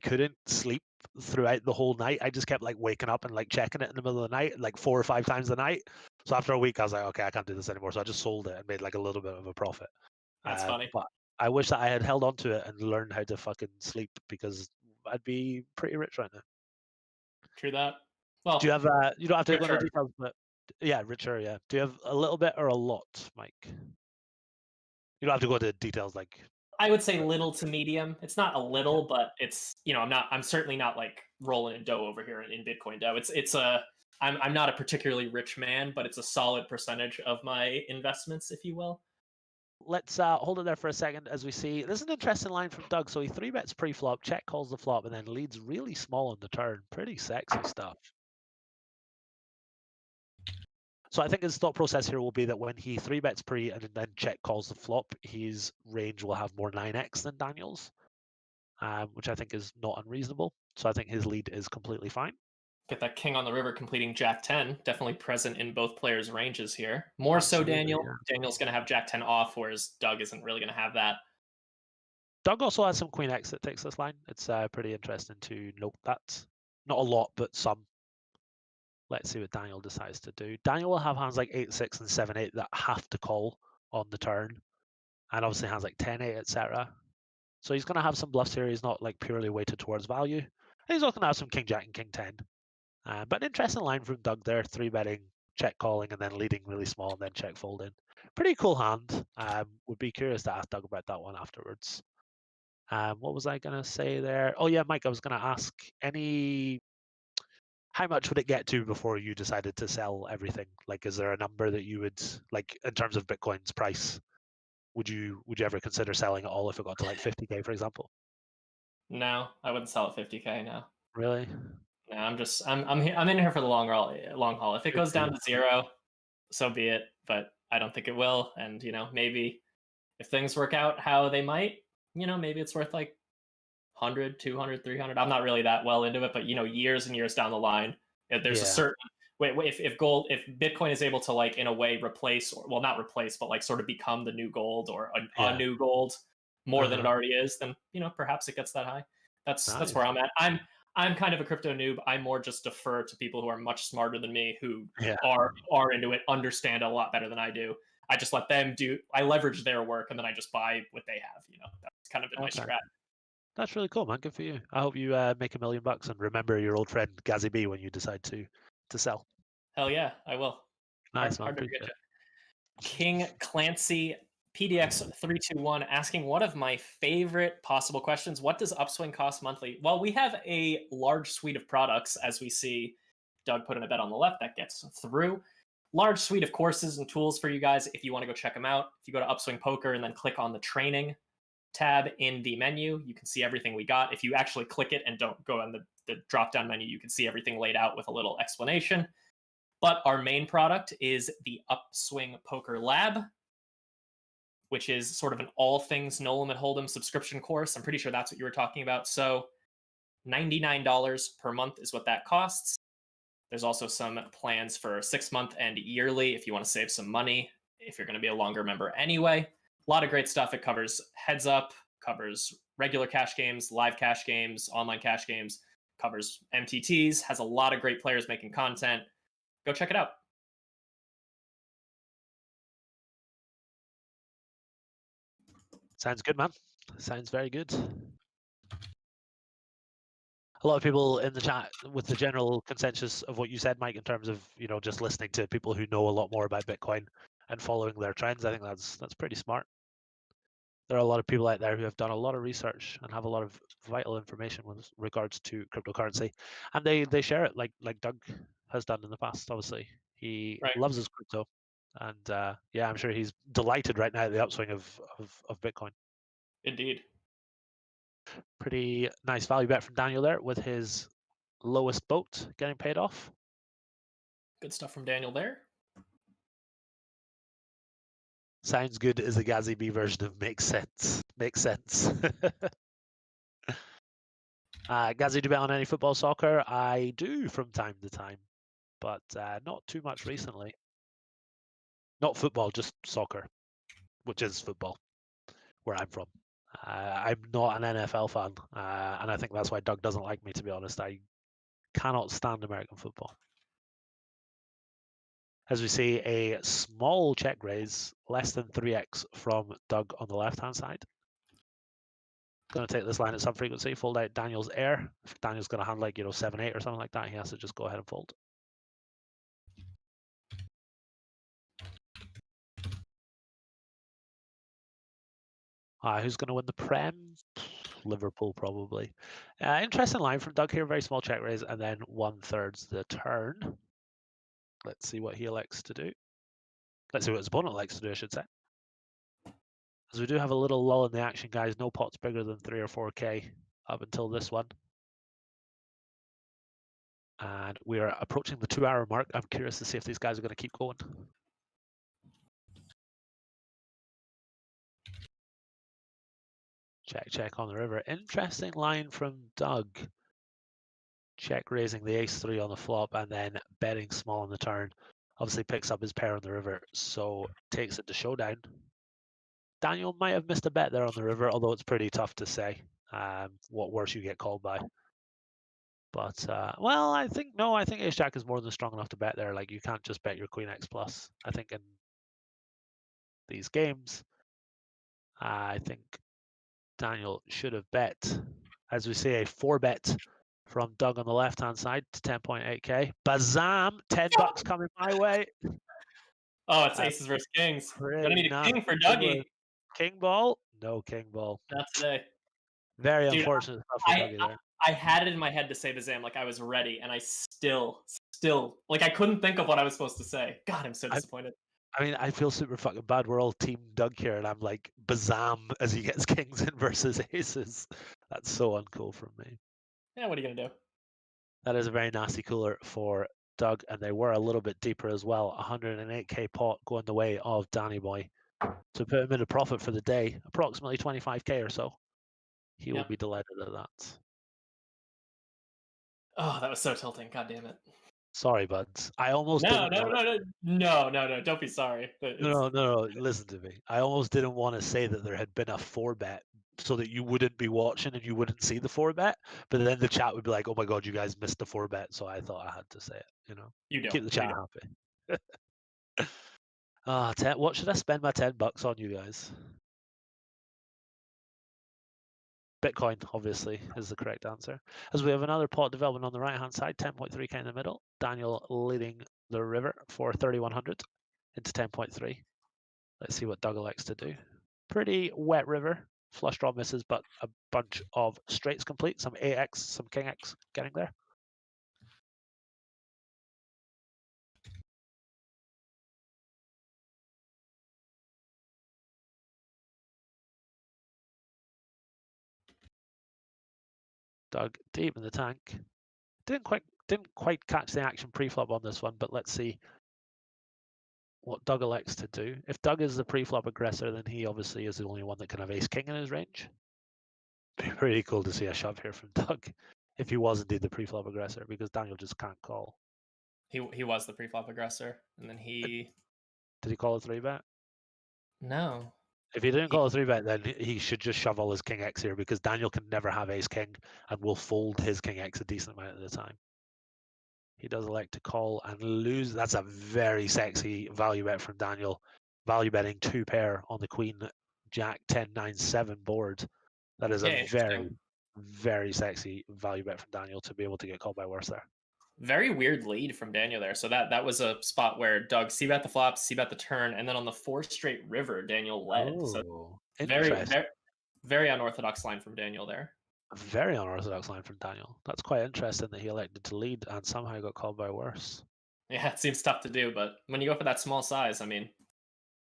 couldn't sleep throughout the whole night. I just kept like waking up and like checking it in the middle of the night, like 4 or 5 times a night. So after a week, I was like, okay, I can't do this anymore. So I just sold it and made like a little bit of a profit. That's funny. But I wish that I had held on to it and learned how to fucking sleep because I'd be pretty rich right now. True that. Well, do you have? You don't have to go into richer. details, but yeah, richer. Yeah. Do you have a little bit or a lot, Mike? You don't have to go into details like. I would say little to medium. It's not a little, but it's I'm certainly not like rolling in dough over here in Bitcoin dough. I'm not a particularly rich man, but it's a solid percentage of my investments, if you will. Let's hold it there for a second as we see. This is an interesting line from Doug. So he 3-bets pre-flop, check calls the flop, and then leads really small on the turn. Pretty sexy stuff. So I think his thought process here will be that when he 3-bets pre and then check calls the flop, his range will have more 9x than Daniel's, which I think is not unreasonable. So I think his lead is completely fine. Get that king on the river completing Jack 10. Definitely present in both players' ranges here. More Absolutely, so Daniel. yeah. Daniel's going to have Jack 10 off, whereas Doug isn't really going to have that. Doug also has some Queen X that takes this line. It's pretty interesting to note that. Not a lot, but some. Let's see what Daniel decides to do. Daniel will have hands like 8-6 and 7-8 that have to call on the turn. And obviously hands like 10-8, etc. So he's going to have some bluffs here. He's not like purely weighted towards value. And he's also going to have some King Jack and King 10. But an interesting line from Doug there, 3-betting, check calling, and then leading really small, and then check folding. Pretty cool hand. Would be curious to ask Doug about that one afterwards. What was I going to say there? Oh yeah, Mike, I was going to ask how much would it get to before you decided to sell everything? Like, is there a number that you would like in terms of Bitcoin's price? Would you ever consider selling it all if it got to like 50k, for example? No, I wouldn't sell at 50k. No. Really? No, I'm in here for the long haul. If it goes down to 0, so be it. But I don't think it will. And maybe if things work out how they might, maybe it's worth like 100, 200, 300. I'm not really that well into it, but years and years down the line, there's a certain if Bitcoin is able to like in a way replace, or well, not replace, but like sort of become the new gold or a new gold more than it already is, then perhaps it gets that high. That's where I'm at. I'm kind of a crypto noob. I more just defer to people who are much smarter than me, who are into it, understand it a lot better than I do. I just let them do. I leverage their work, and then I just buy what they have. That's kind of been my strat. That's really cool, man. Good for you. I hope you make $1 million and remember your old friend Gazzy B when you decide to sell. Hell yeah, I will. Nice, hard man. to get you. King Clancy PDX321 asking one of my favorite possible questions. What does Upswing cost monthly? Well, we have a large suite of products, as we see Doug put in a bet on the left that gets through. Large suite of courses and tools for you guys if you want to go check them out. If you go to Upswing Poker and then click on the training tab in the menu, you can see everything we got. If you actually click it and don't go on the drop down menu, you can see everything laid out with a little explanation. But our main product is the Upswing Poker Lab, which is sort of an all things Nolan and Hold'em subscription course. I'm pretty sure that's what you were talking about. So $99 per month is what that costs. There's also some plans for 6 month and yearly if you want to save some money, if you're going to be a longer member anyway. A lot of great stuff. It covers heads up, covers regular cash games, live cash games, online cash games, covers MTTs, has a lot of great players making content. Go check it out. Sounds good, man. Sounds very good. A lot of people in the chat with the general consensus of what you said, Mike, in terms of, you know, just listening to people who know a lot more about Bitcoin and following their trends. I think that's pretty smart. There are a lot of people out there who have done a lot of research and have a lot of vital information with regards to cryptocurrency, and they share it like Doug has done in the past. Obviously, he loves his crypto, and yeah, I'm sure he's delighted right now at the upswing of Bitcoin. Indeed. Pretty nice value bet from Daniel there with his lowest boat getting paid off. Good stuff from Daniel there. Sounds good is a Gazzy B version of makes sense. Makes sense. Gazzy, do you bet on any football, soccer? I do from time to time, but not too much recently. Not football, just soccer, which is football, where I'm from. I'm not an NFL fan, and I think that's why Doug doesn't like me, to be honest. I cannot stand American football. As we see a small check raise, less than 3x from Doug on the left-hand side. Going to take this line at some frequency, fold out Daniel's air. If Daniel's going to hand like, 7-8 or something like that, he has to just go ahead and fold. Who's going to win the Prem? Liverpool, probably. Interesting line from Doug here, very small check raise, and then 1/3 the turn. Let's see what he elects to do. Let's see what his opponent likes to do, I should say. As we do have a little lull in the action, guys. No pots bigger than 3 or 4K up until this one. And we are approaching the 2-hour mark. I'm curious to see if these guys are going to keep going. Check on the river. Interesting line from Doug. Check raising the ace-3 on the flop and then betting small on the turn. Obviously picks up his pair on the river, so takes it to showdown. Daniel might have missed a bet there on the river, although it's pretty tough to say what worse you get called by. But, well, I think ace-jack is more than strong enough to bet there. Like, you can't just bet your queen x plus. I think in these games, I think Daniel should have bet. As we see, a 4-bet from Doug on the left-hand side to 10.8K. Bazam, $10 coming my way. Oh, it's aces versus kings. Gonna need a king for Dougie. King ball? No king ball. Not today. Very unfortunate stuff for Dougie there. I had it in my head to say Bazam, like I was ready, and I still, like I couldn't think of what I was supposed to say. God, I'm so disappointed. I mean, I feel super fucking bad. We're all team Doug here, and I'm like Bazam as he gets kings in versus aces. That's so uncool from me. Yeah, what are you gonna do? That is a very nasty cooler for Doug, and they were a little bit deeper as well. 108K pot going the way of Danny Boy. To put him in a profit for the day, approximately 25K or so. He will be delighted at that. Oh, that was so tilting. God damn it. Sorry, buds. I almost no, don't be sorry. No. Listen to me. I almost didn't want to say that there had been a 4-bet so that you wouldn't be watching and you wouldn't see the 4-bet, but then the chat would be like, "Oh my god, you guys missed the 4-bet," so I thought I had to say it. You don't Keep the chat happy. What should I spend my $10 on, you guys? Bitcoin, obviously, is the correct answer. As we have another pot development on the right-hand side, 10.3K in the middle. Daniel leading the river for 3,100 into 10.3. Let's see what Doug elects to do. Pretty wet river. Flush draw misses, but a bunch of straights complete. Some AX, some King X getting there. Doug deep in the tank. Didn't quite catch the action pre-flop on this one, but let's see what Doug elects to do. If Doug is the pre-flop aggressor, then he obviously is the only one that can have ace king in his range. Be pretty cool to see a shove here from Doug if he was indeed the pre-flop aggressor, because Daniel just can't call. He was the pre-flop aggressor, and then he Did he call a 3-bet? no. If he didn't call a 3-bet, then he should just shove all his king X here, because Daniel can never have ace king and will fold his king X a decent amount of the time. He does elect to call and lose. That's a very sexy value bet from Daniel. Value betting 2-pair on the Queen Jack 10-9-7 board. That is a very, very sexy value bet from Daniel to be able to get called by worse there. Very weird lead from Daniel there. So that was a spot where Doug c-bet the flop, c-bet the turn, and then on the 4 straight river, Daniel led. Oh, so very unorthodox line from Daniel there. A very unorthodox line from Daniel. That's quite interesting that he elected to lead and somehow got called by worse. Yeah, it seems tough to do, but when you go for that small size, I mean,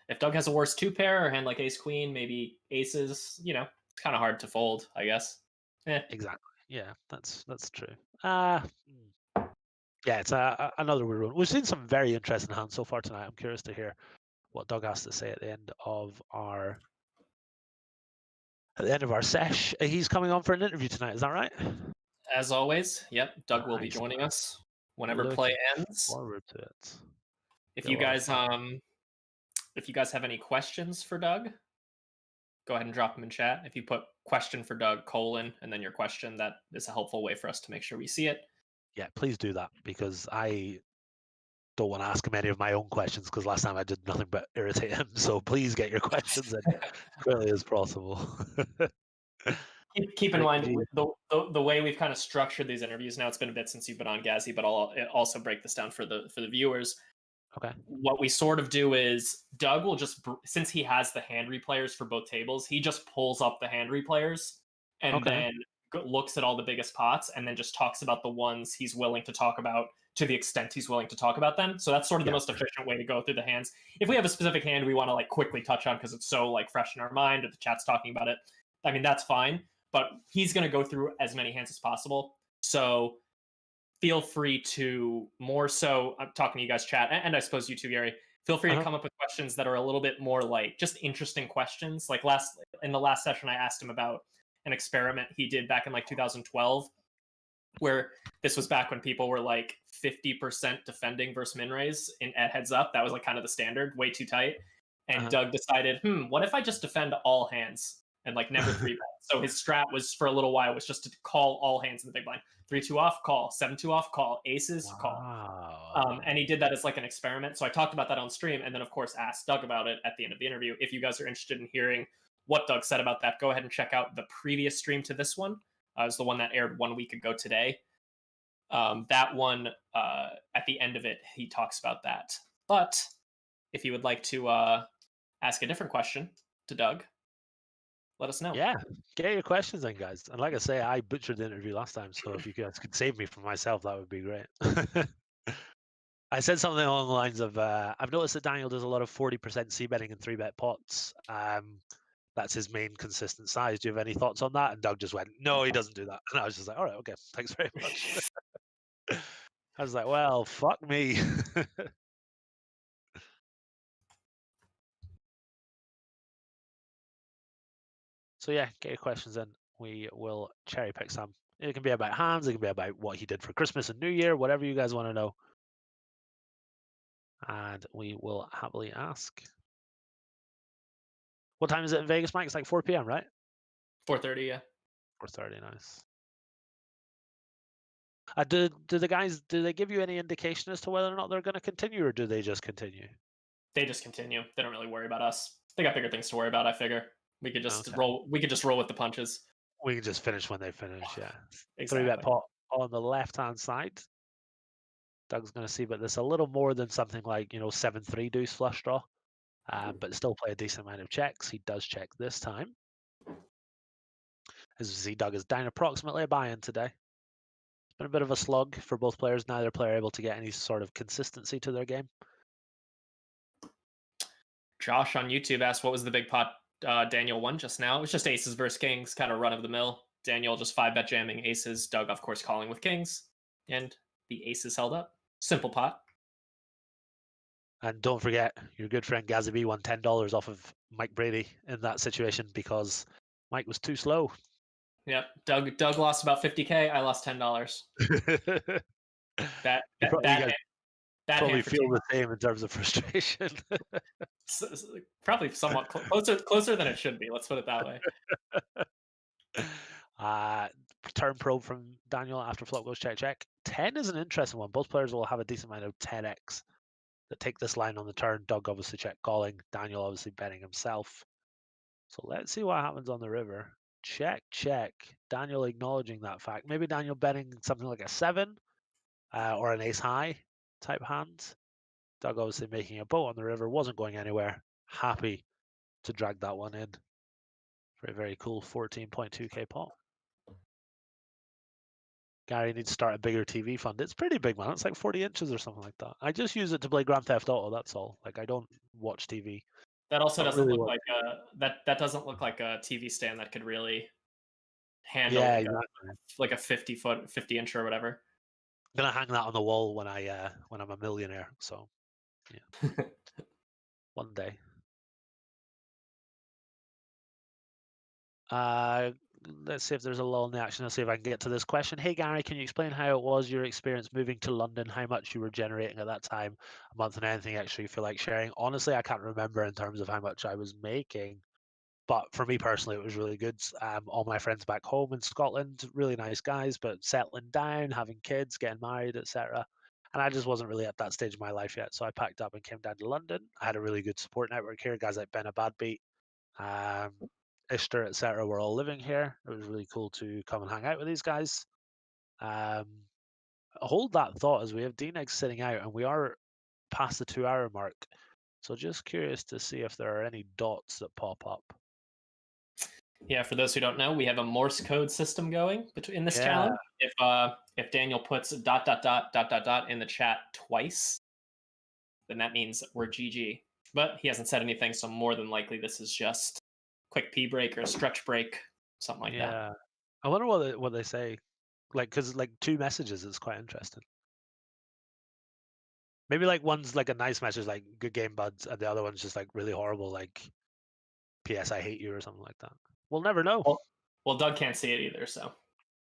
if Doug has a worse 2-pair or a hand like ace queen, maybe aces, it's kind of hard to fold, I guess. Exactly. Yeah, that's true. Yeah, it's another weird one. We've seen some very interesting hands so far tonight. I'm curious to hear what Doug has to say at the end of our sesh. He's coming on for an interview tonight. Is that right? As always, yep. Doug will be joining us whenever play ends. Forward to it. If you guys have any questions for Doug, go ahead and drop them in chat. If you put question for Doug, and then your question, that is a helpful way for us to make sure we see it. Yeah, please do that, because I don't want to ask him any of my own questions, because last time I did nothing but irritate him. So please get your questions in as quickly as possible. Keep in mind the way we've kind of structured these interviews. Now it's been a bit since you've been on, Gazzy, but I'll also break this down for the viewers. Okay. What we sort of do is Doug will just, since he has the hand replayers for both tables, he just pulls up the hand replayers and then looks at all the biggest pots and then just talks about the ones he's willing to talk about to the extent he's willing to talk about them. So that's sort of the most efficient way to go through the hands. If we have a specific hand we want to quickly touch on because it's so fresh in our mind or the chat's talking about it, I mean, that's fine. But he's going to go through as many hands as possible. So feel free to more so, I'm talking to you guys, chat, and I suppose you too, Gary, feel free to come up with questions that are a little bit more just interesting questions. Like in the last session, I asked him about an experiment he did back in 2012, where this was back when people were 50% defending versus min raise at heads up. That was kind of the standard, way too tight. And Doug decided, what if I just defend all hands and never 3-bet? So his strat was, for a little while, was just to call all hands in the big blind. 3-2 off, call. 7-2 off, call. Aces, call. And he did that as an experiment. So I talked about that on stream, and then of course asked Doug about it at the end of the interview. If you guys are interested in hearing what Doug said about that, go ahead and check out the previous stream to this one. It was the one that aired 1 week ago today. That one, at the end of it, he talks about that. But if you would like to ask a different question to Doug, let us know. Yeah, get your questions in, guys. And like I say, I butchered the interview last time, so if you guys could save me from myself, that would be great. I said something along the lines of, I've noticed that Daniel does a lot of 40% c-betting and 3-bet pots. That's his main consistent size. Do you have any thoughts on that? And Doug just went, no, he doesn't do that. And I was just like, all right, okay, thanks very much. I was like, well, fuck me. So yeah, get your questions in. We will cherry pick some. It can be about hands. It can be about what he did for Christmas and New Year, whatever you guys want to know. And we will happily ask. What time is it in Vegas, Mike? It's 4 p.m., right? 4:30, yeah. 4:30, nice. Do the guys, do they give you any indication as to whether or not they're going to continue, or do they just continue? They just continue. They don't really worry about us. They got bigger things to worry about, I figure. We could just roll. We could just roll with the punches. We can just finish when they finish. Yeah. Exactly. 3-bet pot on the left-hand side. Doug's going to see, but there's a little more than something 7-3 deuce flush draw. but still play a decent amount of checks. He does check this time. As you see, Doug is down approximately a buy-in today. It's been a bit of a slug for both players. Neither player able to get any sort of consistency to their game. Josh on YouTube asked, what was the big pot Daniel won just now? It was just aces versus kings, kind of run of the mill. Daniel just 5-bet jamming aces. Doug, of course, calling with kings. And the aces held up. Simple pot. And don't forget, your good friend Gazzy B won $10 off of Mike Brady in that situation because Mike was too slow. Yep. Doug lost about $50K. I lost $10. Bad Probably hand for feel team. the same in terms of frustration. Probably somewhat closer than it should be. Let's put it that way. Turn probe from Daniel after flop goes check check. 10 is an interesting one. Both players will have a decent amount of 10x that take this line on the turn. Doug obviously check calling. Daniel obviously betting himself. So let's see what happens on the river. Check check. Daniel acknowledging that fact. Maybe Daniel betting something like a 7 or an ace high type hand. Doug obviously making a boat on the river. Wasn't going anywhere. Happy to drag that one in. Very, very cool 14.2k pot. Gary needs to start a bigger TV fund. It's pretty big, man. It's like 40 inches or something like that. I just use it to play Grand Theft Auto. That's all. Like I don't watch TV. That also Not doesn't really look watch. like that doesn't look like a TV stand that could really handle Yeah, like exactly. a 50 inch or whatever. I'm gonna hang that on the wall when I'm a millionaire. So yeah, one day. Let's see if there's a lull in the action. Let's see if I can get to this question. Hey Gary, can you explain how it was your experience moving to London? How much you were generating at that time, a month, and anything extra you feel like sharing? Honestly, I can't remember in terms of how much I was making, but for me personally, it was really good. All my friends back home in Scotland, really nice guys, but settling down, having kids, getting married, etc. And I just wasn't really at that stage of my life yet, so I packed up and came down to London. I had a really good support network here, guys like Ben Abadbeat, Ishtar, etc. were all living here. It was really cool to come and hang out with these guys. Hold that thought as we have D-Negs sitting out and we are past the 2-hour mark. So just curious to see if there are any dots that pop up. Yeah, for those who don't know, we have a Morse code system going in this Yeah. challenge. If Daniel puts ... in the chat twice, then that means we're GG. But he hasn't said anything, so more than likely this is just quick pee break or stretch break, something like that. Yeah. I wonder what they say. Like, because like 2 messages is quite interesting. Maybe like one's like a nice message, like good game, buds, and the other one's just like really horrible, like P.S. I hate you or something like that. We'll never know. Well, Doug can't see it either, so.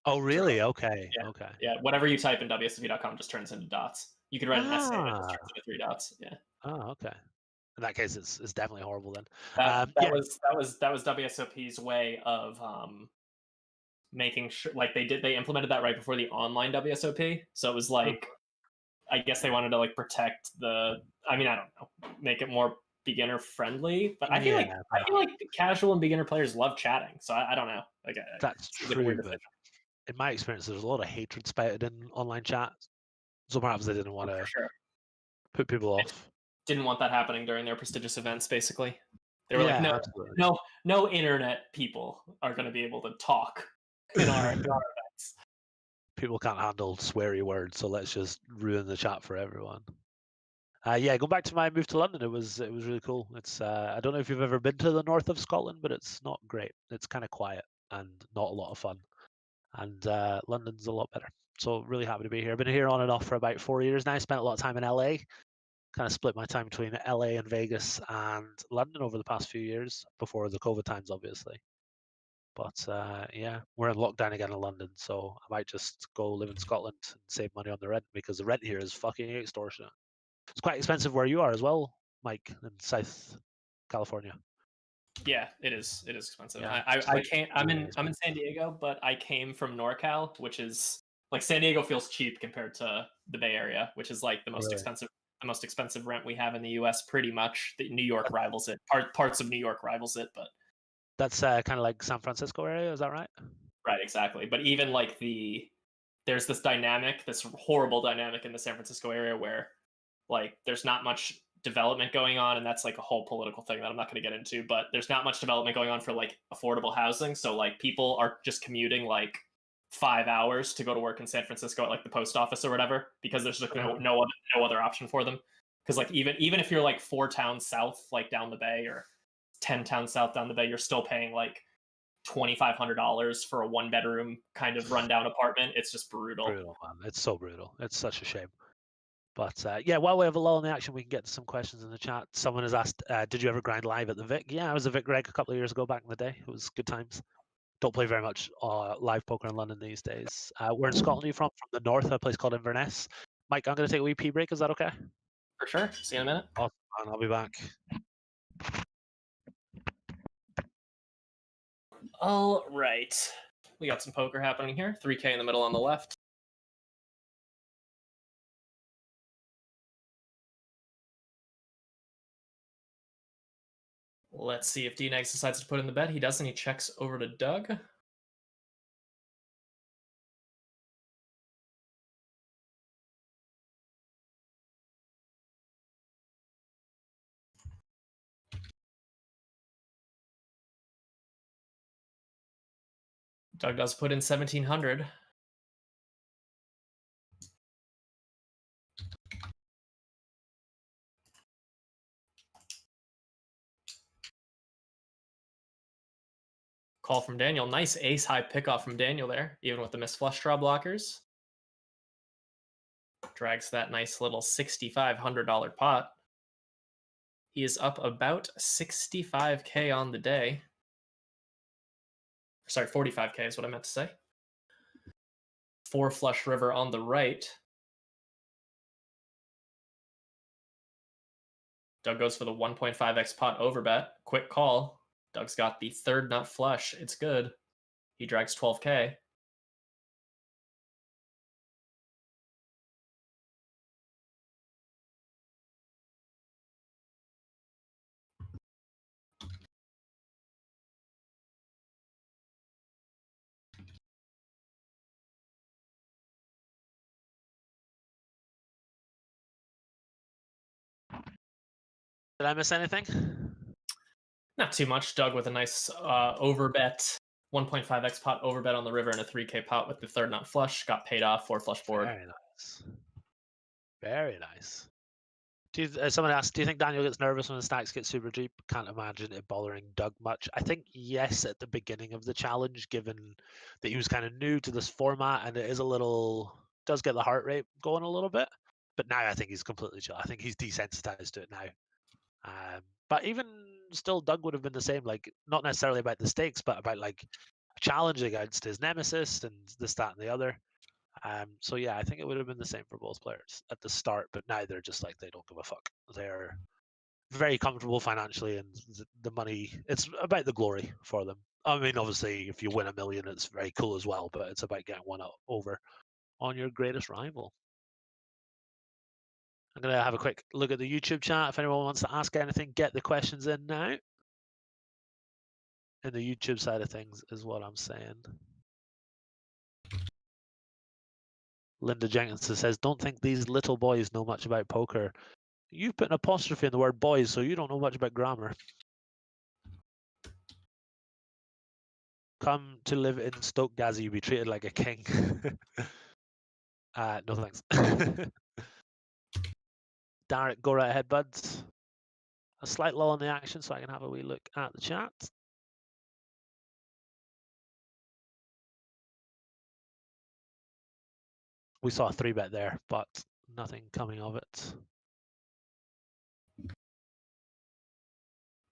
Oh, really? Okay. Yeah. Okay. Yeah, whatever you type in WSOP.com just turns into dots. You could write an essay and it just turns into 3 dots. Yeah. Oh, okay. In that case, it's definitely horrible then. That Yeah. was WSOP's way of making sure, like they implemented that right before the online WSOP. So it was like, I guess they wanted to like protect I don't know, make it more beginner friendly. But I feel like casual and beginner players love chatting. So I don't know. Like That's true, but in my experience, there's a lot of hatred spouted in online chat. So perhaps they didn't want to put people off. Didn't want that happening during their prestigious events, basically. They were like, absolutely. no internet people are going to be able to talk in our events. People can't handle sweary words, so let's just ruin the chat for everyone. Yeah, going back to my move to London, it was really cool. It's I don't know if you've ever been to the north of Scotland, but it's not great. It's kind of quiet and not a lot of fun. And London's a lot better. So really happy to be here. I've been here on and off for about 4 years now. I spent a lot of time in LA. Kind of split my time between LA and Vegas and London over the past few years, before the COVID times, obviously. But yeah, we're in lockdown again in London, so I might just go live in Scotland and save money on the rent, because the rent here is fucking extortionate. It's quite expensive where you are as well, Mike, in South California. Yeah, it is. It is expensive. Yeah, I'm in San Diego, but I came from NorCal, which is like, San Diego feels cheap compared to the Bay Area, which is like the most expensive rent we have in the US, pretty much. New York rivals it. Parts of New York rivals it, but that's kind of like San Francisco area, is that right? Right, exactly. But even like there's this horrible dynamic in the San Francisco area where like there's not much development going on, and that's like a whole political thing that I'm not going to get into. But there's not much development going on for like affordable housing, so like people are just commuting like 5 hours to go to work in San Francisco at like the post office or whatever, because there's just no other option for them. Because like even if you're like 4 towns south, like down the bay, or 10 towns south down the bay, you're still paying like $2,500 for a 1-bedroom kind of rundown apartment. It's just brutal. Brutal, man. It's so brutal. It's such a shame. But yeah, while we have a lull in the action, we can get to some questions in the chat. Someone has asked, did you ever grind live at the Vic? Yeah, I was a Vic Greg a couple of years ago back in the day. It was good times. Don't play very much live poker in London these days. Where in Scotland are you from? From the north, a place called Inverness. Mike, I'm going to take a wee pee break. Is that okay? For sure. See you in a minute. Awesome, man. I'll be back. All right. We got some poker happening here. 3K in the middle on the left. Let's see if D-Negs decides to put in the bet. He doesn't. He checks over to Doug. Doug does put in 1,700. Call from Daniel. Nice ace-high pickoff from Daniel there, even with the missed flush draw blockers. Drags that nice little $6,500 pot. He is up about 65K on the day. Sorry, 45K is what I meant to say. 4 flush river on the right. Doug goes for the 1.5x pot overbet. Quick call. Doug's got the 3rd nut flush. It's good. He drags 12K. Did I miss anything? Not too much. Doug with a nice overbet. 1.5x pot overbet on the river and a 3K pot with the 3rd nut flush. Got paid off. 4 flush board. Very nice. Very nice. Someone asked, do you think Daniel gets nervous when the stacks get super deep? Can't imagine it bothering Doug much. I think yes at the beginning of the challenge, given that he was kind of new to this format and it is does get the heart rate going a little bit. But now I think he's completely chill. I think he's desensitized to it now. But even still, Doug would have been the same, like not necessarily about the stakes, but about like a challenge against his nemesis and this, that, and the other. So yeah, I think it would have been the same for both players at the start, but now they're just like, they don't give a fuck. They're very comfortable financially, and the money, it's about the glory for them. I mean, obviously, if you win $1 million, it's very cool as well, but it's about getting one over on your greatest rival. I'm going to have a quick look at the YouTube chat. If anyone wants to ask anything, get the questions in now. In the YouTube side of things is what I'm saying. Linda Jenkins says, don't think these little boys know much about poker. You put an apostrophe in the word boys, so you don't know much about grammar. Come to live in Stoke, Gazzy, you'll be treated like a king. No thanks. Derek, go right ahead, buds. A slight lull in the action so I can have a wee look at the chat. We saw a 3-bet there, but nothing coming of it.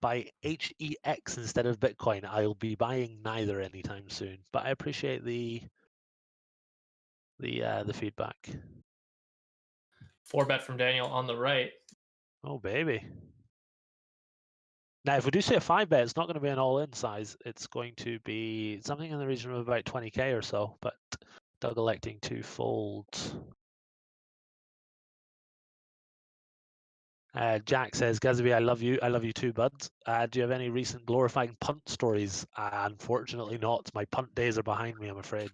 Buy HEX instead of Bitcoin. I'll be buying neither anytime soon, but I appreciate the feedback. 4-bet from Daniel on the right. Oh baby. Now, if we do see a 5-bet, it's not going to be an all-in size. It's going to be something in the region of about 20K or so, but Doug electing to fold. Jack says, Gazby, I love you. I love you too, bud. Do you have any recent glorifying punt stories? Unfortunately not. My punt days are behind me, I'm afraid.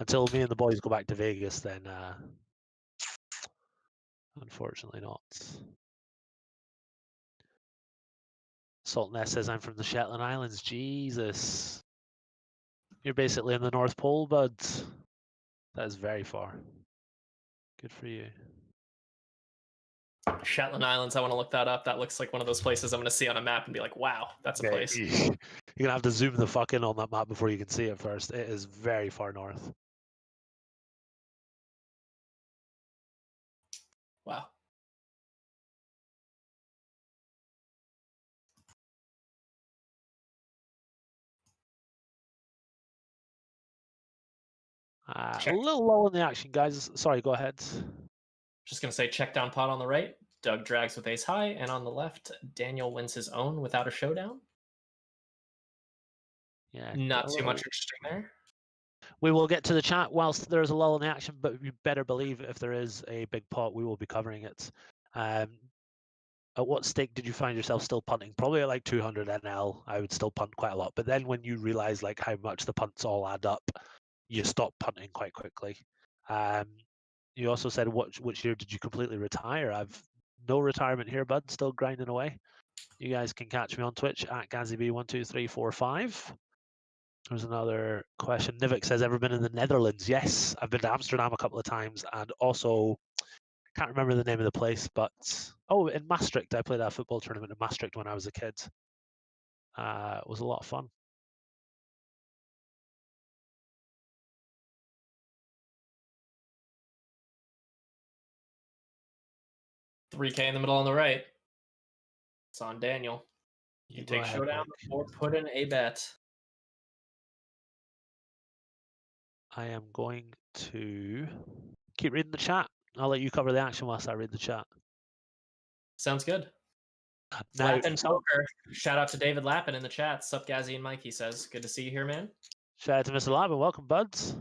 Until me and the boys go back to Vegas, then unfortunately not. Saltness says, I'm from the Shetland Islands. Jesus. You're basically in the North Pole, bud. That is very far. Good for you. Shetland Islands, I want to look that up. That looks like one of those places I'm going to see on a map and be like, wow, that's a place. You're going to have to zoom the fuck in on that map before you can see it first. It is very far north. Wow. A little low in the action, guys. Sorry, go ahead. Just going to say check down pot on the right. Doug drags with ace high. And on the left, Daniel wins his own without a showdown. Yeah. Not too much interesting there. We will get to the chat whilst there's a lull in the action, but you better believe if there is a big pot, we will be covering it. At what stake did you find yourself still punting? Probably at like 200 NL, I would still punt quite a lot. But then when you realize like how much the punts all add up, you stop punting quite quickly. You also said which year did you completely retire? I've no retirement here, bud. Still grinding away. You guys can catch me on Twitch at GazzyB12345. There's another question. Nivik says, ever been in the Netherlands? Yes, I've been to Amsterdam a couple of times, and also can't remember the name of the place, but in Maastricht. I played a football tournament in Maastricht when I was a kid. It was a lot of fun. $3K in the middle on the right. It's on Daniel. You can take showdown or put in a bet. I am going to keep reading the chat. I'll let you cover the action whilst I read the chat. Sounds good. Lappin Poker. Shout out to David Lappin in the chat. Sup, Gazzy and Mike, he says. Good to see you here, man. Shout out to Mr. Lappin. Welcome, buds.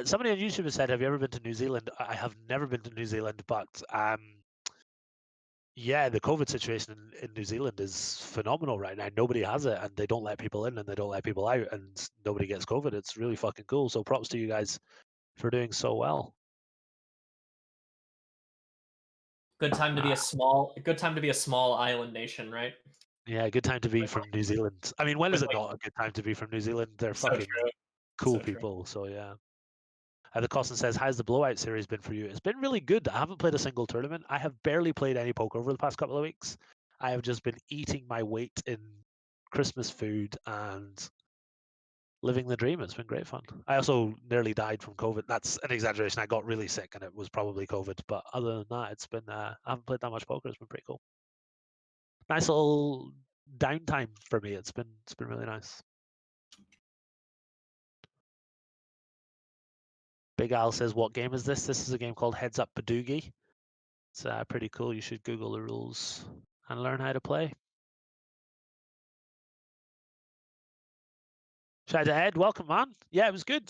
Somebody on YouTube has said, have you ever been to New Zealand? I have never been to New Zealand, but yeah, the COVID situation in New Zealand is phenomenal right now. Nobody has it, and they don't let people in, and they don't let people out, and nobody gets COVID. It's really fucking cool. So props to you guys for doing so well. Good time to be a small island nation, right? Yeah, good time to be from New Zealand. I mean, when is it not a good time to be from New Zealand? They're fucking cool people. So yeah. The Costin says, how's the blowout series been for you? It's been really good. I haven't played a single tournament. I have barely played any poker over the past couple of weeks. I have just been eating my weight in Christmas food and living the dream. It's been great fun. I also nearly died from COVID. That's an exaggeration. I got really sick and it was probably COVID. But other than that, it's been, I haven't played that much poker. It's been pretty cool. Nice little downtime for me. It's been really nice. Big Al says, what game is this? This is a game called Heads Up Badoogie. It's pretty cool. You should Google the rules and learn how to play. Shout out to Ed. Welcome, man. Yeah, it was good.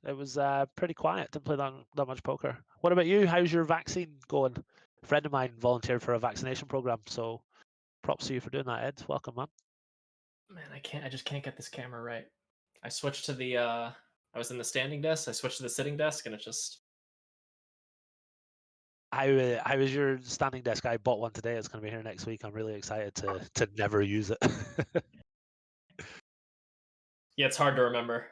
It was pretty quiet. Didn't play that much poker. What about you? How's your vaccine going? A friend of mine volunteered for a vaccination program, so props to you for doing that, Ed. Welcome, man. Man, I just can't get this camera right. I switched to the I was in the standing desk. I switched to the sitting desk, and it just. How is your standing desk? I bought one today. It's going to be here next week. I'm really excited to never use it. Yeah, it's hard to remember.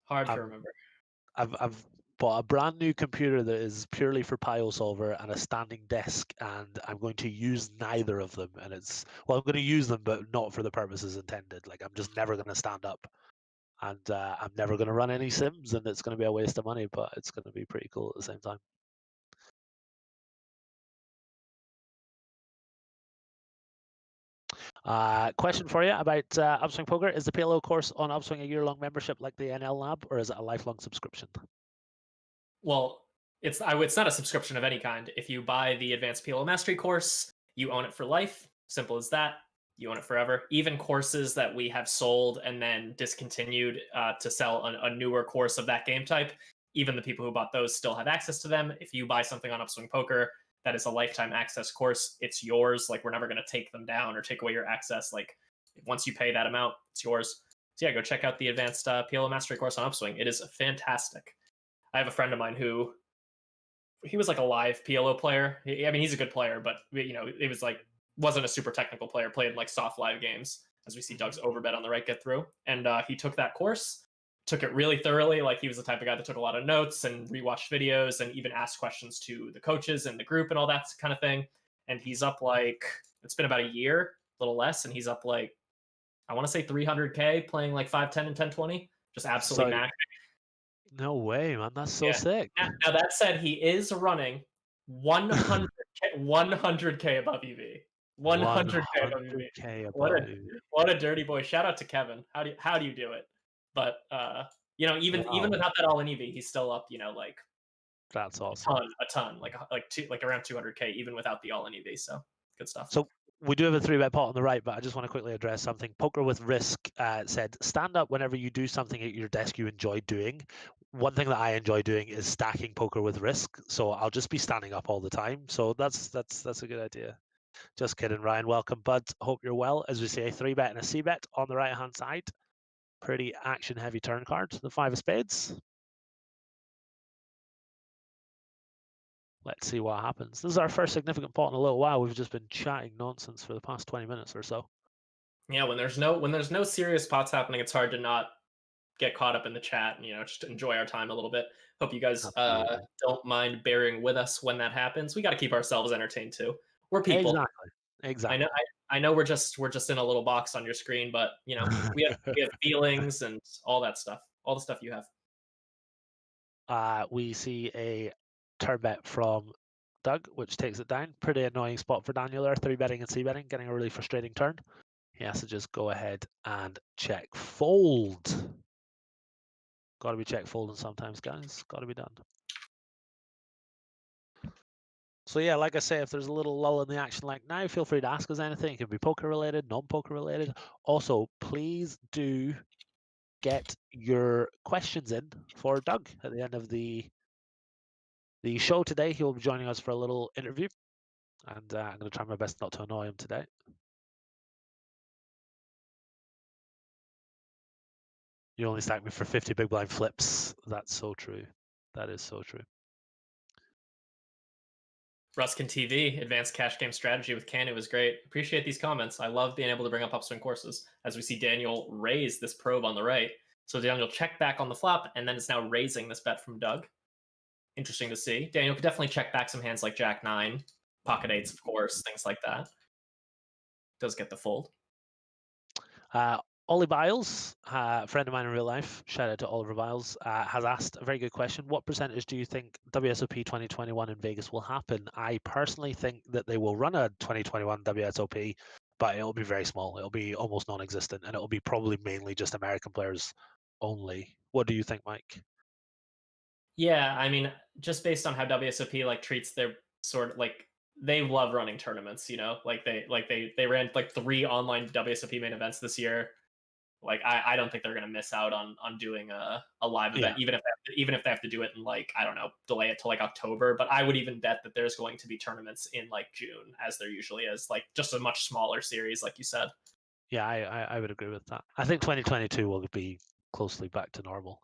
To remember. I've bought a brand new computer that is purely for Pio Solver and a standing desk, and I'm going to use neither of them. And I'm going to use them, but not for the purposes intended. Like, I'm just never going to stand up. And I'm never going to run any sims, and it's going to be a waste of money, but it's going to be pretty cool at the same time. Question for you about Upswing Poker. Is the PLO course on Upswing a year-long membership like the NL Lab, or is it a lifelong subscription? Well, it's not a subscription of any kind. If you buy the Advanced PLO Mastery course, you own it for life. Simple as that. You own it forever. Even courses that we have sold and then discontinued to sell a newer course of that game type, even the people who bought those still have access to them. If you buy something on Upswing Poker that is a lifetime access course, it's yours. Like, we're never going to take them down or take away your access. Like, once you pay that amount, it's yours. So yeah, go check out the Advanced PLO Mastery course on Upswing. It is fantastic. I have a friend of mine who, he was like a live PLO player. I mean, he's a good player, but it was like wasn't a super technical player, played like soft live games, as we see Doug's overbet on the right get through. And he took that course, took it really thoroughly. Like he was the type of guy that took a lot of notes and rewatched videos and even asked questions to the coaches and the group and all that kind of thing. And he's up like, it's been about a year, a little less, and he's up like, I want to say 300K playing like 5-10 and 10-20. Just absolutely maxing. No way, man. That's so sick. Now that said, he is running 100K above EV. 100K above EV. What a dirty boy. Shout out to Kevin. How do you do it? But even without that all in EV, he's still up, like that's awesome. A ton, like around 200K even without the all in EV. So good stuff. So we do have a 3-bet pot on the right, but I just want to quickly address something. Poker with Risk said, stand up whenever you do something at your desk you enjoy doing. One thing that I enjoy doing is stacking Poker with Risk, so I'll just be standing up all the time. So that's a good idea. Just kidding, Ryan. Welcome, bud. Hope you're well. As we say, a 3-bet and a C-bet on the right-hand side. Pretty action-heavy turn card. The 5 of spades. Let's see what happens. This is our first significant pot in a little while. We've just been chatting nonsense for the past 20 minutes or so. Yeah, when there's no serious pots happening, it's hard to not get caught up in the chat and just enjoy our time a little bit. Hope you guys don't mind bearing with us when that happens. We got to keep ourselves entertained too. We're people. Exactly. I know we're just in a little box on your screen, but we have feelings and all that stuff. All the stuff you have. We see a turn bet from Doug, which takes it down. Pretty annoying spot for Daniel there. 3-betting and C-betting, getting a really frustrating turn. He has to just go ahead and check fold. Got to be check folding sometimes, guys. Got to be done. So yeah, like I say, if there's a little lull in the action like now, feel free to ask us anything. It can be poker related, non-poker related. Also, please do get your questions in for Doug at the end of the show today. He will be joining us for a little interview, and I'm going to try my best not to annoy him today. You only stack me for 50 big blind flips. That's so true. That is so true. Ruskin TV, advanced cash game strategy with Canu is great. Appreciate these comments. I love being able to bring up upswing courses. As we see Daniel raise this probe on the right. So Daniel check back on the flop, and then it's now raising this bet from Doug. Interesting to see. Daniel could definitely check back some hands like Jack 9, pocket 8s, of course, things like that. Does get the fold. Ollie Biles, a friend of mine in real life, shout out to Oliver Biles, has asked a very good question. What percentage do you think WSOP 2021 in Vegas will happen? I personally think that they will run a 2021 WSOP, but it'll be very small. It'll be almost non-existent, and it'll be probably mainly just American players only. What do you think, Mike? Yeah, I mean, just based on how WSOP treats their sort of they love running tournaments, like they ran 3 online WSOP main events this year. I don't think they're going to miss out on doing a live event, even if they have to do it in I don't know, delay it to October. But I would even bet that there's going to be tournaments in June, as there usually is, just a much smaller series, like you said. Yeah, I would agree with that. I think 2022 will be closely back to normal.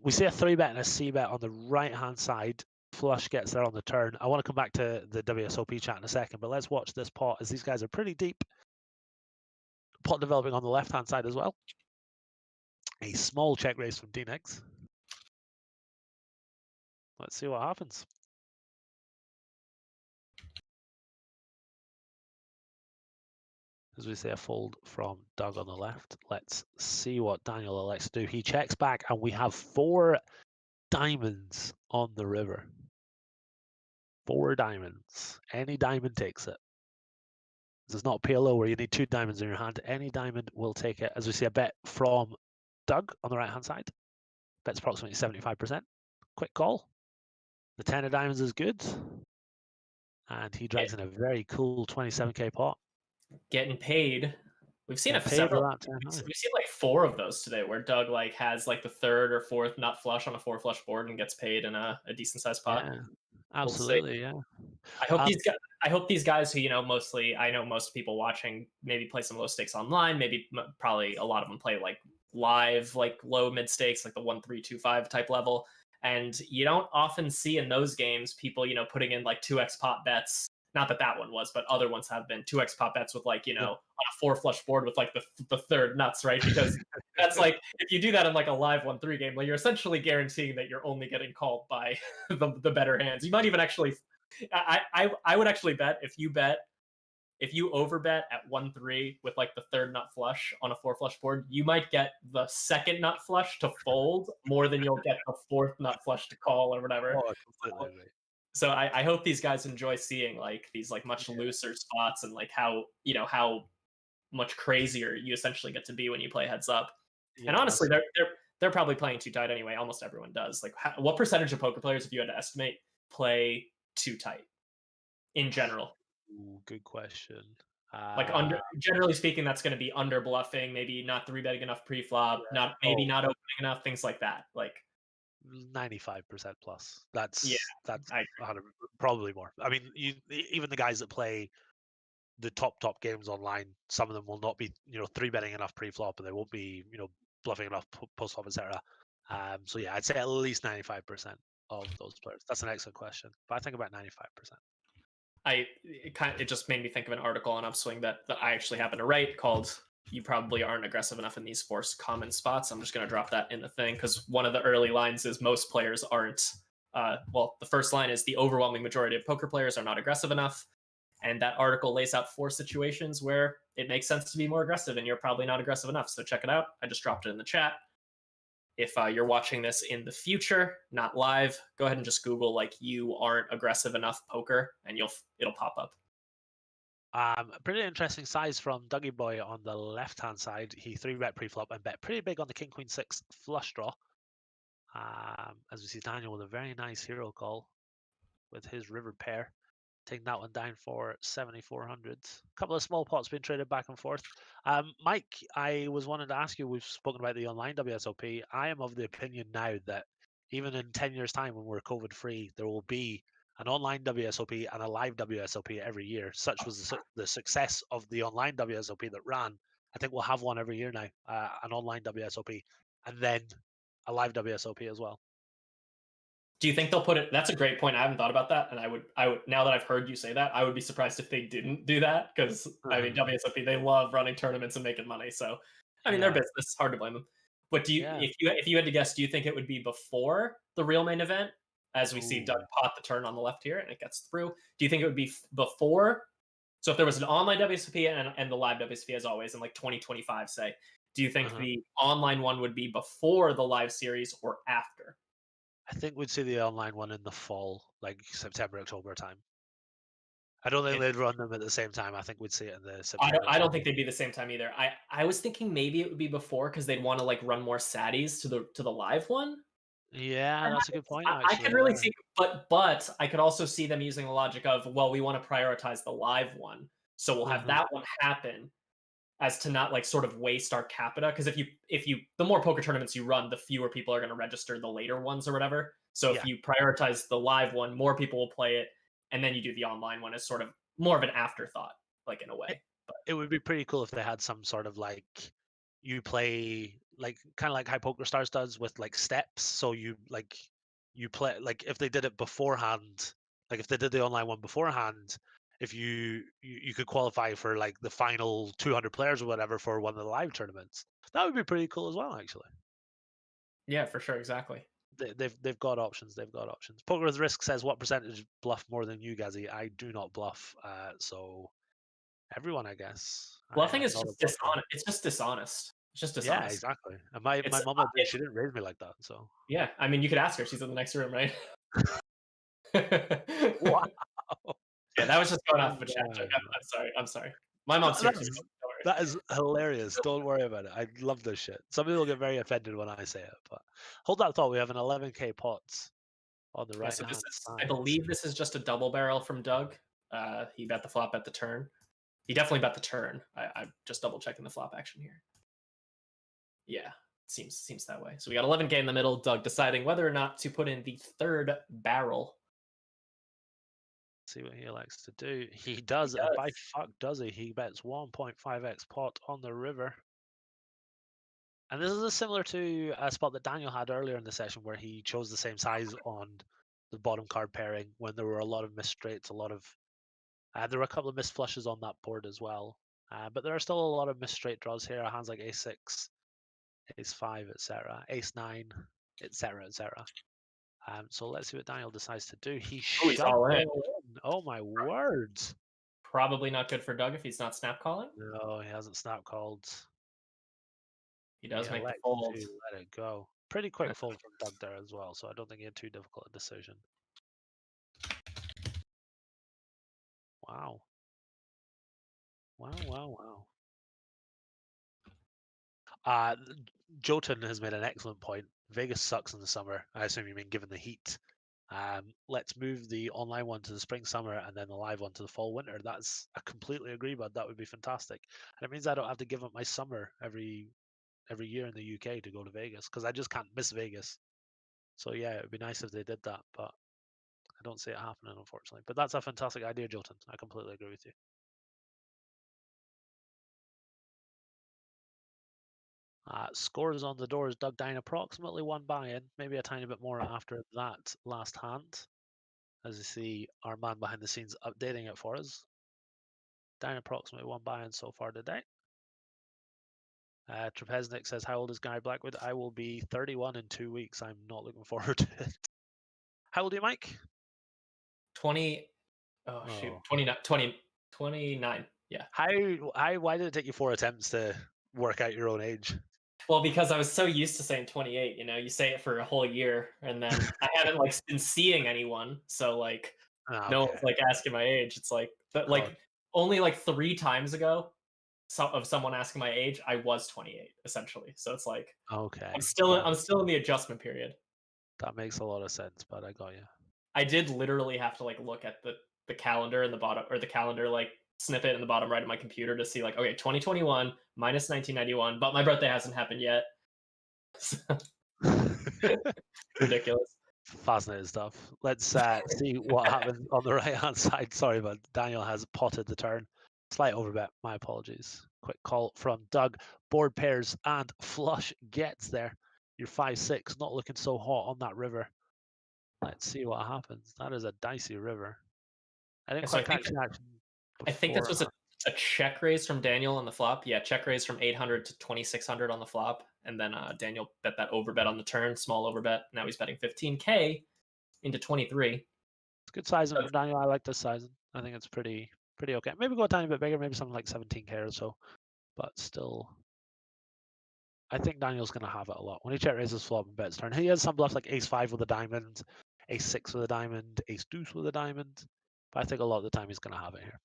We see a 3-bet and a C-bet on the right-hand side. Flush gets there on the turn. I want to come back to the WSOP chat in a second, but let's watch this pot as these guys are pretty deep. Pot developing on the left-hand side as well. A small check raise from D-Nex. Let's see what happens. As we see a fold from Doug on the left. Let's see what Daniel elects to do. He checks back, and we have 4 diamonds on the river. 4 diamonds. Any diamond takes it. This is not PLO where you need 2 diamonds in your hand. Any diamond will take it. As we see a bet from Doug on the right-hand side. Bet's approximately 75%. Quick call. The 10 of diamonds is good. And he drags in a very cool 27K pot. Getting paid. We've seen we've seen 4 of those today where Doug has the 3rd or 4th nut flush on a 4 flush board and gets paid in a decent sized pot. Yeah, absolutely, yeah. I hope these guys who mostly, I know most people watching maybe play some low stakes online, maybe probably a lot of them play live low mid stakes, the 1 3 2 5 type level, and you don't often see in those games people putting in 2x pot bets not that that one was, but other ones have been 2x pop bets with like, Yeah. on a 4 flush board with like the third nuts, right? Because that's like, if you do that in like a live 1-3 game, like you're essentially guaranteeing that you're only getting called by the better hands. You might even actually, I would actually bet if you overbet at 1-3 with like the third nut flush on a 4 flush board, you might get the second nut flush to fold more than you'll get the fourth nut flush to call or whatever. Oh, I completely agree. So I hope these guys enjoy seeing like these like much looser spots and like how much crazier you essentially get to be when you play heads up. And Yeah, honestly, they're probably playing too tight anyway. Almost everyone does. Like, what percentage of poker players, if you had to estimate, play too tight in general? ooh, good question. Like generally speaking, that's going to be under bluffing, maybe not three betting enough pre-flop, Yeah. not maybe not opening enough, things like that. Like 95% plus. yeah, That's I 100, probably more. I mean, even the guys that play the top games online, some of them will not be three betting enough pre-flop, and they won't be bluffing enough post-flop, etc. So yeah, I'd say at least 95% of those players. That's an excellent question, but I think about 95%. it just made me think of an article on Upswing that I actually happened to write called "You probably aren't aggressive enough in these four common spots." I'm just going to drop that in the thing because one of the early lines is most players aren't. Well, the first line is the overwhelming majority of poker players are not aggressive enough, and that article lays out 4 situations where it makes sense to be more aggressive, and you're probably not aggressive enough. So check it out. I just dropped it in the chat. If you're watching this in the future, not live, go ahead and just Google like "you aren't aggressive enough poker" and it'll pop up. A pretty interesting size from Dougie Boy on the left-hand side. He 3-bet pre-flop and bet pretty big on the King Queen 6 flush draw. As we see Daniel with a very nice hero call with his river pair. Taking that one down for 7,400. A couple of small pots being traded back and forth. Mike, I was wanting to ask you, we've spoken about the online WSOP. I am of the opinion now that even in 10 years' time when we're COVID-free, there will be an online WSOP and a live WSOP every year. Such was the success of the online WSOP that ran. I think we'll have one every year now, an online WSOP, and then a live WSOP as well. Do you think they'll put it? That's a great point. I haven't thought about that, and I would now that I've heard you say that, I would be surprised if they didn't do that because I mean WSOP they love running tournaments and making money. So I mean their business, hard to blame them. But if you had to guess, do you think it would be before the real main event, as we see Doug pot the turn on the left here and it gets through? Do you think it would be before? So if there was an online WSOP and the live WSOP as always in like 2025, say, do you think the online one would be before the live series or after? I think we'd see the online one in the fall, like September, October time. I don't think they'd run them at the same time. I think we'd see it in the September. I don't think they'd be the same time either. I was thinking maybe it would be before because they'd want to like run more saddies to the live one. Yeah, that's a good point. I Actually, could really see, but I could also see them using the logic of, well, we want to prioritize the live one, so we'll have that one happen as to not like sort of waste our capita. Because if you the more poker tournaments you run, the fewer people are going to register the later ones or whatever. So if you prioritize the live one, more people will play it, and then you do the online one as sort of more of an afterthought, like in a way. But it would be pretty cool if they had some sort of like you play like kind of like how Poker Stars does with like steps. So you play like if they did it beforehand, like if they did the online one beforehand, if you could qualify for like the final 200 players or whatever for one of the live tournaments. That would be pretty cool as well, actually. yeah, for sure, exactly. They've got options. They've got options. Poker with Risk says, "What percentage bluff more than you, Gazzy?" I do not bluff. So everyone, I guess. I Bluffing am is not a just bluffer. dishonest. It's just dishonest. It's just Yeah, dishonest. exactly. And my It's mama she didn't raise me like that. So yeah. I mean, you could ask her. She's in the next room, right? wow. Yeah, that was just going off of a chat joke. Man. I'm sorry. I'm sorry. My mom's here too. Don't worry. That is hilarious. Don't worry about it. I love this shit. Some people get very offended when I say it, but hold that thought. We have an 11k pots on the Yeah, right so hand this is, I side. believe this is just a double barrel from Doug. He bet the flop at the turn. He definitely bet the turn. I'm just double checking the flop action here. Yeah, seems that way. So we got 11k in the middle. Doug deciding whether or not to put in the third barrel. See what he likes to do. He does, and by fuck does he. He bets 1.5x pot on the river. And this is similar to a spot that Daniel had earlier in the session where he chose the same size on the bottom card pairing when there were a lot of missed straights, a lot of There were a couple of missed flushes on that board as well. But there are still a lot of missed straight draws here. Hands like ace-6, ace-5, etc., ace-9, etc., etc. So let's see what Daniel decides to do. He he's shoved all in. in. Oh my words! Probably not good for Doug if he's not snap calling. No, he hasn't snap called. He does He make the elects fold. to let it go. Pretty quick fold from Doug there as well, so I don't think he had too difficult a decision. Wow. Wow, wow, wow. Jotun has made an excellent point. Vegas sucks in the summer. I assume you mean given the heat. Let's move the online one to the spring, summer, and then the live one to the fall, winter. I completely agree, bud. That would be fantastic. And it means I don't have to give up my summer every year in the UK to go to Vegas, because I just can't miss Vegas. So yeah, it would be nice if they did that, but I don't see it happening, unfortunately. But that's a fantastic idea, Jotun. I completely agree with you. Scores on the doors. Doug Dine approximately one buy-in, maybe a tiny bit more after that last hand. As you see, our man behind the scenes updating it for us. Down approximately one buy-in so far today. Trapeznik says, how old is Gary Blackwood? I will be 31 in 2 weeks. I'm not looking forward to it. How old are you, Mike? 20. Oh, shoot. 29. Yeah. Why did it take you 4 attempts to work out your own age? Well, because I was so used to saying 28, you say it for a whole year, and then I haven't like been seeing anyone, so like no one's like asking my age. It's like, but like only like 3 times ago, of someone asking my age, I was 28 essentially. So it's like, okay, I'm still in the adjustment period. That makes a lot of sense, but I got you. I did literally have to like look at the calendar in the bottom, or the calendar like snippet in the bottom right of my computer to see like, okay, 2021 minus 1991, but my birthday hasn't happened yet. Ridiculous. Fascinating stuff. Let's see what happens on the right hand side. Sorry, but Daniel has potted the turn. Slight overbet. My apologies. Quick call from Doug. Board pairs and flush gets there. You're 5-6, not looking so hot on that river. Let's see what happens. That is a dicey river. I didn't quite catch the action. I think this was a check raise from Daniel on the flop. Yeah, check raise from 800 to 2600 on the flop, and then Daniel bet that overbet on the turn, small overbet. Now he's betting 15K into 23. It's good sizing from Daniel. I like this sizing. I think it's pretty okay. Maybe go a tiny bit bigger, maybe something like 17K or so, but still. I think Daniel's going to have it a lot. When he check raises flop and bets turn, he has some bluffs like ace-5 with a diamond, ace-6 with a diamond, ace-deuce with a diamond. But I think a lot of the time he's going to have it here.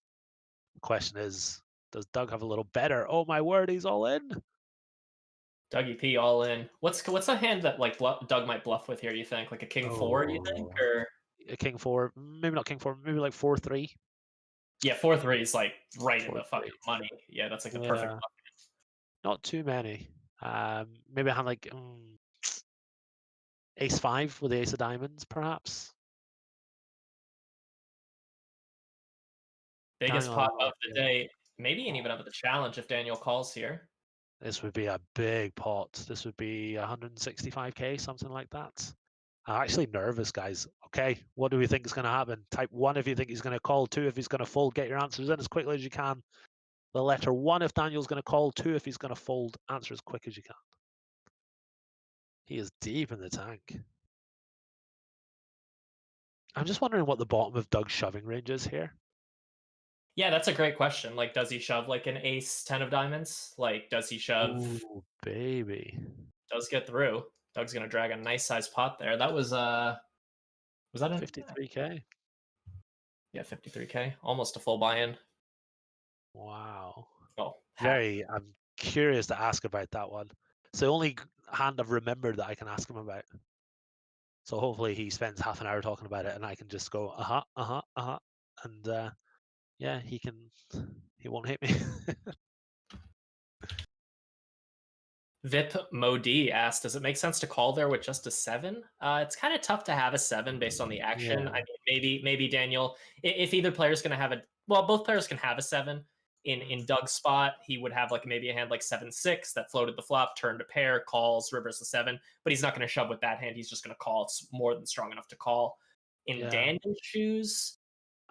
The question is, does Doug have a little better? Oh my word, he's all in. Dougie P all in. What's a hand that like Doug might bluff with here? You think like a king 4? You think, or a king 4? Maybe not king 4. Maybe like 4-3. Yeah, 4-3 is like right in the fucking money. Yeah, that's like the perfect bluff. Not too many. Maybe a hand like ace-5 with the ace of diamonds, perhaps. Biggest pot of the day, maybe even of the challenge if Daniel calls here. This would be a big pot. This would be 165K, something like that. I'm actually nervous, guys. Okay, what do we think is going to happen? Type 1 if you think he's going to call, 2 if he's going to fold. Get your answers in as quickly as you can. The letter 1 if Daniel's going to call, 2 if he's going to fold. Answer as quick as you can. He is deep in the tank. I'm just wondering what the bottom of Doug's shoving range is here. Yeah, that's a great question. Like, does he shove like an ace 10 of diamonds? Like, does he shove? Ooh, baby. Does get through. Doug's gonna drag a nice size pot there. That was that a 53K? Yeah, 53K, almost a full buy-in. Wow. Oh, I'm curious to ask about that one. It's the only hand I've remembered that I can ask him about. So hopefully he spends half an hour talking about it and I can just go, and yeah, he won't hit me. Vip Modi asked, does it make sense to call there with just a 7? It's kind of tough to have a 7 based on the action. Yeah. I mean, maybe Daniel, if either player's going to have both players can have a 7. In Doug's spot, he would have like maybe a hand like 7-6 that floated the flop, turned a pair, calls, rivers a 7, but he's not going to shove with that hand. He's just going to call. It's more than strong enough to call. In Daniel's shoes,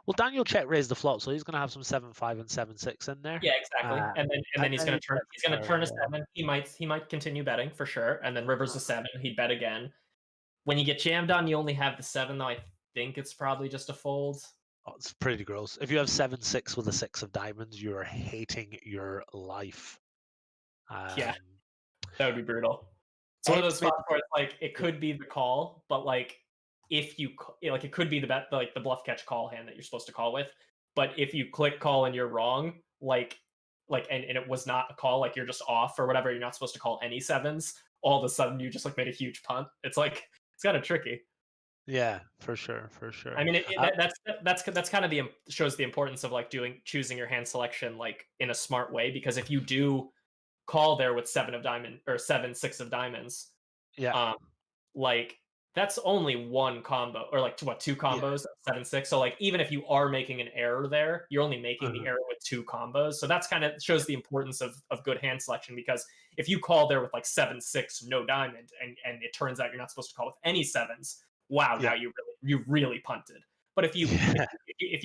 Well, Daniel check raised the flop, so he's going to have some 7-5 and 7-6 in there. Yeah, exactly. And then he's gonna turn. He's gonna turn a 7. He might continue betting for sure. And then river's a 7. He'd bet again. When you get jammed on, you only have the 7. Though I think it's probably just a fold. Oh, it's pretty gross. If you have 7-6 with a 6 of diamonds, you are hating your life. Yeah, that would be brutal. It's one of those spots where it's like it could be the call, but like if you like it could be the bet, like the bluff catch call hand that you're supposed to call with. But if you click call and you're wrong, like and it was not a call, like you're just off or whatever, you're not supposed to call any 7s. All of a sudden, you just like made a huge punt. It's like it's kind of tricky. Yeah, for sure. I mean, that's kind of shows the importance of like choosing your hand selection like in a smart way, because if you do call there with 7 of diamond or 7-6 of diamonds, yeah, like that's only one combo or like what 2 combos 7-6. So like even if you are making an error there, you're only making the error with 2 combos. So that's kind of shows the importance of good hand selection, because if you call there with like 7-6 no diamond and it turns out you're not supposed to call with any 7s, wow, now you really punted. But if you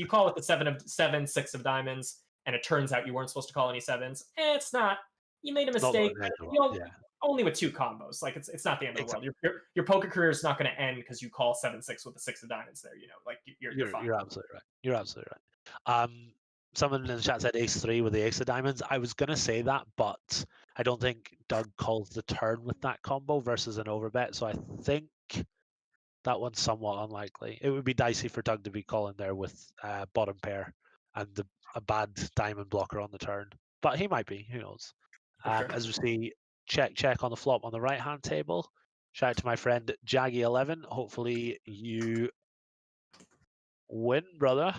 call with the 7-6 of diamonds and it turns out you weren't supposed to call any 7s, it's not. You made a mistake. Only with 2 combos. Like it's not the end of the world. Your poker career is not going to end because you call 7-6 with the 6 of diamonds there. You know, like you're fine. You're absolutely right. You're absolutely right. Someone in the chat said ace-3 with the ace of diamonds. I was gonna say that, but I don't think Doug calls the turn with that combo versus an overbet. So I think that one's somewhat unlikely. It would be dicey for Doug to be calling there with bottom pair and a bad diamond blocker on the turn, but he might be. Who knows? Sure. As we see, check on the flop on the right hand table. Shout out to my friend Jaggy11. Hopefully you win, brother.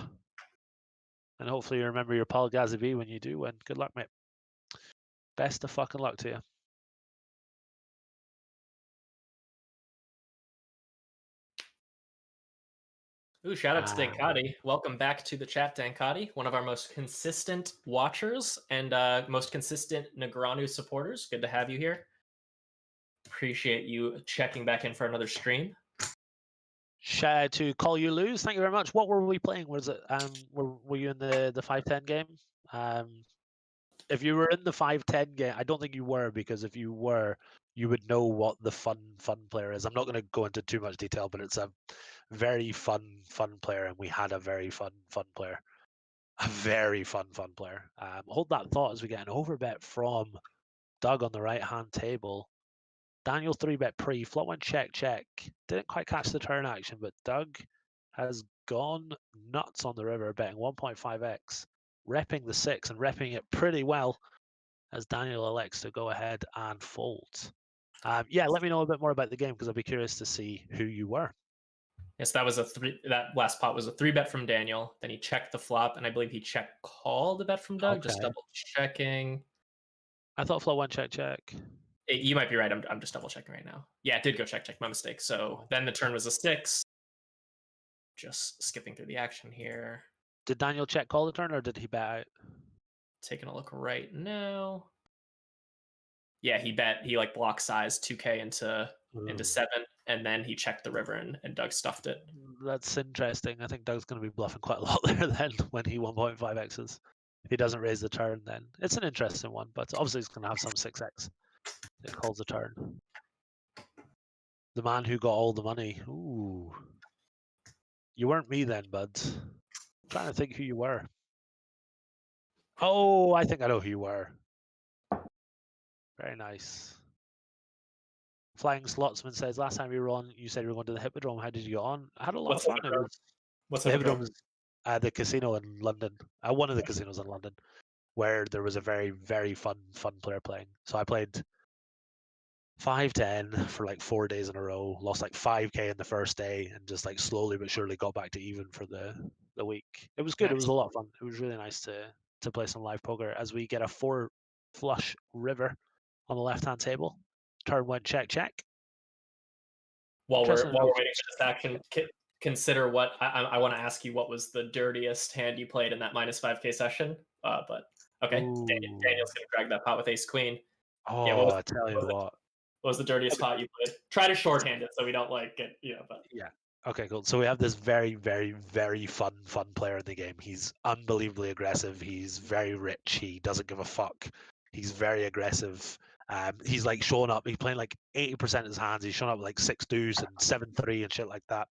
And hopefully you remember your pal Gazzy B when you do win. Good luck, mate. Best of fucking luck to you. Ooh, shout out to Dankati. Welcome back to the chat, Dankati. One of our most consistent watchers and most consistent Negreanu supporters. Good to have you here. Appreciate you checking back in for another stream. Shout out to Call You Lose. Thank you very much. What were we playing? Was it were you in the 5-10 game? If you were in the 5-10 game, I don't think you were, because if you were, you would know what the fun player is. I'm not going to go into too much detail, but it's a very fun player, and we had a very fun player. A very fun player. Hold that thought as we get an overbet from Doug on the right-hand table. Daniel 3-bet pre, flop went check. Didn't quite catch the turn action, but Doug has gone nuts on the river, betting 1.5x, repping the 6 and repping it pretty well as Daniel elects to go ahead and fold. Yeah, let me know a bit more about the game, because I'll be curious to see who you were. Yes, that was that last pot was a 3-bet from Daniel. Then he checked the flop, and I believe he check called the bet from Doug. Okay. Just double checking. I thought flop went check. You might be right. I'm just double checking right now. Yeah, it did go check. My mistake. So then the turn was a 6. Just skipping through the action here. Did Daniel check call the turn, or did he bet out? Taking a look right now. Yeah, he bet. He like block size 2K into 7, and then he checked the river and Doug stuffed it. That's interesting. I think Doug's going to be bluffing quite a lot there then when he 1.5x's. If he doesn't raise the turn, then it's an interesting one, but obviously he's going to have some 6x. It calls a turn. The man who got all the money. Ooh. You weren't me then, bud. I'm trying to think who you were. Oh, I think I know who you were. Very nice. Flying Slotsman says, last time you were on, you said you were going to the Hippodrome. How did you get on? I had a lot of fun. What's the Hippodrome? The casino in London. One of the casinos in London, where there was a very, very fun player playing. So I played 5-10 for like 4 days in a row, lost like 5K in the first day, and just like slowly but surely got back to even for the week. It was good. Nice. It was a lot of fun. It was really nice to play some live poker as we get a 4 flush river on the left hand table. Turn went check. While we're waiting for this action, consider what I want to ask you. What was the dirtiest hand you played in that -5K session? But okay, Daniel's gonna drag that pot with ace queen. Oh, yeah, I tell you what. What was the dirtiest pot you played? Try to shorthand it so we don't like get but yeah. Okay, cool. So we have this very, very, very fun player in the game. He's unbelievably aggressive. He's very rich. He doesn't give a fuck. He's very aggressive. He's like showing up. He's playing like 80% of his hands. He's showing up with like 6 deuce and 7-3 and shit like that.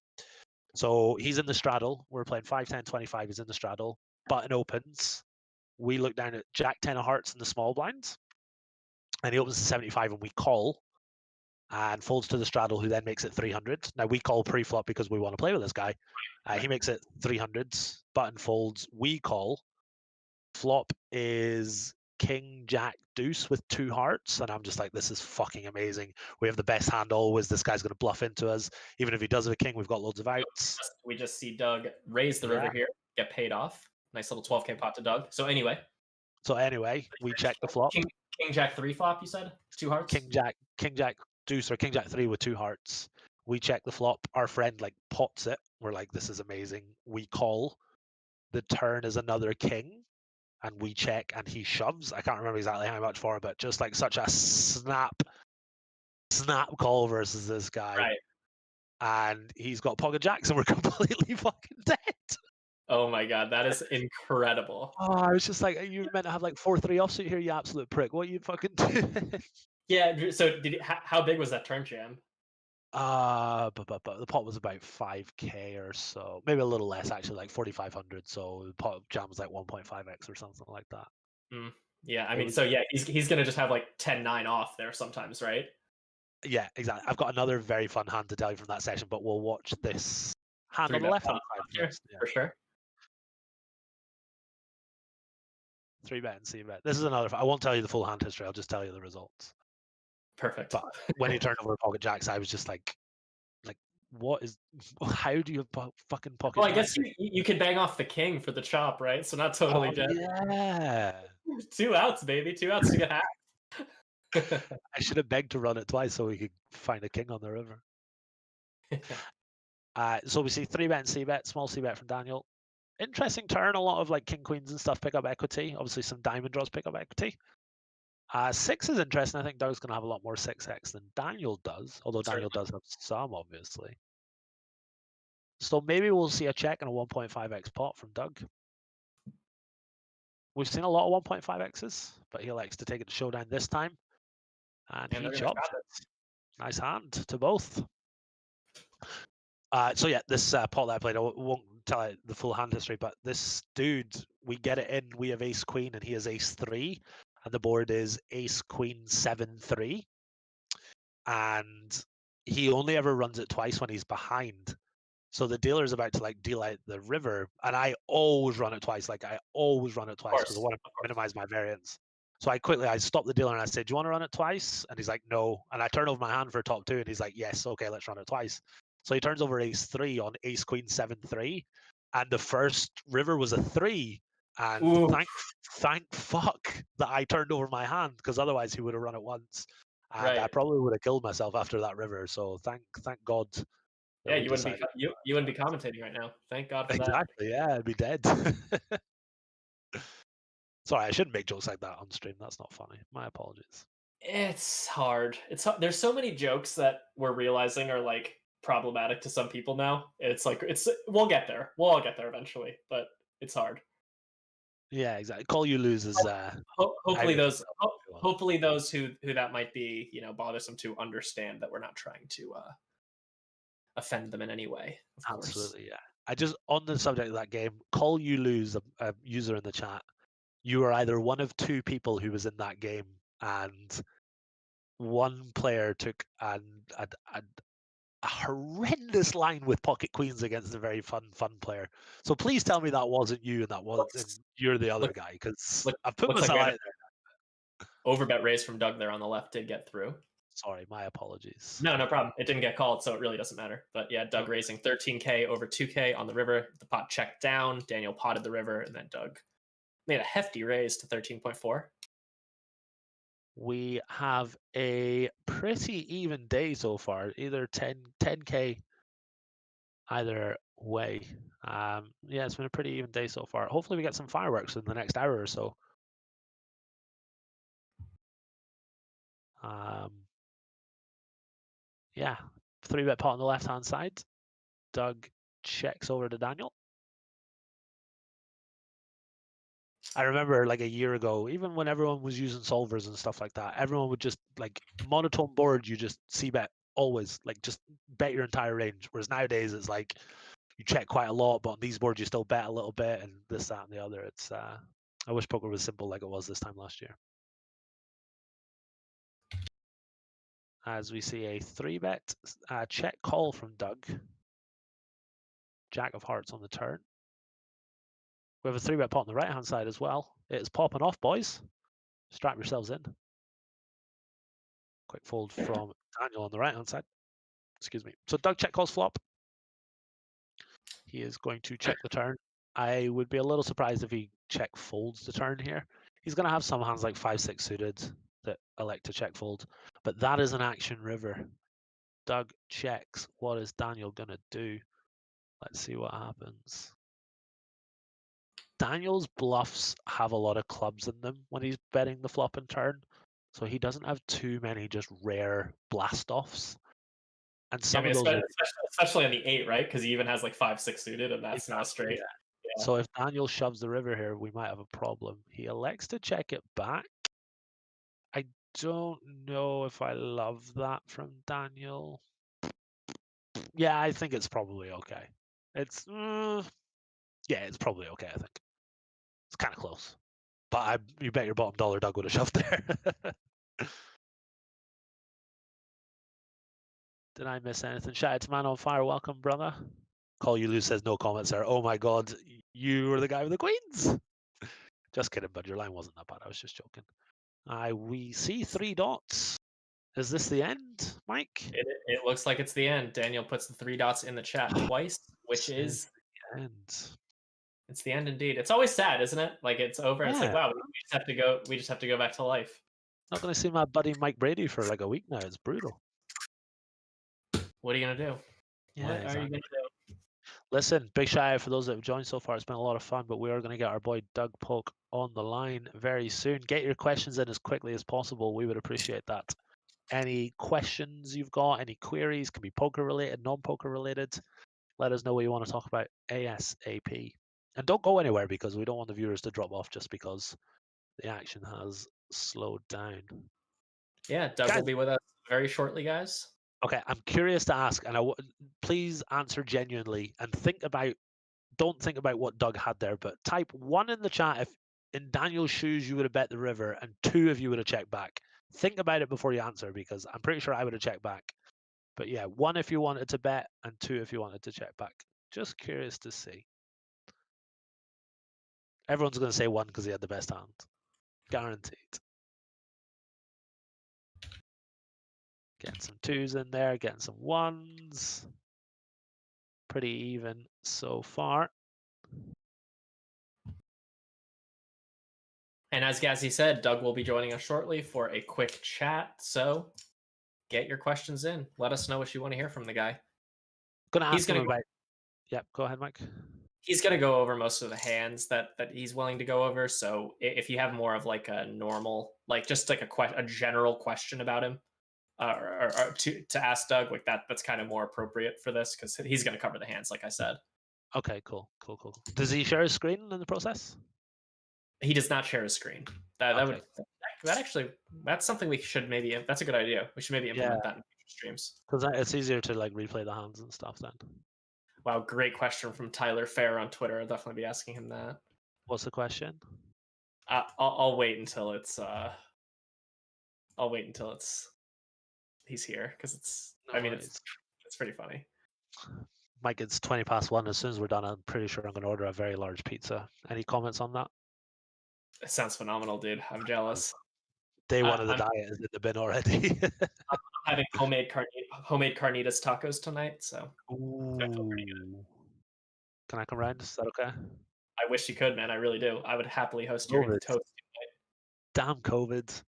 So he's in the straddle. We're playing 5-10-25. He's in the straddle. Button opens. We look down at Jack 10 of hearts in the small blinds. And he opens to 75 and we call. And folds to the straddle, who then makes it 300. Now we call pre-flop because we want to play with this guy. He makes it 300s. Button folds. We call. Flop is King Jack Deuce with 2 hearts, and I'm just like, this is fucking amazing. We have the best hand always. This guy's going to bluff into us. Even if he does have a king, we've got loads of outs. We just see Doug raise the river here, get paid off. Nice little 12k pot to Doug. So anyway, we check the flop. King Jack 3 flop. You said 2 hearts. King Jack Deuce or King Jack 3 with 2 hearts. We check the flop. Our friend like pots it. We're like, this is amazing. We call. The turn is another king, and we check, and he shoves. I can't remember exactly how much for, but just like such a snap call versus this guy. Right. And he's got pocket jacks, and we're completely fucking dead. Oh my god, that is incredible. Oh, I was just like, you meant to have like 4-3 offsuit here, you absolute prick. What are you fucking doing? Yeah. So how big was that turn jam? But the pot was about 5k or so, maybe a little less actually, like 4,500. So the pot jam was like 1.5x or something like that. Yeah, I mean, so yeah, he's gonna just have like 10-9 off there sometimes, right? Yeah, exactly. I've got another very fun hand to tell you from that session, but we'll watch this hand on the left hand side first. For sure. 3-bet and c-bet. This is another. I won't tell you the full hand history. I'll just tell you the results. Perfect. But when he turned over pocket jacks, I was just like, what is? How do you have fucking pocket? Well, I guess you could bang off the king for the chop, right? So not totally dead. Yeah. 2 outs, baby. 2 outs to get hacked. I should have begged to run it twice so we could find a king on the river. So we see 3-bet and c-bet, small c-bet from Daniel. Interesting turn. A lot of like king queens and stuff pick up equity. Obviously, some diamond draws pick up equity. 6 is interesting. I think Doug's going to have a lot more 6x than Daniel does, although Daniel does have some, obviously. So maybe we'll see a check and a 1.5x pot from Doug. We've seen a lot of 1.5x's, but he likes to take it to showdown this time. And he chops it. Nice hand to both. So yeah, this pot that I played, I won't tell you the full hand history, but this dude, we get it in, we have ace queen and he has ace 3, and the board is ace queen 7-3, and he only ever runs it twice when he's behind. So the dealer is about to like deal out the river, and I always run it twice. Like I always run it twice because I want to minimize my variance. So I stopped the dealer and I said, "Do you want to run it twice?" And he's like, "No." And I turn over my hand for top 2, and he's like, "Yes, okay, let's run it twice." So he turns over ace 3 on ace queen 7-3, and the first river was a 3. And thank fuck that I turned over my hand, because otherwise he would have run it once, and I probably would have killed myself after that river. So thank God. Yeah, you wouldn't be commentating right now. Thank God for that. Exactly. Yeah, I'd be dead. Sorry, I shouldn't make jokes like that on stream. That's not funny. My apologies. It's hard. There's so many jokes that we're realizing are like problematic to some people now. It's like we'll get there. We'll all get there eventually, but it's hard. Yeah, exactly. Call you lose is hopefully those who that might be, bothersome to understand that we're not trying to offend them in any way. Absolutely, yeah. I just, on the subject of that game, call you lose, a user in the chat. You are either one of 2 people who was in that game, and one player took a horrendous line with pocket queens against a very fun player. So please tell me that wasn't you, and you're the other guy, because I've put myself out there. Overbet raise from Doug there on the left did get through. Sorry, my apologies. No problem. It didn't get called, so it really doesn't matter. But yeah, Doug raising 13k over 2k on the river. The pot checked down. Daniel potted the river, and then Doug made a hefty raise to 13.4. We have a pretty even day so far, either 10k either way. Yeah, it's been a pretty even day so far. Hopefully we get some fireworks in the next hour or so. Yeah, 3-bet pot on the left hand side. Doug checks over to Daniel. I remember like a year ago, even when everyone was using solvers and stuff like that, everyone would just like monotone board, you just c-bet always, like just bet your entire range. Whereas nowadays it's like you check quite a lot, but on these boards you still bet a little bit and this, that, and the other. It's I wish poker was simple like it was this time last year. As we see a 3-bet check call from Doug. Jack of hearts on the turn. We have a 3-bet pot on the right-hand side as well. It's popping off, boys. Strap yourselves in. Quick fold from Daniel on the right-hand side. Excuse me. So Doug check calls flop. He is going to check the turn. I would be a little surprised if he check folds the turn here. He's going to have some hands like 5-6 suited that elect to check fold, but that is an action river. Doug checks. What is Daniel going to do? Let's see what happens. Daniel's bluffs have a lot of clubs in them when he's betting the flop and turn, so he doesn't have too many just rare blast offs. And some of those, especially on the 8, right? Because he even has like 5-6 suited, and that's not straight. Yeah. So if Daniel shoves the river here, we might have a problem. He elects to check it back. I don't know if I love that from Daniel. Yeah, I think it's probably okay. It's yeah, it's probably okay. I think it's kind of close, but you bet your bottom dollar Doug would have shoved there. Did I miss anything? Shout out to Man on Fire. Welcome, brother. Call You Lose says no comments there. Oh my god, you were the guy with the queens. Just kidding, bud. Your line wasn't that bad. I was just joking. We see 3 dots. Is this the end, Mike? It looks like it's the end. Daniel puts the 3 dots in the chat twice, which is the end. It's the end indeed. It's always sad, isn't it? Like it's over. Yeah. It's like, wow, we just have to go. We just have to go back to life. Not going to see my buddy Mike Brady for like a week now. It's brutal. What are you gonna do? Yeah, what are you gonna do? Listen, big shout out for those that have joined so far. It's been a lot of fun, but we are going to get our boy Doug Polk on the line very soon. Get your questions in as quickly as possible. We would appreciate that. Any questions you've got, any queries, can be poker related, non-poker related. Let us know what you want to talk about ASAP. And don't go anywhere because we don't want the viewers to drop off just because the action has slowed down. Yeah, Doug will be with us very shortly, guys. Okay, I'm curious to ask, and please answer genuinely and don't think about what Doug had there, but type 1 in the chat if in Daniel's shoes you would have bet the river and 2 if you would have checked back. Think about it before you answer because I'm pretty sure I would have checked back. But yeah, 1 if you wanted to bet and 2 if you wanted to check back. Just curious to see. Everyone's going to say 1 because he had the best hand. Guaranteed. Getting some 2s in there, getting some 1s. Pretty even so far. And as Gazzy said, Doug will be joining us shortly for a quick chat. So get your questions in. Let us know what you want to hear from the guy. Gonna ask him about. Yep, go ahead, Mike. He's going to go over most of the hands that he's willing to go over. So if you have more of like a normal, like just like a general question about him, or to ask Doug, like that's kind of more appropriate for this because he's going to cover the hands, like I said. Okay, cool. Does he share his screen in the process? He does not share his screen. That's something we should maybe. That's a good idea. We should maybe implement that in future streams. Because it's easier to like replay the hands and stuff then. Wow, great question from Tyler Fair on Twitter. I'll definitely be asking him that. What's the question? I'll wait until it's. I'll wait until he's here because it's. No, I mean, it's pretty funny. Mike, it's 1:20. As soon as we're done, I'm pretty sure I'm going to order a very large pizza. Any comments on that? It sounds phenomenal, dude. I'm jealous. Day 1 of the diet is in the bin already. I'm having homemade carnitas tacos tonight, so I feel pretty good. Can I come around? Is that okay? I wish you could, man. I really do. I would happily host your toast tonight. Damn COVID.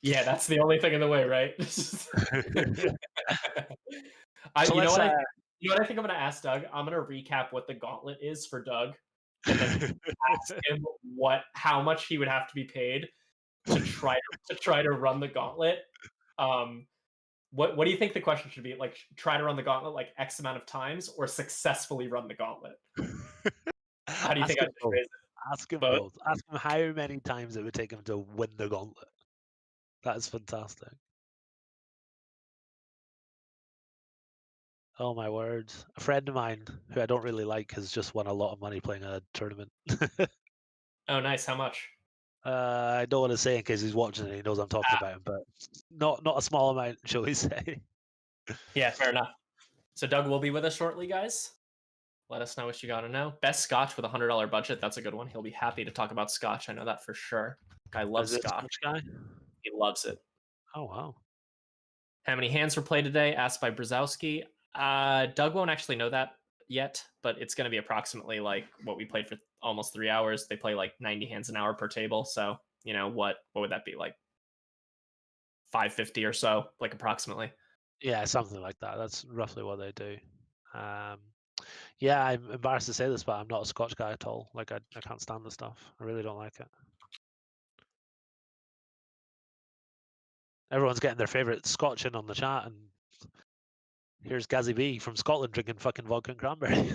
Yeah, that's the only thing in the way, right? You know what I think I'm going to ask Doug? I'm going to recap what the gauntlet is for Doug, and then ask him how much he would have to be paid to try to run the gauntlet What do you think the question should be? Like, try to run the gauntlet like X amount of times, or successfully run the gauntlet? How do you think Ask I him should both. phrase it? Ask him Both? both. Ask him how many times it would take him to win the gauntlet. That is fantastic. Oh my word. A friend of mine who I don't really like has just won a lot of money playing a tournament. Oh, nice. How much? I don't want to say in case he's watching and he knows I'm talking about him, but not a small amount, shall we say. Yeah, fair enough. So Doug will be with us shortly, guys. Let us know what you got to know. Best scotch with $100 budget. That's a good one. He'll be happy to talk about scotch. I know that for sure. Guy loves Is it scotch. Scotch guy? He loves it. Oh wow. How many hands were played today? Asked by Brzezowski. Doug won't actually know that yet, but it's going to be approximately like what we played for almost 3 hours. They play like 90 hands an hour per table. So, you know, what would that be, like 550 or so, like approximately? Yeah, something like that. That's roughly what they do. Yeah, I'm embarrassed to say this, but I'm not a Scotch guy at all. Like I can't stand the stuff. I really don't like it. Everyone's getting their favourite Scotch in on the chat, and here's Gazzy B from Scotland drinking fucking vodka and cranberry.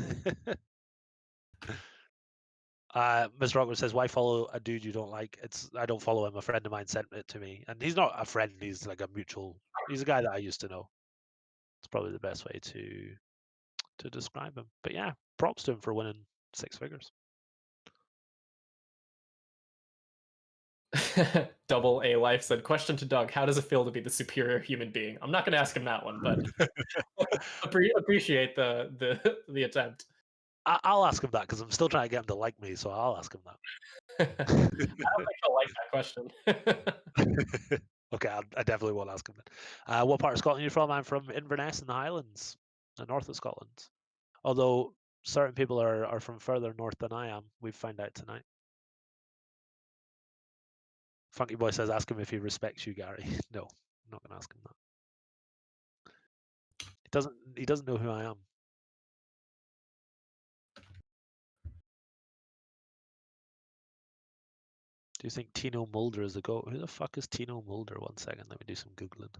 Mr. Rockwood says, "Why follow a dude you don't like?" I don't follow him. A friend of mine sent it to me, and he's not a friend. He's like a mutual. He's a guy that I used to know. It's probably the best way to describe him. But yeah, props to him for winning 6 figures. Double A Life said, question to Doug, how does it feel to be the superior human being? I'm not going to ask him that one, but appreciate the attempt. I'll ask him that because I'm still trying to get him to like me, so I'll ask him I don't think he'll like that question. that. Okay, I definitely won't ask him that. What part of Scotland are you from? I'm from Inverness in the Highlands, the north of Scotland. Although certain people are from further north than I am, we've found out tonight. Funky Boy says, ask him if he respects you, Gary. No, I'm not going to ask him that. He doesn't know who I am. Do you think Tino Mulder is the GOAT? Who the fuck is Tino Mulder? 1 second, let me do some Googling.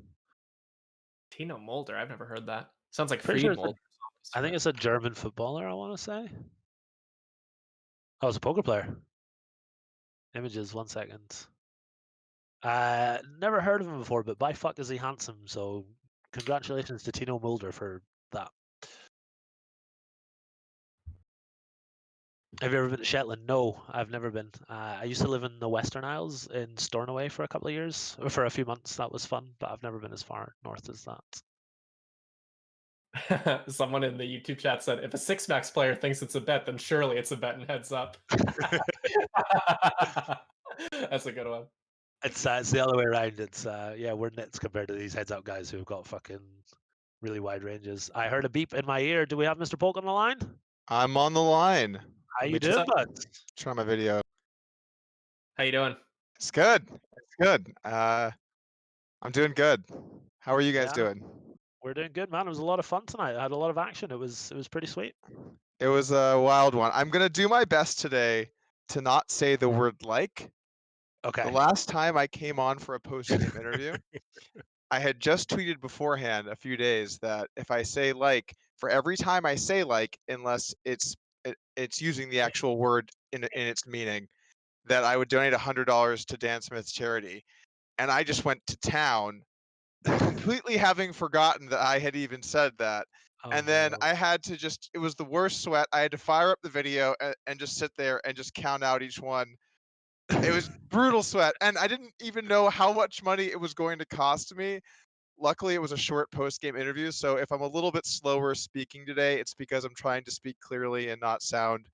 Tino Mulder, I've never heard that. Sounds like Pretty Fried sure Mulder. I think it's a German footballer, I want to say. Oh, it's a poker player. Images, 1 second. Never heard of him before, but by fuck is he handsome, so congratulations to Tino Mulder for that. Have you ever been to Shetland? No, I've never been. I used to live in the Western Isles in Stornoway for a couple of years, or for a few months. That was fun, but I've never been as far north as that. Someone in the YouTube chat said, if a Six Max player thinks it's a bet, then surely it's a bet and heads up. That's a good one. It's the other way around. It's yeah, we're nits compared to these heads up guys who've got fucking really wide ranges. I heard a beep in my ear. Do we have Mr. Polk on the line? I'm on the line. How you doing, bud? Try my video. How you doing? It's good. It's good. I'm doing good. How are you guys doing? We're doing good, man. It was a lot of fun tonight. I had a lot of action. It was pretty sweet. It was a wild one. I'm gonna do my best today to not say the word like. Okay. The last time I came on for a post-game interview, I had just tweeted beforehand a few days that if I say like, for every time I say like, unless it's using the actual word in its meaning, that I would donate $100 to Dan Smith's charity. And I just went to town, completely having forgotten that I had even said that. Oh, and then no. I had to it was the worst sweat. I had to fire up the video and just sit there and just count out each one. It was brutal sweat. And I didn't even know how much money it was going to cost me. Luckily, it was a short post-game interview. So if I'm a little bit slower speaking today, it's because I'm trying to speak clearly and not sound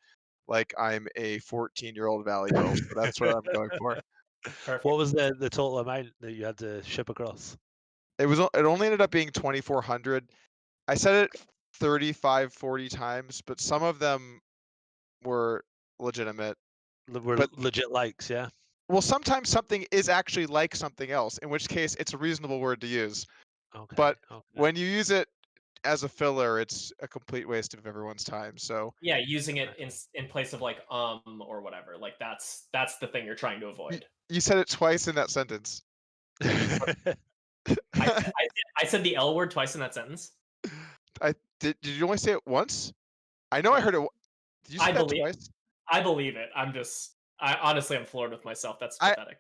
like I'm a 14-year-old Valley Hill. So that's what I'm going for. Perfect. What was the total amount that you had to ship across? It only ended up being 2,400. I said it 35, 40 times, but some of them were legitimate. Legit likes, yeah. Well, sometimes something is actually like something else, in which case it's a reasonable word to use. Okay. But when you use it as a filler, it's a complete waste of everyone's time. So yeah, using it in place of like or whatever. Like that's the thing you're trying to avoid. You said it twice in that sentence. I said the L word twice in that sentence. Did you only say it once? I know I Yeah. heard it. Did you say I that believe twice? I believe it. I'm floored with myself. That's I- pathetic.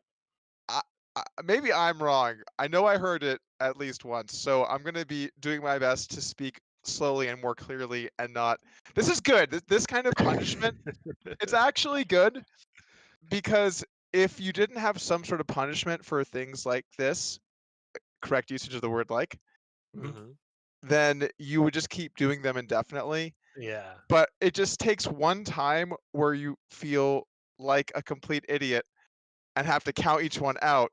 Maybe I'm wrong. I know I heard it at least once, so I'm gonna be doing my best to speak slowly and more clearly and not. This is good. This kind of punishment, it's actually good because if you didn't have some sort of punishment for things like this, correct usage of the word like, Mhm. then you would just keep doing them indefinitely. Yeah. But it just takes one time where you feel like a complete idiot and have to count each one out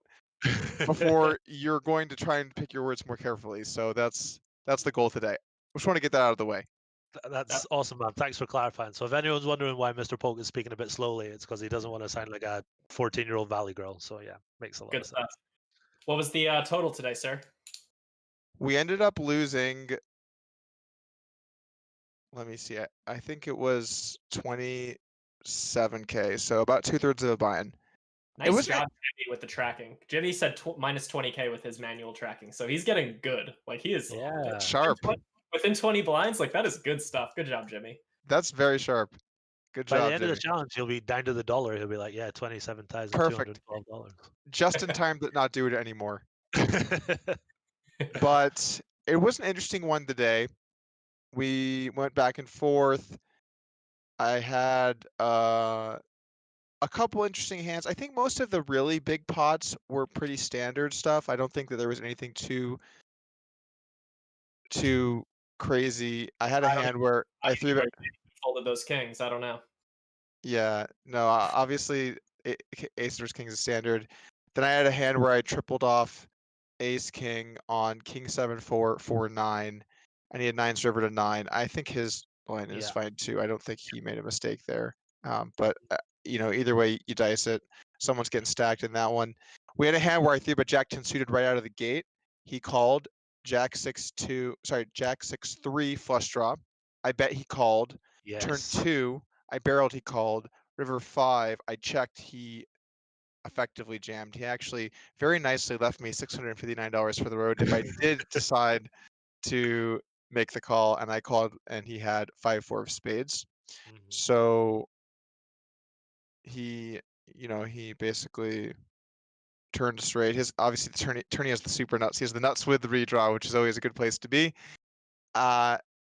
before you're going to try and pick your words more carefully. So that's the goal today. Just want to get that out of the way. That's awesome, man. Thanks for clarifying. So if anyone's wondering why Mr. Polk is speaking a bit slowly, it's because he doesn't want to sound like a 14-year-old valley girl. So yeah, makes a lot Good of sense. stuff. What was the total today, sir? We ended up losing. Let me see. I think it was 27K, so about 2/3 of a buy-in. Nice was- job, Jimmy, with the tracking. Jimmy said minus 20K with his manual tracking, so he's getting good. Like he is Yeah. Sharp. within 20 blinds. Like that is good stuff. Good job, Jimmy. That's very sharp. Good By job, the end Jimmy. of the challenge, he'll be down to the dollar. He'll be like, yeah, $27,212. Just in time to not do it anymore. But it was an interesting one today. We went back and forth. I had a couple interesting hands. I think most of the really big pots were pretty standard stuff. I don't think that there was anything too crazy. I had a hand where I threw it. Folded those kings. I don't know. Yeah, no, obviously ace versus king is standard. Then I had a hand where I tripled off ace king on king 7-4 4-9, and he had 9's river to 9. I think his line is Yeah. fine too. I don't think he made a mistake there. But either way you dice it, someone's getting stacked in that one. We had a hand where I threw a jack 10 suited right out of the gate. He called jack 6-3 flush draw. I bet he called. Turn Yes. 2, I barreled, he called. River 5, I checked, he effectively jammed. He actually very nicely left me $659 for the road if I did decide to make the call, and I called and he had 5-4 of spades. Mhm. So he basically turned straight. His obviously the tourney has the super nuts. He has the nuts with the redraw, which is always a good place to be.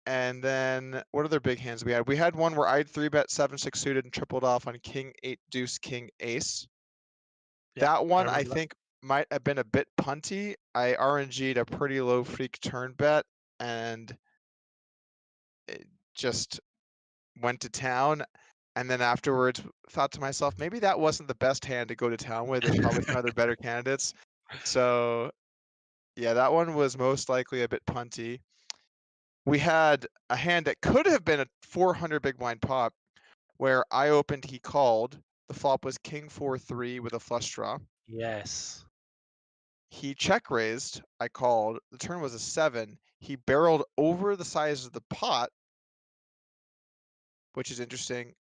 And then what other big hands we had? We had one where I'd 3-bet 7-6 suited and tripled off on king 8 deuce king ace. Yeah, that one I remember that. think might have been a bit punty. I RNG'd a pretty low freak turn bet and it just went to town. And then afterwards thought to myself, maybe that wasn't the best hand to go to town with. There's probably some other better candidates. So yeah, that one was most likely a bit punty. We had a hand that could have been a 400 big blind pot where I opened, he called. The flop was king 4-3 with a flush draw. Yes. He check raised, I called. The turn was a 7. He barreled over the size of the pot, which is interesting.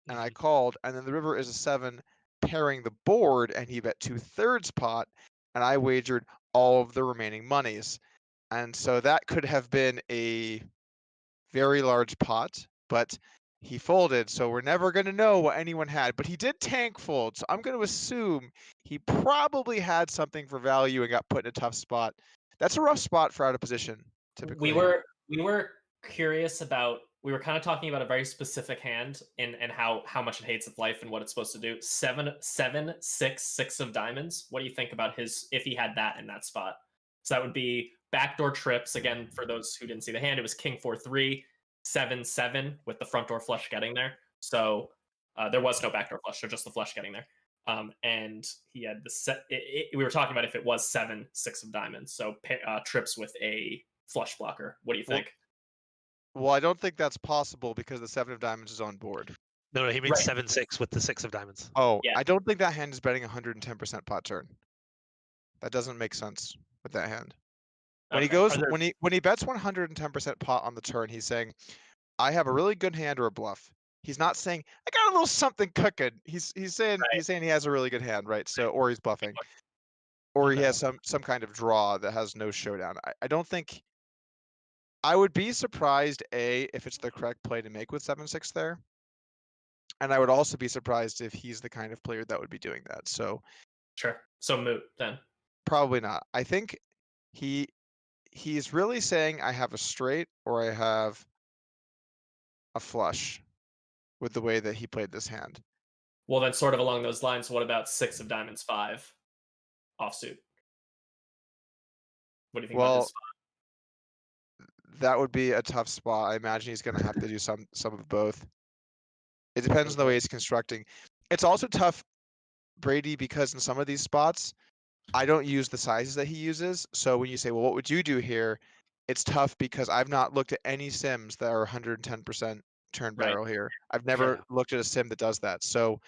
And I Mhm. called, and then the river is a 7 pairing the board, and he bet 2/3 pot, and I wagered all of the remaining monies. And so that could have been a very large pot, but he folded, so we're never going to know what anyone had. But he did tank fold, so I'm going to assume he probably had something for value and got put in a tough spot. That's a rough spot for out of position, typically. We were curious about. We were kind of talking about a very specific hand and how much it hates its life and what it's supposed to do. 7-7-6 of diamonds. What do you think about his if he had that in that spot? So that would be backdoor trips again. For those who didn't see the hand, it was king 4-3, 7-7 with the front door flush getting there. So there was no backdoor flush, so just the flush getting there. And he had the we were talking about if it was 7-6 of diamonds. So trips with a flush blocker. What do you think? Well, I don't think that's possible because the 7 of diamonds is on board. No, he means Right. 7-6 with the 6 of diamonds. Oh, Yeah. I don't think that hand is betting 110% pot turn. That doesn't make sense with that hand. When he goes when he bets 110% pot on the turn, he's saying, I have a really good hand or a bluff. He's not saying I got a little something cooking. He's saying he has a really good hand, right? So or he's bluffing. or he Okay. has some kind of draw that has no showdown. I don't think. I would be surprised if it's the correct play to make with 7-6 there, and I would also be surprised if he's the kind of player that would be doing that. So Sure. So moot then. probably not. I think he's really saying I have a straight or I have a flush with the way that he played this hand. Well, then, sort of along those lines, what about 6 of diamonds 5 offsuit? What do you think about this Well, spot? that would be a tough spot. I imagine he's going to have to do some of both. It depends on the way he's constructing. It's also tough, Brady, because in some of these spots, I don't use the sizes that he uses. So when you say, well, what would you do here? It's tough because I've not looked at any sims that are 110% turn Right. barrel here. I've never looked at a sim that does that. So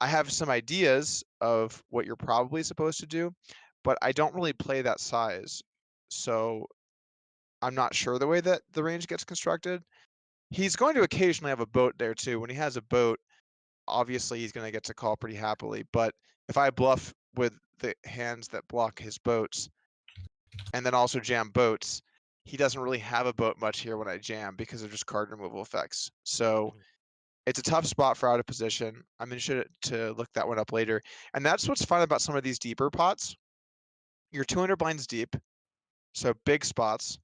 I have some ideas of what you're probably supposed to do, but I don't really play that size. So I'm not sure the way that the range gets constructed. He's going to occasionally have a boat there too. When he has a boat, obviously he's going to get to call pretty happily. But if I bluff with the hands that block his boats and then also jam boats, he doesn't really have a boat much here when I jam because of just card removal effects. So it's a tough spot for out of position. I'm interested to look that one up later. And that's what's fun about some of these deeper pots. You're 200 blinds deep, so big spots.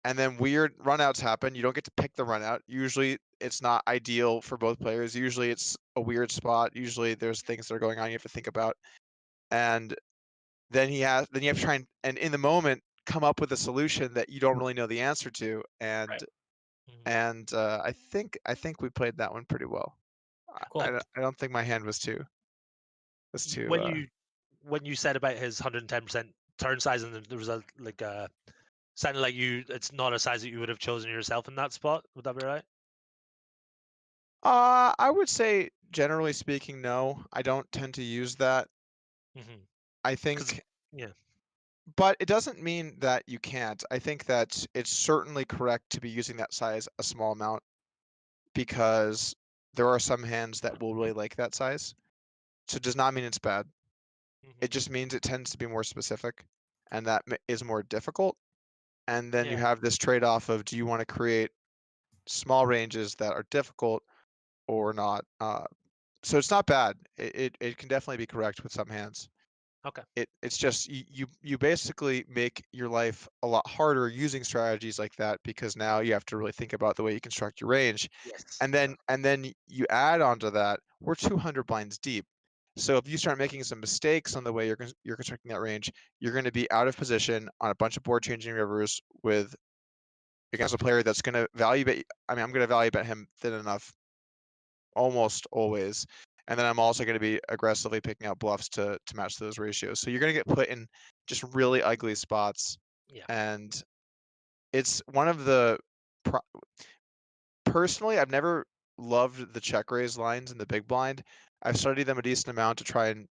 And then weird runouts happen. You don't get to pick the runout. Usually it's not ideal for both players. Usually it's a weird spot. Usually there's things that are going on you have to think about. And then you have to try and in the moment come up with a solution that you don't really know the answer to. And I think we played that one pretty well. Cool. I don't think my hand was too. When you said about his 110% turn size, and there was sounded like it's not a size that you would have chosen yourself in that spot. Would that be right? I would say generally speaking, no. I don't tend to use that. I think, but it doesn't mean that you can't. I think that it's certainly correct to be using that size a small amount because there are some hands that will really like that size. So it does not mean it's bad. It just means it tends to be more specific, and that is more difficult. And then you have this trade-off of, do you want to create small ranges that are difficult or not? So it's not bad. It can definitely be correct with some hands. Okay. It's just you basically make your life a lot harder using strategies like that because now you have to really think about the way you construct your range. Yes. And then you add onto that, we're 200 blinds deep. So if you start making some mistakes on the way you're constructing that range, you're going to be out of position on a bunch of board changing rivers against a player that's going to value bet. I mean, I'm going to value bet him thin enough almost always. And then I'm also going to be aggressively picking out bluffs to match those ratios. So you're going to get put in just really ugly spots. Yeah. And it's one of the personally, I've never loved the check raise lines in the big blind. I've studied them a decent amount to try and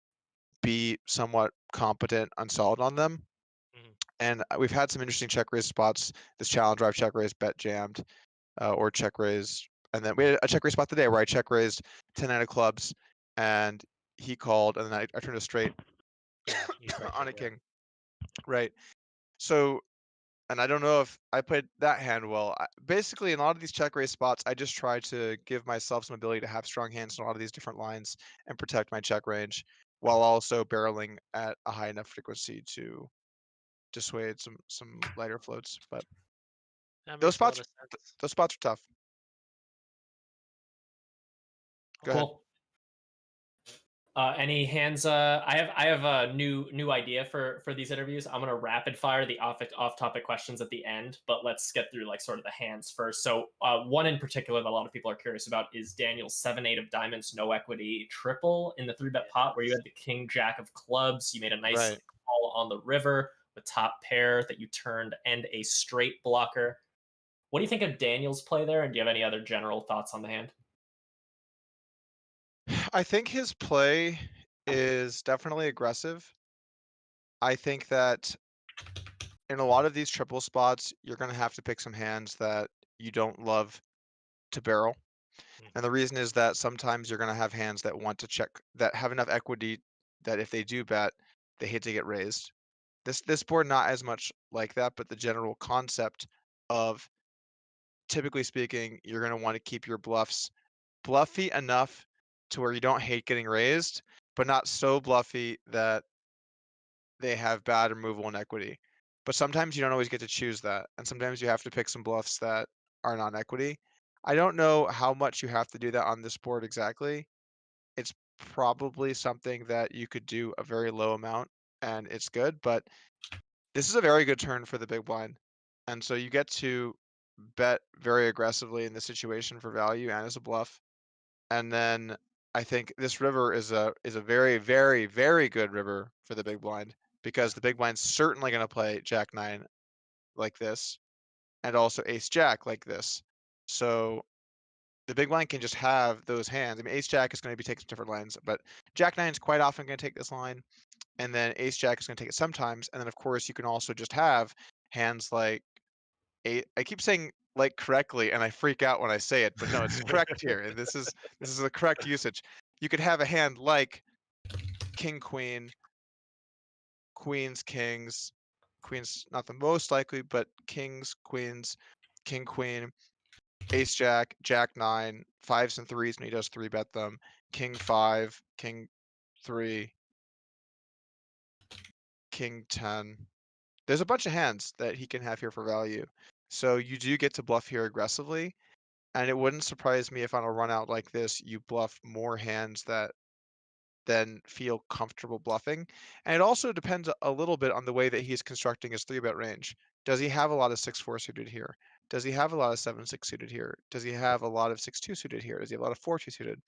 be somewhat competent and solid on them. And we've had some interesting check raise spots. This challenge drive check raise bet jammed or check raise. And then we had a check raise spot today where I check raised 10 out of clubs and he called and then I turned a straight on a king. Right. So, and I don't know if I played that hand well. Basically, in a lot of these check raise spots, I just try to give myself some ability to have strong hands in a lot of these different lines and protect my check range while also barreling at a high enough frequency to dissuade some lighter floats. But those spots are tough. Go ahead. Cool. Any hands? I have a new idea for these interviews. I'm gonna rapid fire the off topic questions at the end, but let's get through like sort of the hands first. So one in particular that a lot of people are curious about is Daniel's 7-8 of diamonds, no equity triple in the 3-bet pot where you had the king jack of clubs. You made a nice call on the river with top pair that you turned and a straight blocker. What do you think of Daniel's play there? And do you have any other general thoughts on the hand? I think his play is definitely aggressive. I think that in a lot of these triple spots, you're going to have to pick some hands that you don't love to barrel. And the reason is that sometimes you're going to have hands that want to check, that have enough equity that if they do bet, they hate to get raised. This board not as much like that, but the general concept of, typically speaking, you're going to want to keep your bluffs bluffy enough to where you don't hate getting raised, but not so bluffy that they have bad removal and equity. But sometimes you don't always get to choose that, and sometimes you have to pick some bluffs that are non-equity. I don't know how much you have to do that on this board exactly. It's probably something that you could do a very low amount and it's good, but this is a very good turn for the big blind. And so you get to bet very aggressively in this situation for value and as a bluff. And then I think this river is a very, very, very good river for the big blind, because the big blind's certainly going to play Jack 9 like this and also Ace Jack like this. So the big blind can just have those hands. I mean, Ace Jack is going to be taking some different lines, but Jack 9 is quite often going to take this line, and then Ace Jack is going to take it sometimes. And then, of course, you can also just have hands like I keep saying like correctly, and I freak out when I say it, but no, it's correct here, and this is the correct usage. You could have a hand like King Queen, Queens Kings, Queens not the most likely, but Kings Queens, King Queen, Ace Jack, Jack 9, 5s and 3s when he does 3-bet them, King 5, King 3, King 10. There's a bunch of hands that he can have here for value. So you do get to bluff here aggressively, and it wouldn't surprise me if on a run out like this, you bluff more hands that then feel comfortable bluffing. And it also depends a little bit on the way that he's constructing his 3-bet range. Does he have a lot of 6-4 suited here? Does he have a lot of 7-6 suited here? Does he have a lot of 6-2 suited here? Does he have a lot of 4-2 suited?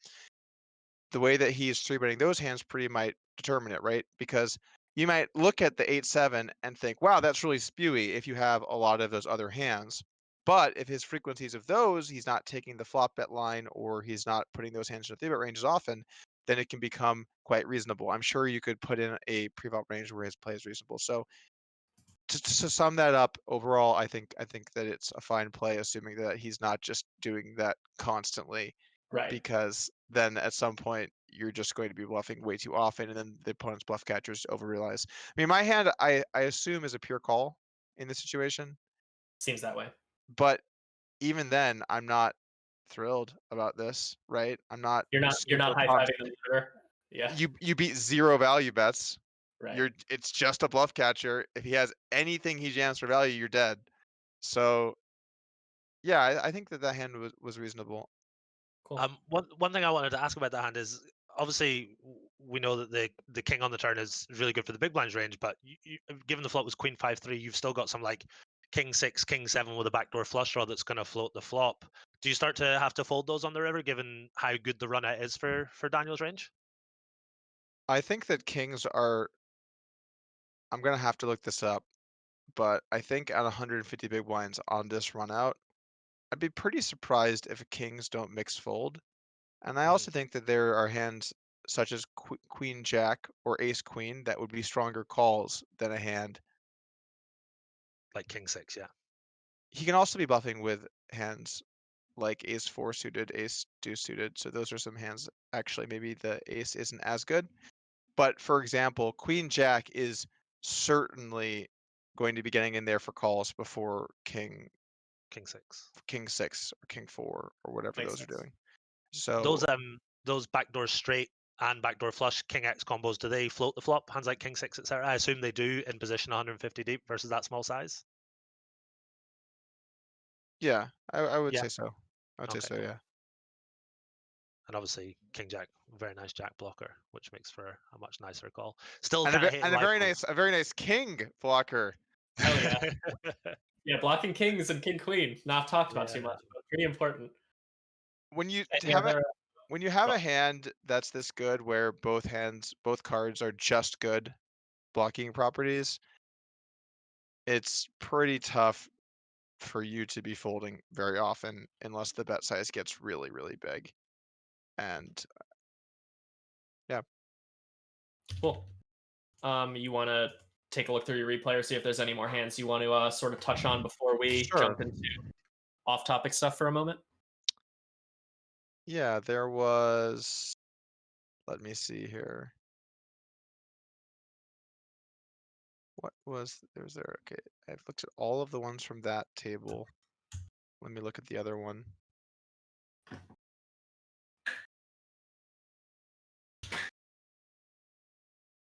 The way that he's 3-betting those hands pretty might determine it, right? Because you might look at the 8-7 and think, wow, that's really spewy if you have a lot of those other hands. But if his frequencies of those, he's not taking the flop bet line, or he's not putting those hands in the 3-bet range as often, then it can become quite reasonable. I'm sure you could put in a pre-flop range where his play is reasonable. So to sum that up, overall, I think that it's a fine play, assuming that he's not just doing that constantly, Right. because then at some point you're just going to be bluffing way too often, and then the opponent's bluff catchers overrealize. I mean, my hand, I assume, is a pure call in this situation, Seems that way. but even then, I'm not thrilled about this, right? I'm not. You're not super high pumped. fiving the leader. Yeah. You beat 0 value bets. Right. It's just a bluff catcher. If he has anything he jams for value, you're dead. So yeah, I think that hand was reasonable. Cool. One thing I wanted to ask about that hand is, obviously we know that the king on the turn is really good for the big blinds range, but given the flop was Queen 5-3, you've still got some like King 6, King 7 with a backdoor flush draw that's going to float the flop. Do you start to have to fold those on the river, given how good the run out is for Daniel's range? I think that kings are. I'm gonna have to look this up, but I think at 150 big blinds on this run out, I'd be pretty surprised if kings don't mix fold. And I also think that there are hands such as Queen Jack or Ace Queen that would be stronger calls than a hand. Like King 6, yeah. He can also be bluffing with hands like Ace 4 suited, Ace 2 suited. So those are some hands. Actually, maybe the ace isn't as good. But for example, Queen Jack is certainly going to be getting in there for calls before King 6, King 6 or King 4 or whatever Makes those sense. are doing. So those backdoor straight and backdoor flush King X combos, do they float the flop? Hands like King 6, etc. I assume they do in position 150 deep versus that small size. yeah, I would Yeah. say so. I would say Okay, so, cool. yeah. And obviously King Jack, very nice Jack blocker, which makes for a much nicer call. Still And can't hit a very nice king blocker. Hell yeah. Yeah, blocking kings and king queen. Not talked about too Yeah. much, but pretty important. When you Any have other- when you have Go. a hand that's this good, where both cards are just good blocking properties, it's pretty tough for you to be folding very often unless the bet size gets really, really big. And yeah. Cool. You want to take a look through your replay or see if there's any more hands you want to sort of touch on before we Sure. jump into off-topic stuff for a moment? Yeah, there was. Let me see here. What was there? Okay, I've looked at all of the ones from that table. Let me look at the other one.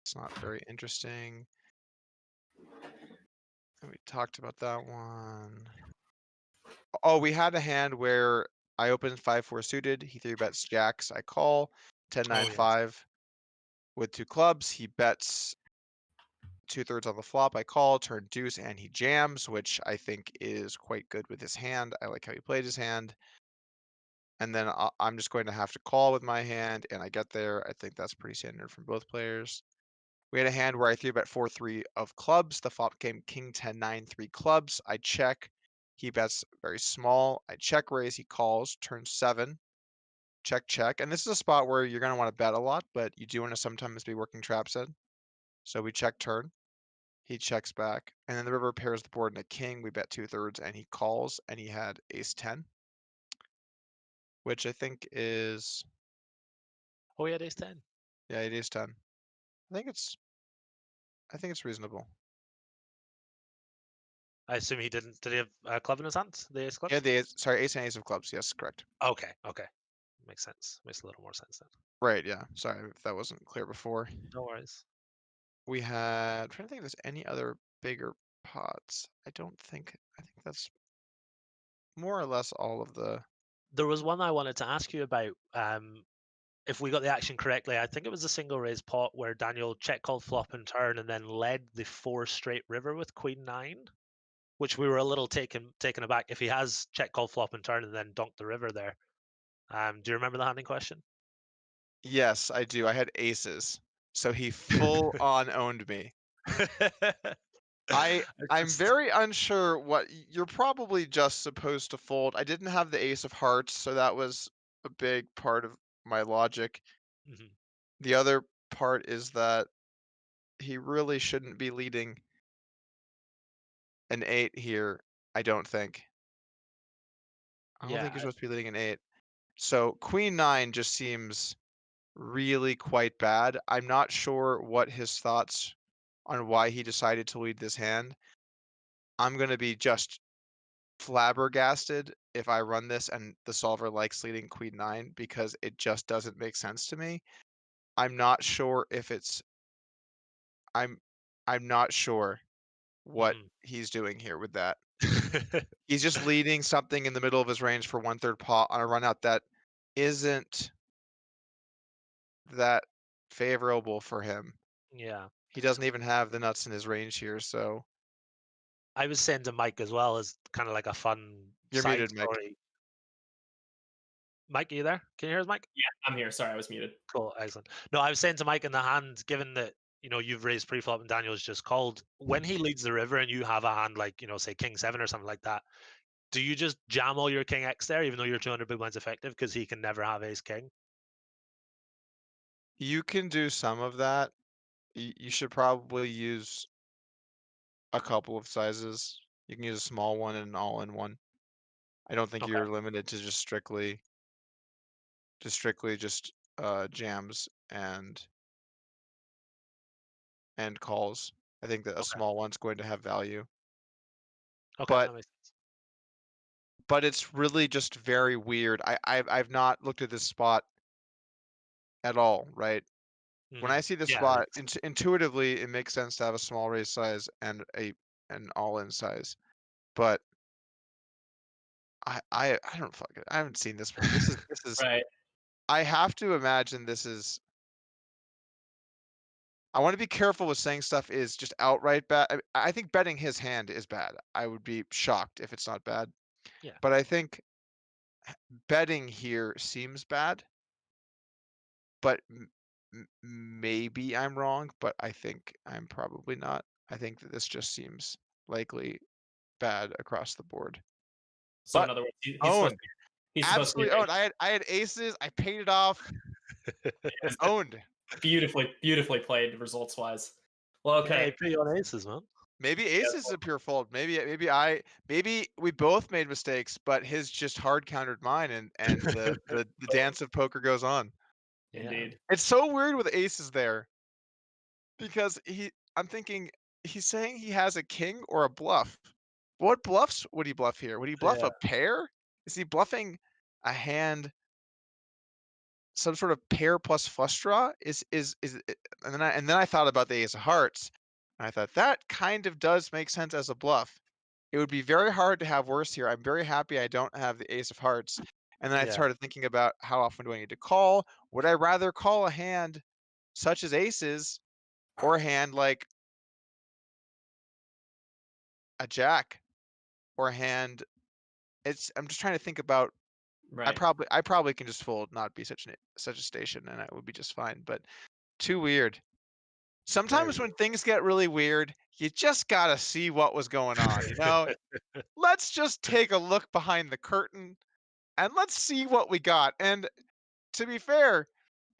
It's not very interesting. And we talked about that one. Oh, we had a hand where I opened 5-4 suited. He 3-bets jacks. I call 10-9-5 with 2 clubs. He bets 2/3 on the flop. I call turn deuce and he jams, which I think is quite good with his hand. I like how he played his hand. And then I'm just going to have to call with my hand, and I get there. I think that's pretty standard from both players. We had a hand where I 3-bet 4-3 of clubs. The flop came king 10-9 3 clubs. I check. He bets very small. I check raise. He calls. Turn 7. Check, check. And this is a spot where you're going to want to bet a lot, but you do want to sometimes be working trap set. So we check turn. He checks back. And then the river pairs the board in a king. We bet 2/3 and he calls, and he had ace 10, which I think is. Oh, he had ace 10. Yeah, it is 10. I think it's reasonable. I assume he didn't. Did he have a club in his hand? The ace club? Yeah, ace and ace of clubs. Yes, correct. Okay. Makes sense. Makes a little more sense then. Right, yeah. Sorry if that wasn't clear before. No worries. We had, I'm trying to think if there's any other bigger pots. I think that's more or less all of the. There was one I wanted to ask you about. If we got the action correctly, I think it was a single raise pot where Daniel check called flop and turn and then led the 4 straight river with queen 9, which we were a little taken aback. If he has check called flop and turn and then donked the river there, do you remember the hand in question? Yes, I do. I had aces, so he full on owned me. I'm very unsure what you're probably just supposed to fold. I didn't have the ace of hearts, so that was a big part of my logic. Mhm. The other part is that he really shouldn't be leading an 8 here, I don't think. I don't Yeah, think you're supposed to be leading an 8. So queen 9 just seems really quite bad. I'm not sure what his thoughts on why he decided to lead this hand. I'm going to be just flabbergasted if I run this and the solver likes leading queen 9 because it just doesn't make sense to me. I'm not sure if it's I'm not sure what he's doing here with that. He's just leading something in the middle of his range for 1/3 pot on a run out that isn't that favorable for him. Yeah. He doesn't even have the nuts in his range here, so. I was saying to Mike as well as kind of like a fun You're side muted, Mike. story. Mike, are you there? Can you hear us, Mike? Yeah, I'm here. Sorry, I was muted. Cool, excellent. No, I was saying to Mike in the hand, given that you've raised pre-flop and Daniel's just called, when he leads the river and you have a hand like say king 7 or something like that, do you just jam all your king X there, even though you're 200 big blinds effective, because he can never have ace king? You can do some of that. You should probably use a couple of sizes. You can use a small one and an all-in one. I don't think Okay. you're limited to just strictly jams and calls. I think that a Okay. small one's going to have value. Okay, But that makes sense. but it's really just very weird. I've not looked at this spot at all, right? When I see this Yeah, spot, intuitively it makes sense to have a small raise size and an all-in size. But I don't fucking I haven't seen this one. This is Right. I have to imagine this is. I want to be careful with saying stuff is just outright bad. I think betting his hand is bad. I would be shocked if it's not bad. Yeah. But I think betting here seems bad. But maybe I'm wrong, but I think I'm probably not. I think that this just seems likely bad across the board. So But in other words, he's owned. supposed Absolutely to owned. I had aces. I paid it off. Owned. Beautifully played results wise. Well, okay. Yeah, pretty on aces, man. Maybe aces is a pure fold. Maybe we both made mistakes, but his just hard countered mine, and the dance of poker goes on. Indeed. It's so weird with aces there, because I'm thinking he's saying he has a king or a bluff. What bluffs would he bluff here? Would he bluff Yeah. a pair? Is he bluffing a hand, some sort of pair plus flush draw? Is it, and then I thought about the ace of hearts, and I thought that kind of does make sense as a bluff. It would be very hard to have worse here. I'm very happy I don't have the ace of hearts. And then I Yeah. started thinking about how often do I need to call? Would I rather call a hand such as aces or a hand like a jack or a hand? I'm just trying to think about. Right. I probably can just fold, not be such a station, and it would be just fine. But too weird. Sometimes when things get really weird, you just gotta see what was going on. Let's just take a look behind the curtain and let's see what we got. And to be fair,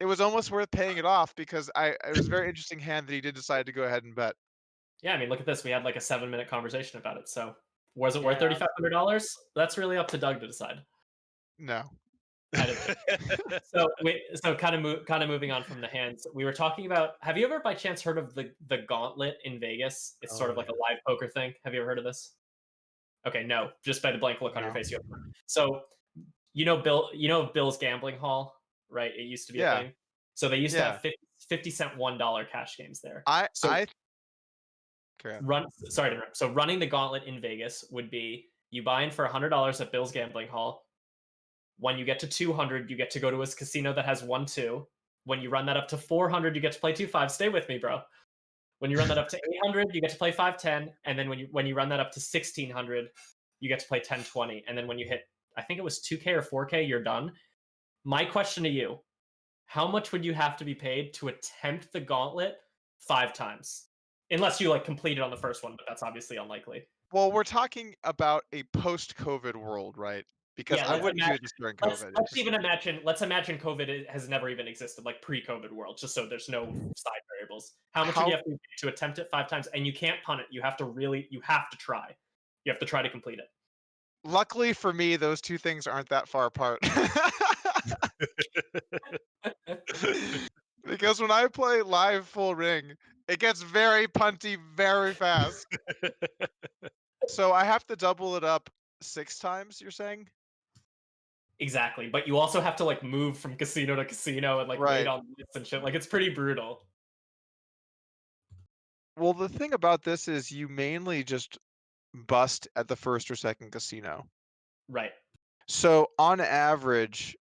it was almost worth paying it off because it was a very interesting hand that he did decide to go ahead and bet. Yeah, I mean, look at this. We had like a 7-minute conversation about it. So was it worth Yeah. $3,500? That's really up to Doug to decide. No. I didn't. So kind of moving on from the hands. We were talking about. Have you ever by chance heard of the Gauntlet in Vegas? It's sort of like a live poker thing. Have you ever heard of this? Okay, no. Just by the blank look on your No. face, you have. So Bill's Gambling Hall, right? It used to be a thing. So they used to have 50-cent $1 cash games there. Sorry to interrupt. So running the Gauntlet in Vegas would be you buy in for $100 at Bill's Gambling Hall. When you get to 200, you get to go to a casino that has 1-2. When you run that up to 400, you get to play 2-5. Stay with me, bro. When you run that up to 800, you get to play 5-10. And then when you run that up to 1600, you get to play 10-20. And then when you hit, I think it was 2K or 4K, you're done. My question to you, how much would you have to be paid to attempt the Gauntlet 5 times? Unless you completed on the first one, but that's obviously unlikely. Well, we're talking about a post-COVID world, right? Because I wouldn't do this during COVID. Let's imagine COVID has never even existed, like pre-COVID world, just so there's no side variables. How much would you have to be to attempt it 5 times? And you can't punt it. You have to try. You have to try to complete it. Luckily for me, those two things aren't that far apart. Because when I play live full ring, it gets very punty very fast. So I have to double it up 6 times, you're saying? Exactly, but you also have to move from casino to casino and wait on lists and shit. It's pretty brutal. Well, the thing about this is you mainly just bust at the first or second casino. Right. So on average,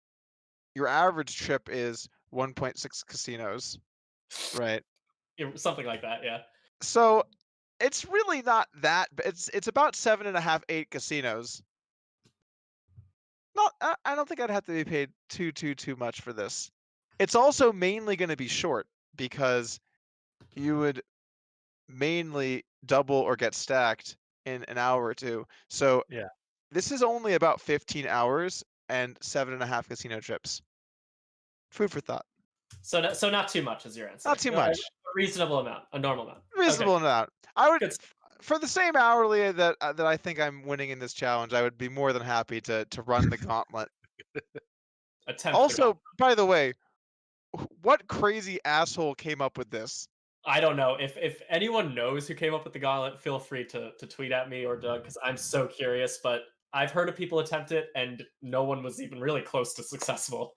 your average trip is 1.6 casinos, right? Something like that, yeah. So it's really not that, but it's about 7.5, 8 casinos. I don't think I'd have to be paid too much for this. It's also mainly going to be short because you would mainly double or get stacked in an hour or two. So this is only about 15 hours and 7.5 casino trips. Food for thought. So not too much is your answer. Not too much. A reasonable amount, a normal amount. Reasonable amount. I would, for the same hourly that I think I'm winning in this challenge, I would be more than happy to run the gauntlet. Also, by the way, what crazy asshole came up with this? I don't know. If anyone knows who came up with the gauntlet, feel free to tweet at me or Doug, because I'm so curious. But I've heard of people attempt it, and no one was even really close to successful.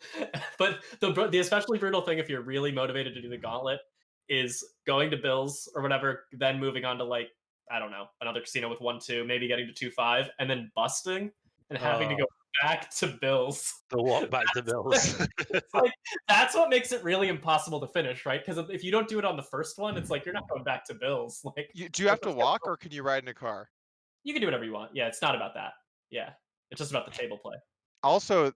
But the especially brutal thing, if you're really motivated to do the gauntlet, is going to Bill's or whatever, then moving on to I don't know, another casino with 1-2, maybe getting to 2-5, and then busting and having to go back to Bill's. The walk back to Bill's. That's what makes it really impossible to finish, right? Because if you don't do it on the first one, it's you're not going back to Bill's. Do you have to walk or can you ride in a car? You can do whatever you want. Yeah, it's not about that. Yeah, it's just about the table play. Also,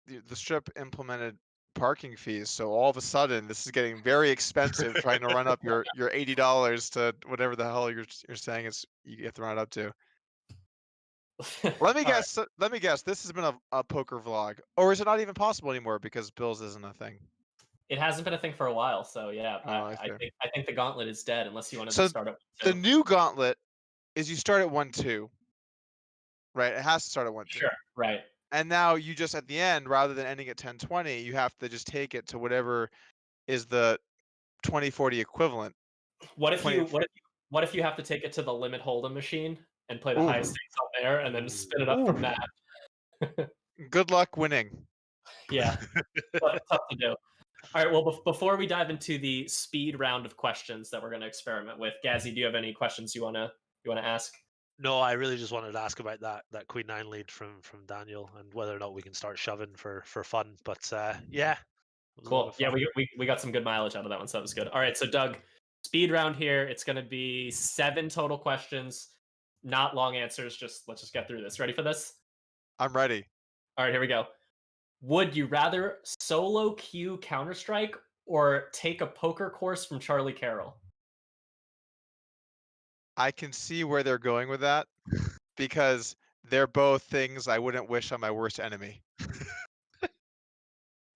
the strip implemented parking fees, so all of a sudden this is getting very expensive trying to run up your $80 to whatever the hell you're saying you have to run it up to. Let me guess. Right. Let me guess. This has been a poker vlog, or is it not even possible anymore because Bill's isn't a thing? It hasn't been a thing for a while, so yeah. I think the gauntlet is dead unless you want to start at 1-2. The new gauntlet is you start at 1-2, right? It has to start at 1-2. Sure. Right. And now you just at the end, rather than ending at 10-20, you have to just take it to whatever is the 20-40 equivalent. What if What if you have to take it to the limit hold'em machine and play the Ooh. highest stakes on there, and then spin it up from Ooh. that? Good luck winning. Yeah, tough to do. All right, well, before we dive into the speed round of questions that we're going to experiment with, Gazzy, do you have any questions you wanna ask? No, I really just wanted to ask about that Queen 9 lead from Daniel and whether or not we can start shoving for fun. But yeah, it was a lot Cool. of Yeah, fun. we got some good mileage out of that one, so that was good. All right, so Doug, speed round here. It's going to be 7 total questions, not long answers. Let's just get through this. Ready for this? I'm ready. All right, here we go. Would you rather solo queue Counter-Strike or take a poker course from Charlie Carroll? I can see where they're going with that because they're both things I wouldn't wish on my worst enemy.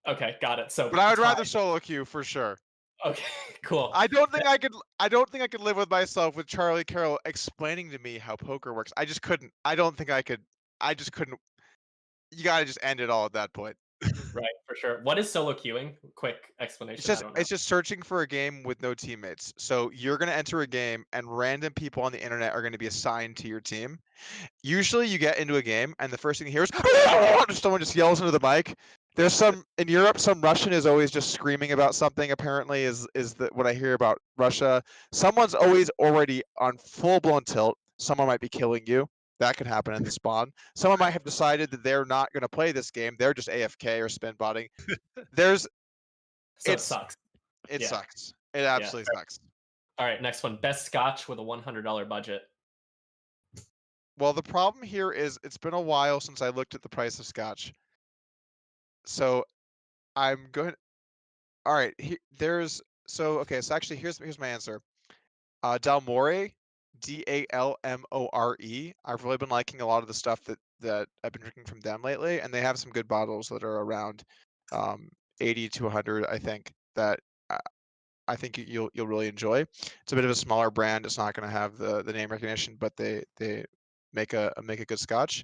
Okay, got it. So But I would tie. rather solo queue for sure. Okay, cool. I don't think I could live with myself with Charlie Carroll explaining to me how poker works. I just couldn't. I don't think I could. I just couldn't. You gotta just end it all at that point. Right, for sure. What is solo queuing? Quick explanation. I don't know. It's just searching for a game with no teammates. So you're gonna enter a game, and random people on the internet are gonna be assigned to your team. Usually, you get into a game, and the first thing you hear is someone just yells into the mic. There's some in Europe. Some Russian is always just screaming about something. Apparently, is what I hear about Russia. Someone's always already on full blown tilt. Someone might be killing you. That could happen in the spawn. Someone might have decided that they're not going to play this game. They're just AFK or spin botting. There's So it it's sucks. it Yeah. sucks. It absolutely sucks. All right, next one. Best scotch with a $100 budget. Well, the problem here is it's been a while since I looked at the price of scotch. So I'm going. All right, so actually here's my answer. Dalmore, Dalmore. I've really been liking a lot of the stuff that I've been drinking from them lately, and they have some good bottles that are around 80 to 100. I think that I think you'll really enjoy. It's a bit of a smaller brand. It's not going to have the name recognition, but they make a good scotch.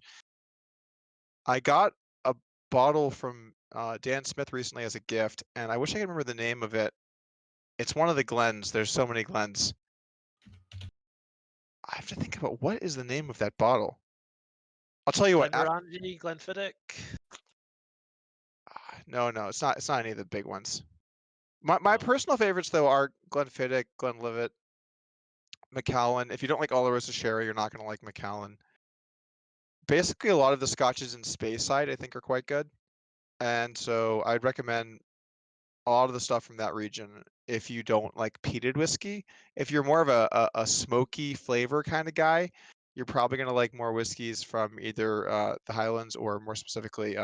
I got a bottle from Dan Smith recently as a gift, and I wish I could remember the name of it. It's one of the Glens. There's so many Glens. I have to think about what is the name of that bottle. I'll tell you what. Glenmorangie, Glenfiddich. No, it's not. It's not any of the big ones. My personal favorites though are Glenfiddich, Glenlivet, Macallan. If you don't like Oloroso Sherry, you're not going to like Macallan. Basically, a lot of the scotches in Speyside I think are quite good, and so I'd recommend a lot of the stuff from that region if you don't like peated whiskey. If you're more of a smoky flavor kind of guy, you're probably going to like more whiskeys from either the Highlands or more specifically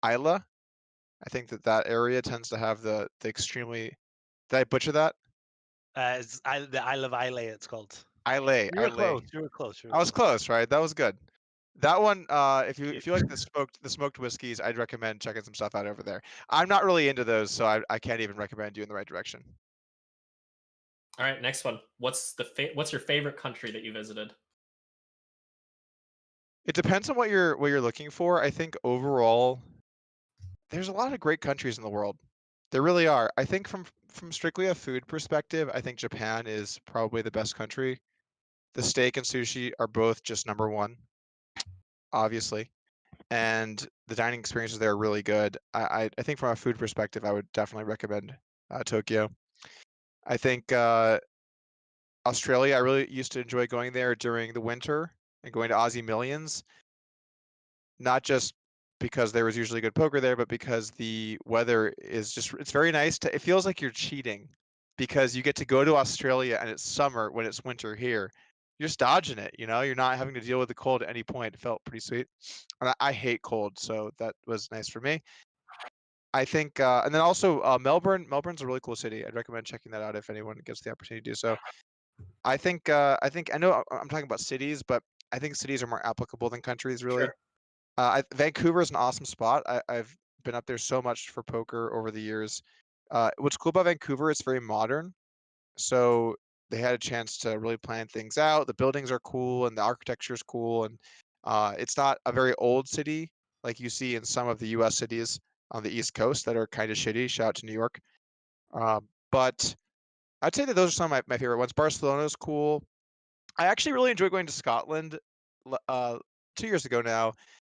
Isla. I think that area tends to have the extremely. Did I butcher that? The Isle of Islay, it's called. Islay. You were close. You were close. I was close, right? That was good. That one, if you like the smoked whiskeys, I'd recommend checking some stuff out over there. I'm not really into those, so I can't even recommend you in the right direction. All right, next one. What's your favorite country that you visited? It depends on what you're looking for. I think overall, there's a lot of great countries in the world. There really are. I think from strictly a food perspective, I think Japan is probably the best country. The steak and sushi are both just number one, obviously, and the dining experiences there are really good. I think from a food perspective, I would definitely recommend Tokyo. I think Australia, I really used to enjoy going there during the winter and going to Aussie Millions, not just because there was usually good poker there, but because the weather is it's very nice. It feels like you're cheating because you get to go to Australia and it's summer when it's winter here. You're just dodging it, you're not having to deal with the cold at any point. It felt pretty sweet. And I hate cold, so that was nice for me. I think, and then also Melbourne. Melbourne's a really cool city. I'd recommend checking that out if anyone gets the opportunity to do so. I think I know I'm talking about cities, but I think cities are more applicable than countries, really. Sure. Vancouver is an awesome spot. I've been up there so much for poker over the years. What's cool about Vancouver, it's very modern. So they had a chance to really plan things out. The buildings are cool and the architecture is cool. And it's not a very old city like you see in some of the US cities on the East Coast that are kind of shitty. Shout out to New York. But I'd say that those are some of my favorite ones. Barcelona is cool. I actually really enjoy going to Scotland 2 years ago now,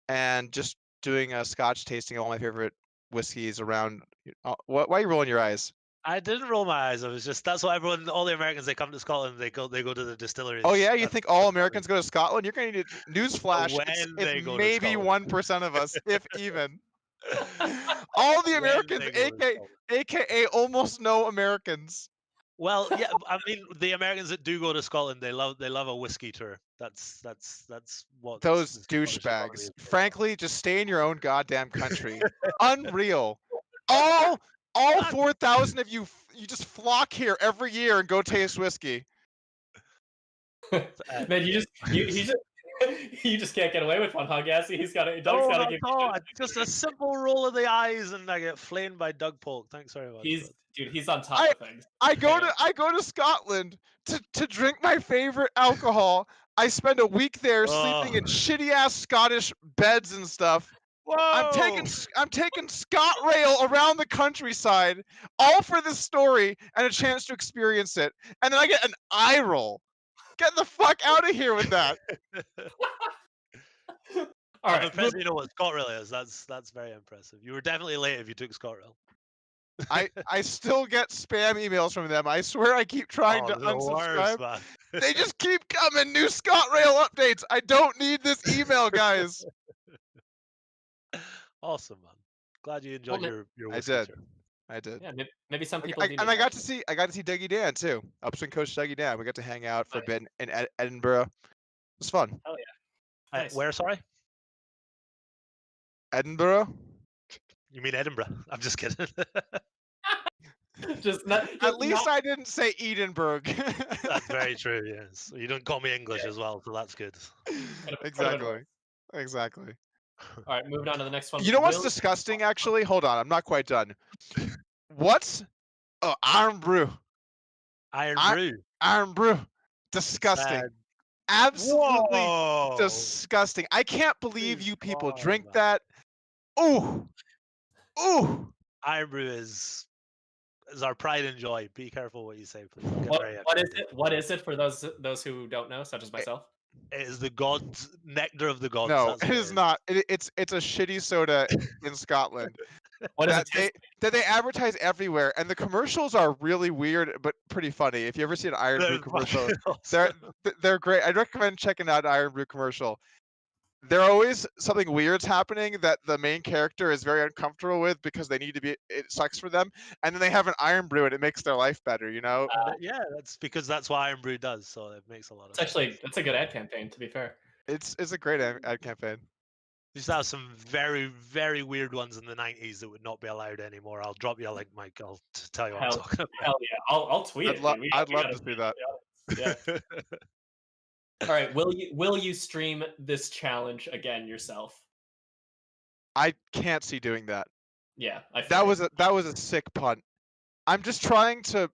and just doing a Scotch tasting of all my favorite whiskeys around. Why are you rolling your eyes? I didn't roll my eyes. I was just that's why all the Americans they come to Scotland, they go to the distilleries. Oh yeah, you That's- think all that's Americans go to Scotland? You're going to need newsflash. when It's they go to maybe Scotland. 1% of us, if even. All the When Americans, they go to Scotland. aka almost no Americans. Well, yeah, I mean the Americans that do go to Scotland, they love a whiskey tour. That's what Those the Scottish economy douchebags. is. Frankly, just stay in your own goddamn country. Unreal. All 4,000 of you, you just flock here every year and go taste whiskey. Man, you just can't get away with one, huh, Gassy? Doug's got to That's give all. Just a simple roll of the eyes, and I get flamed by Doug Polk. Thanks very much. He's on top of things. I go to Scotland to drink my favorite alcohol. I spend a week there sleeping in shitty ass Scottish beds and stuff. Whoa! I'm taking ScotRail around the countryside, all for this story and a chance to experience it, and then I get an eye roll. Get the fuck out of here with that. All I'm right, impressed you know what ScotRail is. That's very impressive. You were definitely late if you took ScotRail. I still get spam emails from them. I swear I keep trying to the unsubscribe. worst, man. They just keep coming. New ScotRail updates. I don't need this email, guys. Awesome, man. Glad you enjoyed your I whiskey did. tour. I did. yeah, maybe some people. And I got to see Dougie Dan too. Upswing coach Dougie Dan. We got to hang out for a bit in Edinburgh. It was fun. Hell yeah. Nice. Where? Sorry. Edinburgh. You mean Edinburgh? I'm just kidding. At least I didn't say Edinburgh. That's very true. Yes, you don't call me English as well, so that's good. Exactly. All right, moving on to the next one. You know what's disgusting? Actually, hold on. I'm not quite done. What's Iron Brew? Iron Brew. Disgusting. Absolutely disgusting. I can't believe you people drink that. Ooh. Iron Brew is our pride and joy. Be careful what you say, please. What is it for those who don't know, such as myself? It is the gods, nectar of the gods. No, it is not. It's a shitty soda in Scotland. That they advertise everywhere, and the commercials are really weird but pretty funny. If you ever see an Iron Brew commercial, they're great. I'd recommend checking out an Iron Brew commercial. There always something weird's happening that the main character is very uncomfortable with because they need to be. It sucks for them, and then they have an Iron Brew and it makes their life better. You know? Yeah, that's what Iron Brew does. So it makes a lot of sense. Actually, that's a good ad campaign. To be fair, it's a great ad campaign. We used to have some very, very weird ones in the 90s that would not be allowed anymore. I'll drop you a link, Mike. I'll tell you what I'm talking about. Hell yeah, I'll tweet it. I'd love to see that. Yeah. All right, will you stream this challenge again yourself? I can't see doing that. Yeah, that was a sick punt. I'm just trying to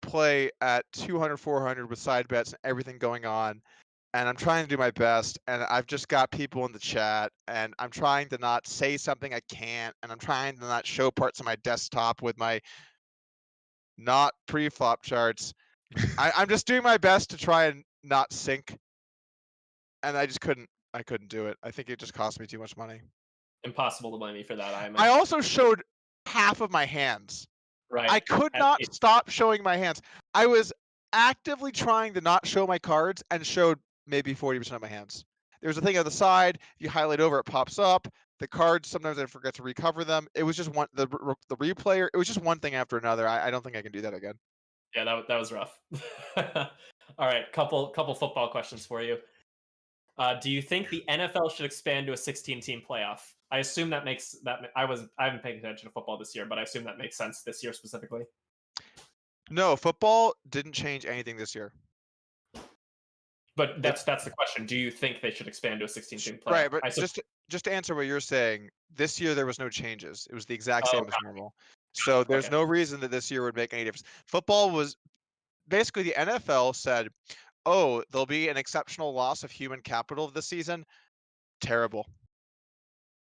play at 200, 400 with side bets and everything going on. And I'm trying to do my best, and I've just got people in the chat, and I'm trying to not say something I can't, and I'm trying to not show parts of my desktop with my not pre-flop charts. I'm just doing my best to try and not sink, and I just couldn't do it. I think it just cost me too much money. Impossible to blame me for that. I also showed half of my hands. Right. I could not stop showing my hands. I was actively trying to not show my cards and showed maybe 40% of my hands. There's a thing on the side. If you highlight over, it pops up. The cards, sometimes I forget to recover them. It was just one, the replayer. It was just one thing after another. I don't think I can do that again. Yeah, that was rough. All right, couple football questions for you. Do you think the NFL should expand to a 16-team playoff? I assume that makes I haven't paid attention to football this year, but I assume that makes sense this year specifically. No, football didn't change anything this year. But that's the question. Do you think they should expand to a 16-team playoff? Right, but just to answer what you're saying, this year there was no changes. It was the exact same as normal. So there's no reason that this year would make any difference. Football was basically the NFL said, "Oh, there'll be an exceptional loss of human capital this season." Terrible.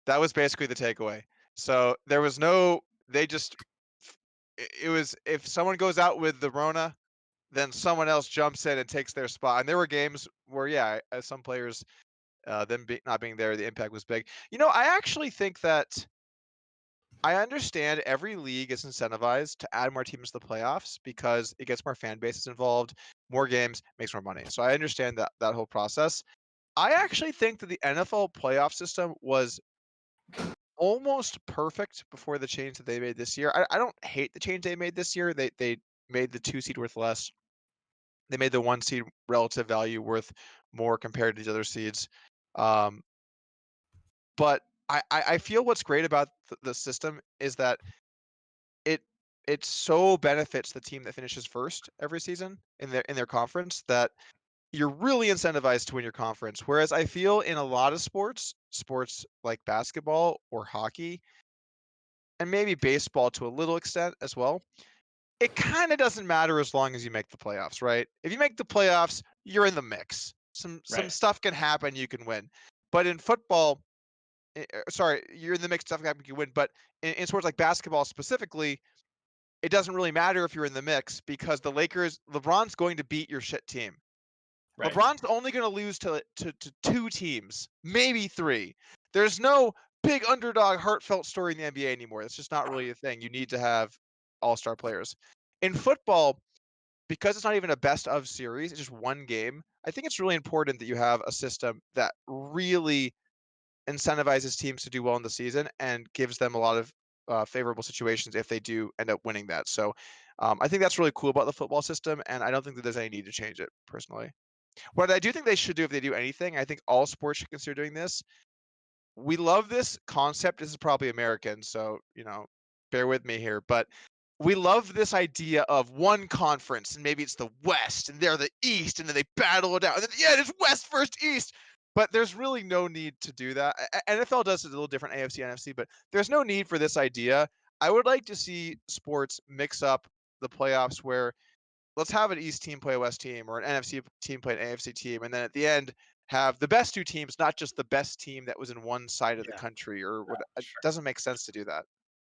That was basically the takeaway. So there was no. It was if someone goes out with the Rona, then someone else jumps in and takes their spot. And there were games where, yeah, as some players, not being there, the impact was big. I actually think that I understand every league is incentivized to add more teams to the playoffs because it gets more fan bases involved, more games, makes more money. So I understand that whole process. I actually think that the NFL playoff system was almost perfect before the change that they made this year. I don't hate the change they made this year. They made the 2 seed worth less. They made the 1 seed relative value worth more compared to these other seeds. But I feel what's great about the system is that it so benefits the team that finishes first every season in their conference that you're really incentivized to win your conference. Whereas I feel in a lot of sports like basketball or hockey, and maybe baseball to a little extent as well, it kind of doesn't matter as long as you make the playoffs, right? If you make the playoffs, you're in the mix. Some Right. stuff can happen, you can win. But in football, sorry, you're in the mix, stuff can happen, you can win. But in sports like basketball specifically, it doesn't really matter if you're in the mix because LeBron's going to beat your shit team. Right. LeBron's only going to lose to 2 teams, maybe 3. There's no big underdog heartfelt story in the NBA anymore. That's just not really a thing. You need to have all-star players. In football, because it's not even a best of series, it's just one game. I think it's really important that you have a system that really incentivizes teams to do well in the season and gives them a lot of favorable situations if they do end up winning that. So I think that's really cool about the football system, and I don't think that there's any need to change it personally. What I do think they should do if they do anything, I think all sports should consider doing this. We love this concept. This is probably American, so bear with me here, but we love this idea of one conference, and maybe it's the West, and they're the East, and then they battle it out, and then it's West versus East. But there's really no need to do that. NFL does it a little different, AFC, NFC, but there's no need for this idea. I would like to see sports mix up the playoffs where let's have an East team play a West team or an NFC team play an AFC team, and then at the end have the best 2 teams, not just the best team that was in one side of the country or what. It Sure. doesn't make sense to do that.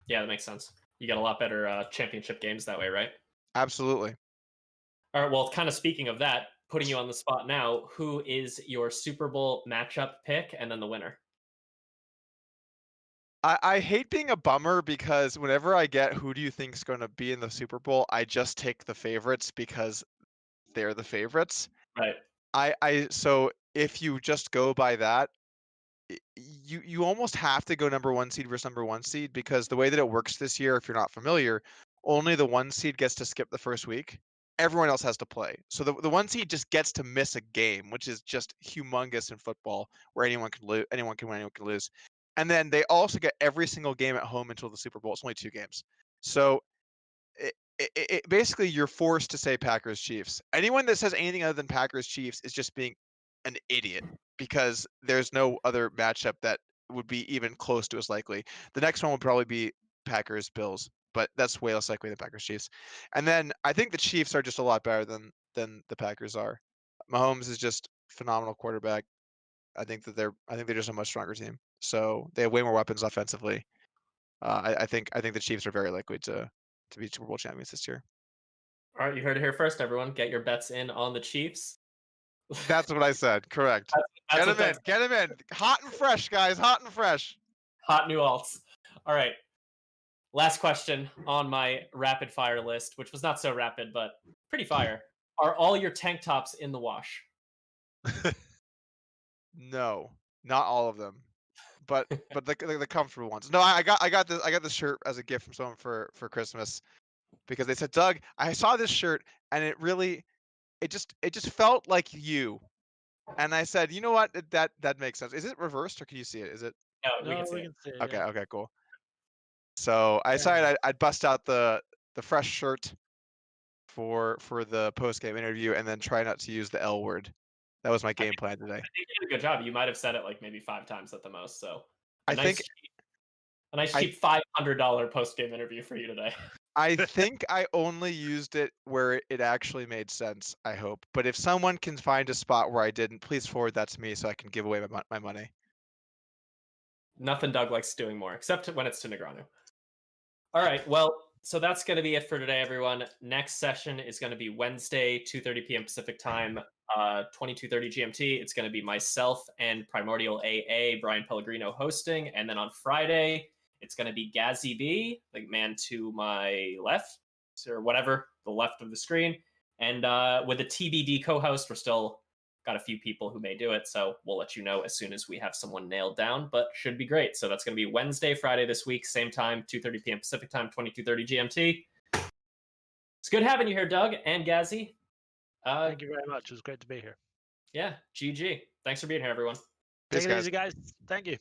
Yeah, that makes sense. You get a lot better championship games that way, right? Absolutely. All right. Well, kind of speaking of that, putting you on the spot now, who is your Super Bowl matchup pick and then the winner? I hate being a bummer because whenever I get who do you think is going to be in the Super Bowl, I just take the favorites because they're the favorites. Right. So if you just go by that, you almost have to go number 1 seed versus number 1 seed because the way that it works this year, if you're not familiar, only the 1 seed gets to skip the first week. Everyone else has to play. So the 1 seed just gets to miss a game, which is just humongous in football, where anyone can win, anyone can lose. And then they also get every single game at home until the Super Bowl. It's only 2 games. So basically you're forced to say Packers Chiefs. Anyone that says anything other than Packers Chiefs is just being an idiot because there's no other matchup that would be even close to as likely. The next one would probably be Packers Bills, but that's way less likely than Packers Chiefs. And then I think the Chiefs are just a lot better than the Packers are. Mahomes is just phenomenal quarterback. I think they're just a much stronger team. So they have way more weapons offensively. I think the Chiefs are very likely to be Super Bowl champions this year. All right, you heard it here first, everyone. Get your bets in on the Chiefs. That's what I said. Correct. That's Get them in. Get them in. Hot and fresh, guys. Hot and fresh. Hot new alts. All right. Last question on my rapid fire list, which was not so rapid, but pretty fire. Are all your tank tops in the wash? No, not all of them, but the comfortable ones. No, I got this shirt as a gift from someone for Christmas because they said, Doug, I saw this shirt and it just felt like you. And I said, you know what? That makes sense. Is it reversed or can you see it? Is it? No, we can see it. see it. Okay. Yeah. Okay. Cool. So I decided I'd bust out the fresh shirt for the post game interview and then try not to use the L word. That was my game plan today. I think you did a good job. You might have said it like maybe 5 times at the most. So I think a nice cheap $500 post game interview for you today. I think I only used it where it actually made sense, I hope. But if someone can find a spot where I didn't, please forward that to me so I can give away my money. Nothing Doug likes doing more, except when it's to Negreanu. All right, well, so that's going to be it for today, everyone. Next session is going to be Wednesday, 2:30 p.m. Pacific time, 22:30 GMT. It's going to be myself and Primordial AA, Brian Pellegrino hosting. And then on Friday, it's going to be Gazzy B, the man to my left, or whatever, the left of the screen. And with a TBD co-host, we're still got a few people who may do it, so we'll let you know as soon as we have someone nailed down, but should be great. So that's going to be Wednesday, Friday this week, same time, 2:30 p.m. Pacific time, 22:30 GMT. It's good having you here, Doug and Gazzy. Thank you very much. It was great to be here. Yeah, GG. Thanks for being here, everyone. Peace, Take it guys. easy, guys. Thank you.